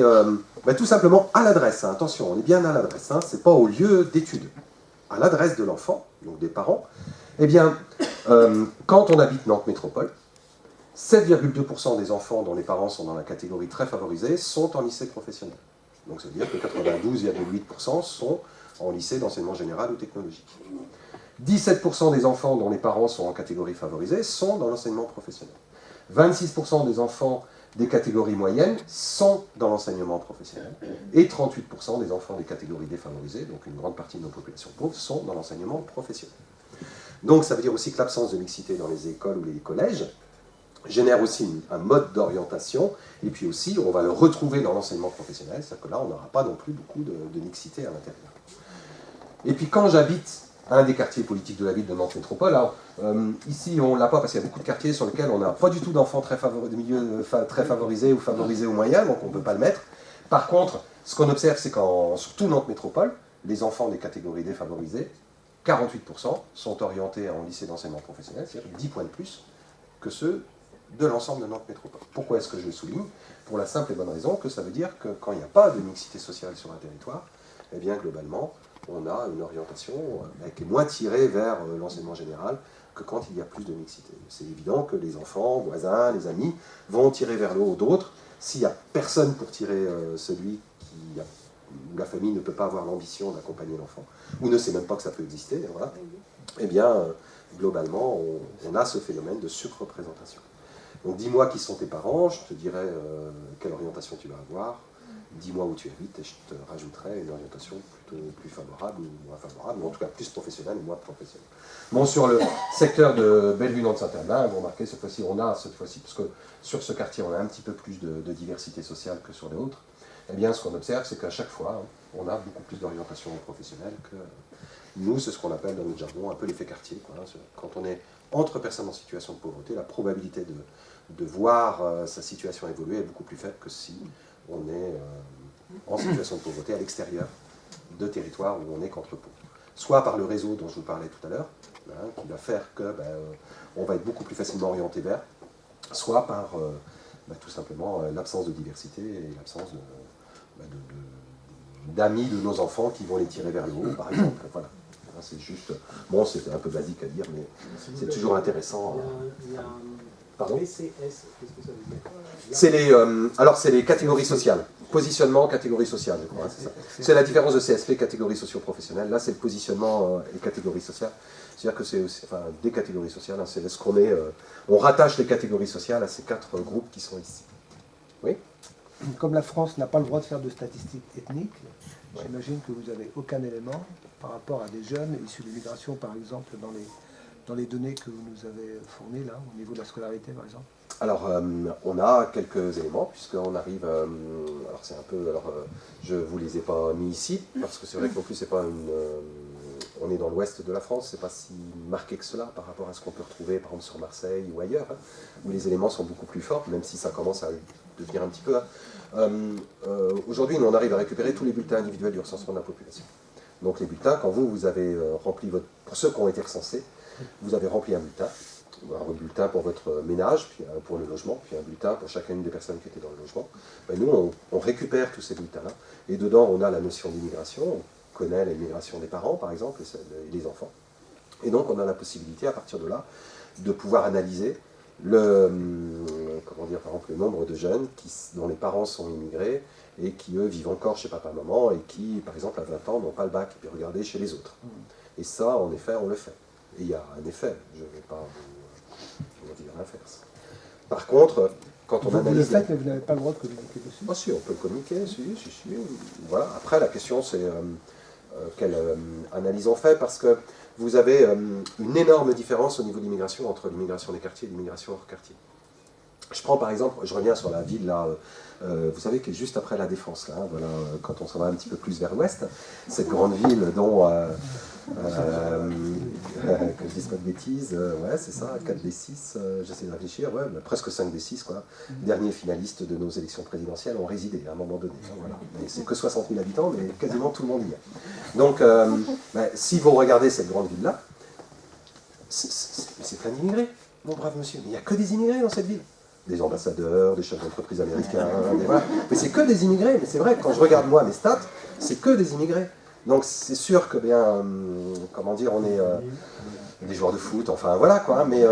tout simplement à l'adresse. Hein, attention, on est bien à l'adresse. Hein, c'est pas au lieu d'étude. À l'adresse de l'enfant, donc des parents. Eh bien, quand on habite Nantes Métropole, 7,2% des enfants dont les parents sont dans la catégorie très favorisée sont en lycée professionnel. Donc ça veut dire que 92,8% sont en lycée d'enseignement général ou technologique. 17% des enfants dont les parents sont en catégorie favorisée sont dans l'enseignement professionnel. 26% des enfants des catégories moyennes sont dans l'enseignement professionnel. Et 38% des enfants des catégories défavorisées, donc une grande partie de nos populations pauvres, sont dans l'enseignement professionnel. Donc ça veut dire aussi que l'absence de mixité dans les écoles ou les collèges génère aussi un mode d'orientation, et puis aussi on va le retrouver dans l'enseignement professionnel, c'est-à-dire que là on n'aura pas non plus beaucoup de mixité à l'intérieur. Et puis quand j'habite un des quartiers politiques de la ville de Nantes Métropole, alors ici on ne l'a pas parce qu'il y a beaucoup de quartiers sur lesquels on n'a pas du tout d'enfants de milieux très favorisés ou favorisés au moyen, donc on ne peut pas le mettre. Par contre, ce qu'on observe, c'est qu'en surtout Nantes Métropole, les enfants des catégories défavorisées, 48% sont orientés en lycée d'enseignement professionnel, c'est-à-dire 10 points de plus que ceux de l'ensemble de Nantes Métropole. Pourquoi est-ce que je le souligne? Pour la simple et bonne raison que ça veut dire que quand il n'y a pas de mixité sociale sur un territoire, eh bien globalement, on a une orientation qui est moins tirée vers l'enseignement général que quand il y a plus de mixité. C'est évident que les enfants, voisins, les amis vont tirer vers le haut d'autres. S'il n'y a personne pour tirer celui où la famille ne peut pas avoir l'ambition d'accompagner l'enfant, ou ne sait même pas que ça peut exister, voilà, eh bien, globalement, on a ce phénomène de surreprésentation. Donc dis-moi qui sont tes parents, je te dirai quelle orientation tu vas avoir, dis-moi où tu habites et je te rajouterai une orientation plutôt plus favorable ou moins favorable, ou en tout cas plus professionnelle ou moins professionnelle. Bon, sur le secteur de Bellevue-Nantes-Saint-Herblain, vous remarquez, cette fois-ci, parce que sur ce quartier, on a un petit peu plus de diversité sociale que sur les autres, eh bien, ce qu'on observe, c'est qu'à chaque fois, on a beaucoup plus d'orientation professionnelle que nous, c'est ce qu'on appelle dans notre jargon un peu l'effet quartier. Quoi, hein. Quand on est entre personnes en situation de pauvreté, la probabilité de voir sa situation évoluer est beaucoup plus faible que si on est en situation de pauvreté à l'extérieur de territoires où on est qu'entre pauvres. Soit par le réseau dont je vous parlais tout à l'heure, hein, qui va faire que on va être beaucoup plus facilement orienté vers, soit par tout simplement l'absence de diversité et l'absence d'amis de nos enfants qui vont les tirer vers le haut, par exemple. Voilà. C'est juste, bon, c'est un peu basique à dire, mais c'est toujours intéressant. Pardon ? BCS, qu'est-ce que ça veut dire? C'est les catégories sociales. Positionnement, catégorie sociale, je crois. Hein, c'est ça. C'est la différence de CSP, catégorie socio-professionnelle. Là, c'est le positionnement et catégorie sociale. C'est-à-dire que c'est aussi, enfin, des catégories sociales. Hein, c'est ce qu'on est. On rattache les catégories sociales à ces 4 groupes qui sont ici. Oui ? Comme la France n'a pas le droit de faire de statistiques ethniques, j'imagine que vous n'avez aucun élément par rapport à des jeunes issus de l'immigration, par exemple, dans les données que vous nous avez fournies, là, au niveau de la scolarité, par exemple. Alors, on a quelques éléments, puisqu'on arrive... je ne vous les ai pas mis ici, parce que c'est vrai que non plus, ce n'est pas on est dans l'ouest de la France, c'est pas si marqué que cela par rapport à ce qu'on peut retrouver par exemple sur Marseille ou ailleurs, hein, où les éléments sont beaucoup plus forts, même si ça commence à devenir un petit peu. Hein. Aujourd'hui, nous on arrive à récupérer tous les bulletins individuels du recensement de la population. Donc les bulletins, quand vous avez rempli votre... Pour ceux qui ont été recensés, vous avez rempli un bulletin pour votre ménage, puis pour le logement, puis un bulletin pour chacune des personnes qui étaient dans le logement. Ben, nous, on récupère tous ces bulletins-là, et dedans, on a la notion d'immigration, on connaît l'immigration des parents, par exemple, et des enfants. Et donc, on a la possibilité, à partir de là, de pouvoir analyser par exemple, le nombre de jeunes dont les parents sont immigrés, et qui, eux, vivent encore chez papa-maman, et qui, par exemple, à 20 ans, n'ont pas le bac, et puis regarder chez les autres. Et ça, en effet, on le fait. Et il y a un effet, je ne vais pas vous dire l'inverse. Par contre, quand on Vous le analyse... faites, mais vous n'avez pas le droit de communiquer dessus. Ah si, on peut communiquer, si. Voilà. Après, la question, c'est quelle analyse on fait, parce que vous avez une énorme différence au niveau de l'immigration entre l'immigration des quartiers et l'immigration hors quartier. Je prends par exemple, je reviens sur la ville là, vous savez, qui est juste après la Défense, là, voilà, quand on s'en va un petit peu plus vers l'ouest, cette grande ville dont, que je dise pas de bêtises, ouais, c'est ça, 4 des 6, j'essaie de réfléchir, ouais, presque 5 des 6, quoi. Derniers finalistes de nos élections présidentielles ont résidé à un moment donné, hein, voilà. C'est que 60 000 habitants, mais quasiment tout le monde y est. Donc, si vous regardez cette grande ville-là, c'est plein d'immigrés, mon brave monsieur, il n'y a que des immigrés dans cette ville. Des ambassadeurs, des chefs d'entreprise américains, voilà. Mais c'est que des immigrés, mais c'est vrai, quand je regarde moi mes stats, c'est que des immigrés. Donc c'est sûr que, bien, comment dire, on est des joueurs de foot, enfin voilà quoi, mais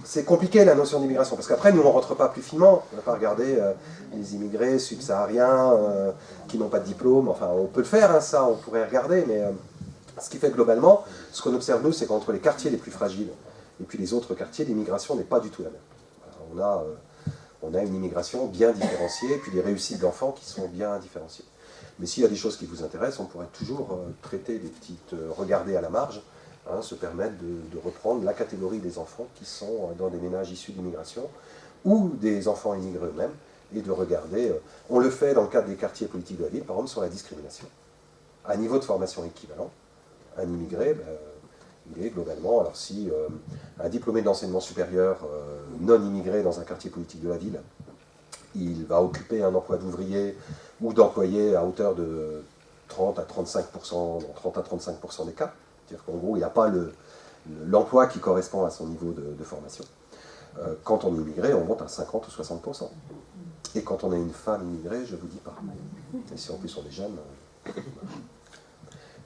c'est compliqué la notion d'immigration, parce qu'après nous on ne rentre pas plus finement, on ne va pas regarder les immigrés subsahariens qui n'ont pas de diplôme, enfin on peut le faire, hein, ça, on pourrait regarder, mais ce qui fait globalement, ce qu'on observe nous, c'est qu'entre les quartiers les plus fragiles, et puis les autres quartiers, l'immigration n'est pas du tout la même. Voilà, on a une immigration bien différenciée, et puis des réussites d'enfants qui sont bien différenciées. Mais s'il y a des choses qui vous intéressent, on pourrait toujours traiter des petites... regarder à la marge, hein, se permettre de reprendre la catégorie des enfants qui sont dans des ménages issus d'immigration, ou des enfants immigrés eux-mêmes, et de regarder... on le fait dans le cadre des quartiers politiques de la ville, par exemple sur la discrimination. À niveau de formation équivalent, un immigré... il est globalement, alors si un diplômé d'enseignement supérieur non immigré dans un quartier politique de la ville, il va occuper un emploi d'ouvrier ou d'employé à hauteur de 30 à 35%, dans 30 à 35% des cas. C'est-à-dire qu'en gros, il n'a pas l'emploi qui correspond à son niveau de formation. Quand on est immigré, on monte à 50 ou 60%. Et quand on est une femme immigrée, je ne vous dis pas. Et si en plus on est jeune...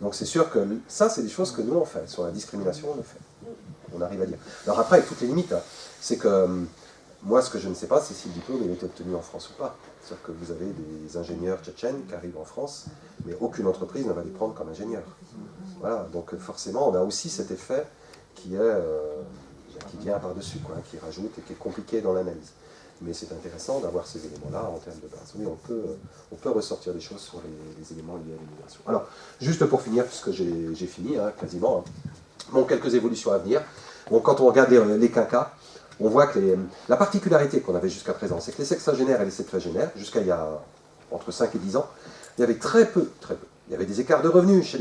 Donc c'est sûr que ça, c'est des choses que nous on fait. Sur la discrimination, on le fait. On arrive à dire. Alors après, avec toutes les limites, hein, c'est que moi, ce que je ne sais pas, c'est si le diplôme il est obtenu en France ou pas. C'est-à-dire que vous avez des ingénieurs tchétchènes qui arrivent en France, mais aucune entreprise ne va les prendre comme ingénieurs. Voilà, donc forcément, on a aussi cet effet qui vient par-dessus, quoi, qui rajoute et qui est compliqué dans l'analyse. Mais c'est intéressant d'avoir ces éléments-là en termes de base. Oui, on peut ressortir des choses sur les éléments liés à l'immigration. Alors, juste pour finir, puisque j'ai fini, hein, quasiment, hein. Bon, quelques évolutions à venir. Bon, quand on regarde les quinquas, on voit que la particularité qu'on avait jusqu'à présent, c'est que les sexagénaires et les septuagénaires, jusqu'à il y a entre 5 et 10 ans, il y avait très peu. Il y avait des écarts de revenus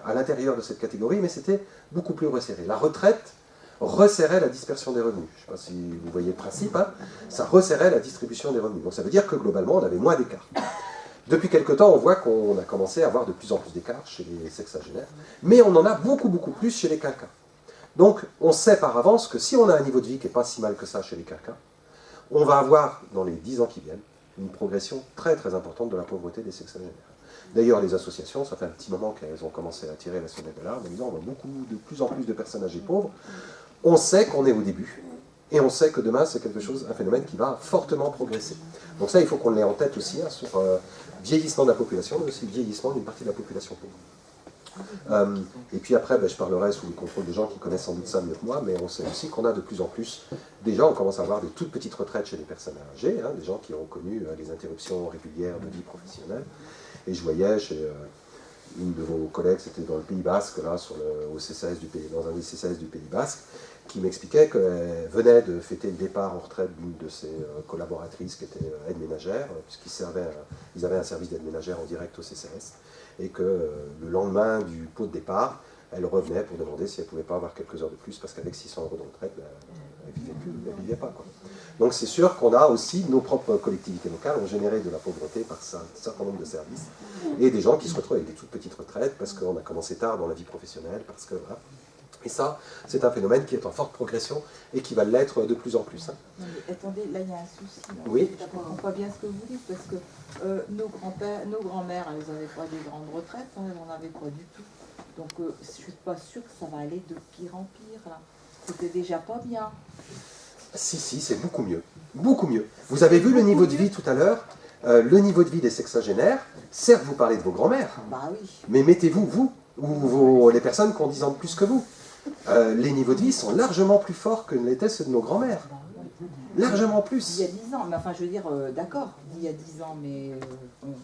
à l'intérieur de cette catégorie, mais c'était beaucoup plus resserré. La retraite resserrait la dispersion des revenus. Je ne sais pas si vous voyez le principe, hein. Ça resserrait la distribution des revenus. Donc ça veut dire que globalement, on avait moins d'écart. Depuis quelque temps, on voit qu'on a commencé à avoir de plus en plus d'écart chez les sexagénaires, mais on en a beaucoup, beaucoup plus chez les quinquas. Donc on sait par avance que si on a un niveau de vie qui n'est pas si mal que ça chez les quinquas, on va avoir, dans les 10 ans qui viennent, une progression très très importante de la pauvreté des sexagénaires. D'ailleurs, les associations, ça fait un petit moment qu'elles ont commencé à tirer la sonnette d'alarme, en disant on a de plus en plus de personnes âgées pauvres. On sait qu'on est au début, et on sait que demain, c'est un phénomène qui va fortement progresser. Donc ça, il faut qu'on l'ait en tête aussi, hein, sur vieillissement de la population, mais aussi vieillissement d'une partie de la population pauvre. Et puis après, je parlerai sous le contrôle des gens qui connaissent sans doute ça mieux que moi, mais on sait aussi qu'on a de plus en plus, déjà on commence à avoir des toutes petites retraites chez les personnes âgées, hein, des gens qui ont connu les interruptions régulières de vie professionnelle. Et je voyais chez une de vos collègues, c'était dans le Pays Basque, là, dans un des CCAS du Pays Basque, qui m'expliquait qu'elle venait de fêter le départ en retraite d'une de ses collaboratrices qui était aide ménagère, puisqu'ils avaient un service d'aide ménagère en direct au CCAS. et que le lendemain du pot de départ, elle revenait pour demander si elle ne pouvait pas avoir quelques heures de plus, parce qu'avec 600 € de retraite, elle ne vivait plus, elle ne vivait pas, quoi. Donc c'est sûr qu'on a aussi, nos propres collectivités locales ont généré de la pauvreté par un certain nombre de services, et des gens qui se retrouvent avec des toutes petites retraites, parce qu'on a commencé tard dans la vie professionnelle, parce que voilà. Et ça, c'est un phénomène qui est en forte progression et qui va l'être de plus en plus. Hein. Non, mais attendez, là il y a un souci. Là. Oui. Je ne comprends pas bien ce que vous dites, parce que nos grands-pères, nos grands-mères, elles n'avaient pas des grandes retraites, hein, elles n'en avaient pas du tout. Donc je ne suis pas sûre que ça va aller de pire en pire. Là. C'était déjà pas bien. Si, c'est beaucoup mieux. Beaucoup mieux. Vous avez vu le niveau de vie tout à l'heure, le niveau de vie des sexagénaires. Certes, vous parlez de vos grands-mères, Bah oui. mais mettez-vous, vous, ou les personnes qui ont 10 ans de plus que vous. Les niveaux de vie sont largement plus forts que ne l'étaient ceux de nos grands-mères. Largement plus. Il y a 10 ans, mais enfin je veux dire, d'accord, il y a 10 ans, mais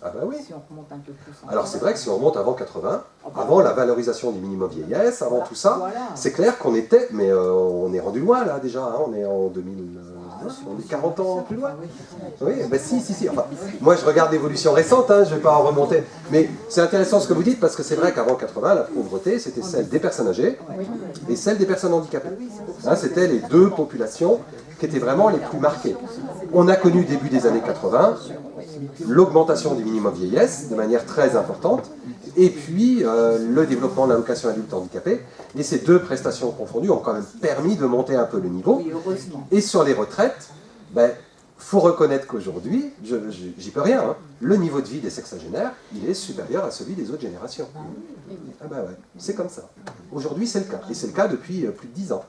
Ah bah oui. si on remonte un peu plus en Alors c'est vrai que si on remonte avant 80, Ah bah avant la valorisation du minimum vieillesse, avant tout ça, voilà. c'est clair qu'on était, mais on est rendu loin là déjà, hein, on est en 2000, on est 40 ans plus loin. Oui, ben si. Enfin, moi je regarde l'évolution récente, hein, je ne vais pas en remonter. Mais c'est intéressant ce que vous dites parce que c'est vrai qu'avant 80, la pauvreté c'était celle des personnes âgées et celle des personnes handicapées. Hein, c'était les deux populations qui étaient vraiment les plus marquées. On a connu début des années 80 l'augmentation du minimum vieillesse de manière très importante et puis le développement de l'allocation adulte handicapé. Et ces deux prestations confondues ont quand même permis de monter un peu le niveau. Oui, heureusement. Et sur les retraites, ben, faut reconnaître qu'aujourd'hui, j'y peux rien, hein, le niveau de vie des sexagénaires, il est supérieur à celui des autres générations. Ah ben ouais, c'est comme ça. Aujourd'hui, c'est le cas. Et c'est le cas depuis plus de 10 ans.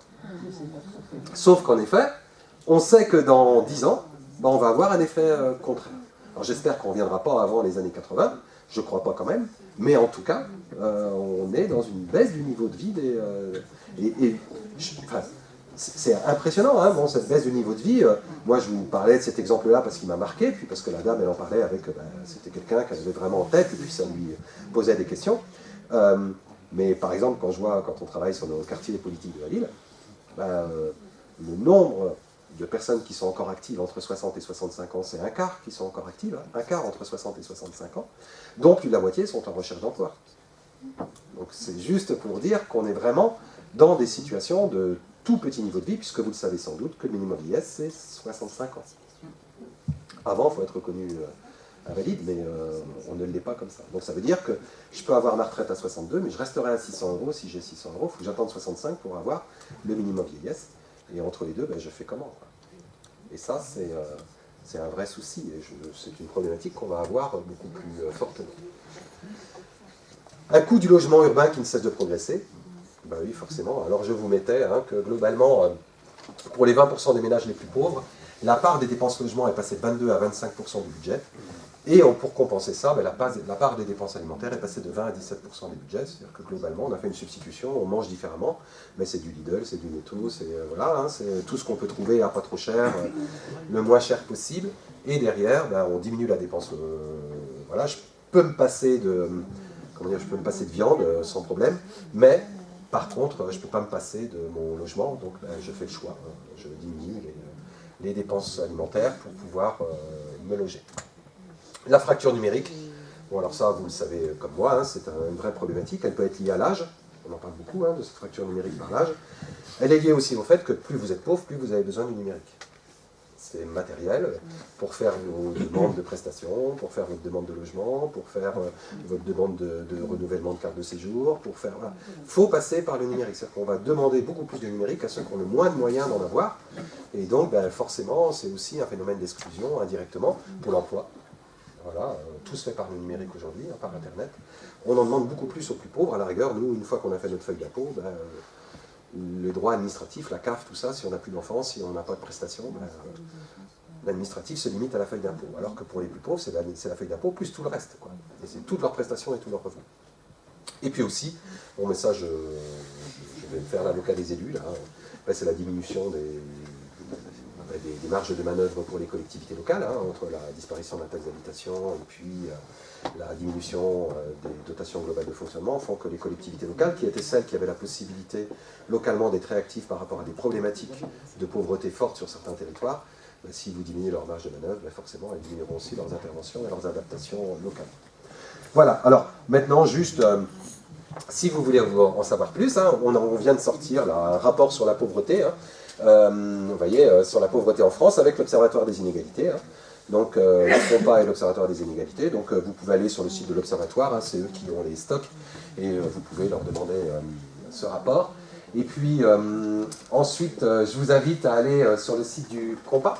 Sauf qu'en effet, on sait que dans 10 ans, ben, on va avoir un effet contraire. Alors j'espère qu'on ne reviendra pas avant les années 80, je ne crois pas quand même, mais en tout cas, on est dans une baisse du niveau de vie des... Enfin, c'est impressionnant, hein, bon, cette baisse du niveau de vie. Moi, je vous parlais de cet exemple-là parce qu'il m'a marqué, puis parce que la dame, elle en parlait avec... c'était quelqu'un qu'elle avait vraiment en tête, et puis ça lui posait des questions. Mais par exemple, quand on travaille sur nos quartiers politiques de la ville, le nombre de personnes qui sont encore actives entre 60 et 65 ans, c'est un quart qui sont encore actives, hein, un quart entre 60 et 65 ans, dont plus de la moitié sont en recherche d'emploi. Donc c'est juste pour dire qu'on est vraiment dans des situations de tout petit niveau de vie, puisque vous le savez sans doute que le minimum vieillesse, c'est 65 ans. Avant, il faut être reconnu invalide, mais on ne l'est pas comme ça. Donc ça veut dire que je peux avoir ma retraite à 62, mais je resterai à 600 €. Si j'ai 600 €, il faut que j'attende 65 pour avoir le minimum vieillesse. Et entre les deux, ben, je fais comment, quoi. Et ça, c'est un vrai souci, et c'est une problématique qu'on va avoir beaucoup plus fortement. Un coût du logement urbain qui ne cesse de progresser. Ben oui, forcément. Alors je vous mettais que globalement, pour les 20% des ménages les plus pauvres, la part des dépenses logement est passée de 22 à 25% du budget. Et pour compenser ça, ben, la part des dépenses alimentaires est passée de 20 à 17% du budget. C'est-à-dire que globalement, on a fait une substitution, on mange différemment, mais c'est du Lidl, c'est du Netto, c'est voilà, hein, c'est tout ce qu'on peut trouver à pas trop cher, le moins cher possible. Et derrière, ben, on diminue la dépense. Voilà, je peux me passer de viande sans problème, mais par contre, je ne peux pas me passer de mon logement, donc ben, je fais le choix. Je diminue les dépenses alimentaires pour pouvoir me loger. La fracture numérique, bon alors ça vous le savez comme moi, hein, c'est une vraie problématique, elle peut être liée à l'âge, on en parle beaucoup de cette fracture numérique par l'âge. Elle est liée aussi au fait que plus vous êtes pauvre, plus vous avez besoin du numérique. C'est matériel, pour faire vos demandes de prestations, pour faire votre demande de logement, pour faire votre demande de renouvellement de carte de séjour, pour faire... Voilà. Il faut passer par le numérique, c'est-à-dire qu'on va demander beaucoup plus de numérique à ceux qui ont le moins de moyens d'en avoir, et donc ben, forcément c'est aussi un phénomène d'exclusion indirectement pour l'emploi. Voilà, tout se fait par le numérique aujourd'hui, par Internet. On en demande beaucoup plus aux plus pauvres. À la rigueur, nous, une fois qu'on a fait notre feuille d'impôt, ben, les droits administratifs, la CAF, tout ça, si on n'a plus d'enfants, si on n'a pas de prestations, ben, l'administratif se limite à la feuille d'impôt. Alors que pour les plus pauvres, c'est la feuille d'impôt plus tout le reste, quoi. Et c'est toutes leurs prestations et tous leurs revenus. Et puis aussi, bon, mais ça, je vais faire l'avocat des élus, là, ben, c'est la diminution des marges de manœuvre pour les collectivités locales, hein, entre la disparition de la taxe d'habitation et puis la diminution des dotations globales de fonctionnement, font que les collectivités locales, qui étaient celles qui avaient la possibilité localement d'être réactives par rapport à des problématiques de pauvreté fortes sur certains territoires, ben, si vous diminuez leur marge de manœuvre, ben, forcément elles diminueront aussi leurs interventions et leurs adaptations locales. Voilà, alors maintenant juste, si vous voulez en savoir plus, hein, on vient de sortir là, un rapport sur la pauvreté, hein, vous voyez, sur la pauvreté en France avec l'Observatoire des inégalités. Hein. Donc le COMPA et l'Observatoire des inégalités, donc vous pouvez aller sur le site de l'Observatoire, hein, c'est eux qui ont les stocks, et vous pouvez leur demander ce rapport. Et puis ensuite, je vous invite à aller sur le site du COMPA,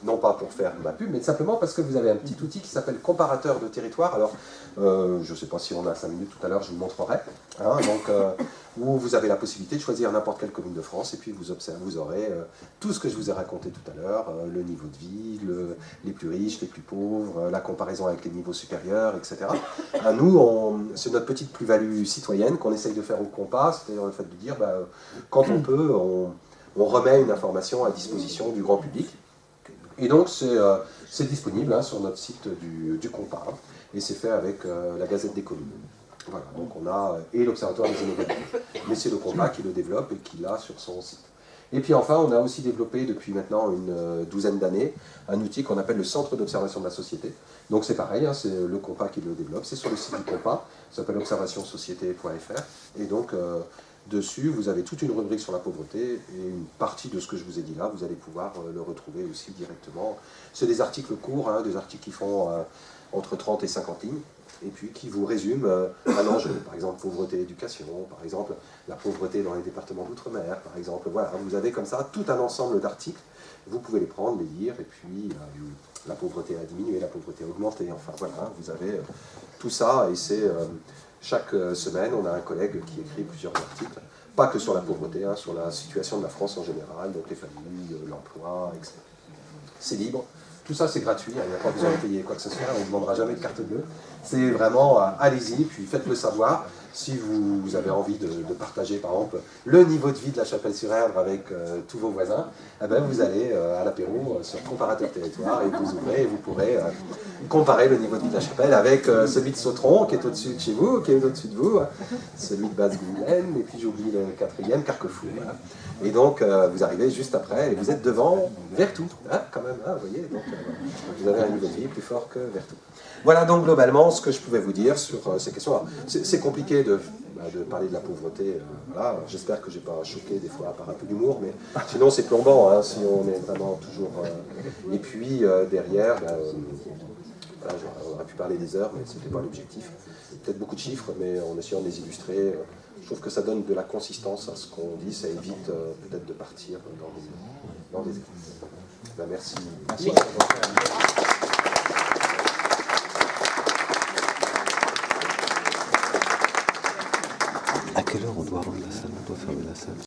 non pas pour faire ma pub, mais simplement parce que vous avez un petit outil qui s'appelle comparateur de territoire. Alors, je ne sais pas si on a 5 minutes tout à l'heure, je vous le montrerai. Hein, donc, où vous avez la possibilité de choisir n'importe quelle commune de France, et puis vous aurez tout ce que je vous ai raconté tout à l'heure, le niveau de vie, les plus riches, les plus pauvres, la comparaison avec les niveaux supérieurs, etc. Nous, c'est notre petite plus-value citoyenne qu'on essaye de faire au COMPA, c'est-à-dire le fait de dire, quand on peut, on remet une information à disposition du grand public. Et donc, c'est disponible hein, sur notre site du COMPA. Hein, et c'est fait avec la Gazette des communes. Voilà, donc on a, et l'Observatoire des inégalités. Mais c'est le COMPA qui le développe et qui l'a sur son site. Et puis enfin, on a aussi développé depuis maintenant une douzaine d'années un outil qu'on appelle le Centre d'observation de la société. Donc c'est pareil, hein, c'est le COMPA qui le développe, c'est sur le site du COMPA, ça s'appelle observationsociété.fr. Et donc, dessus, vous avez toute une rubrique sur la pauvreté et une partie de ce que je vous ai dit là, vous allez pouvoir le retrouver aussi directement. C'est des articles courts, hein, des articles qui font entre 30 et 50 lignes, et puis qui vous résument un enjeu. Par exemple, pauvreté éducation, par exemple, la pauvreté dans les départements d'outre-mer, par exemple. Voilà, vous avez comme ça tout un ensemble d'articles, vous pouvez les prendre, les lire, et puis la pauvreté a diminué, la pauvreté a augmenté, enfin voilà, vous avez tout ça, et c'est... chaque semaine, on a un collègue qui écrit plusieurs articles, pas que sur la pauvreté, hein, sur la situation de la France en général, donc les familles, l'emploi, etc. C'est libre, tout ça c'est gratuit, il n'y a pas besoin de payer quoi que ce soit, on ne demandera jamais de carte bleue. C'est vraiment, allez-y, puis faites-le savoir. Si vous avez envie de partager, par exemple, le niveau de vie de la Chapelle-sur-Erdre avec tous vos voisins, eh ben, vous allez à l'apéro sur Comparateur Territoire et vous ouvrez et vous pourrez comparer le niveau de vie de la Chapelle avec celui de Sautron, qui est au-dessus de chez vous, qui est au-dessus de vous, celui de Basse-Guylaine, et puis j'oublie le 4e, Carquefou. Voilà. Et donc, vous arrivez juste après et vous êtes devant Vertou, hein, quand même, hein, vous voyez, donc vous avez un niveau de vie plus fort que Vertou. Voilà donc globalement ce que je pouvais vous dire sur ces questions. C'est compliqué de parler de la pauvreté. Voilà. J'espère que je n'ai pas choqué des fois par un peu d'humour, mais sinon c'est plombant hein, si on est vraiment toujours... Et puis derrière, voilà, on aurait pu parler des heures, mais ce n'était pas l'objectif. Peut-être beaucoup de chiffres, mais en essayant de les illustrer, je trouve que ça donne de la consistance à ce qu'on dit, ça évite peut-être de partir dans des écoutes. Ben, merci. Merci. À quelle heure on doit rendre la salle? On doit fermer la salle.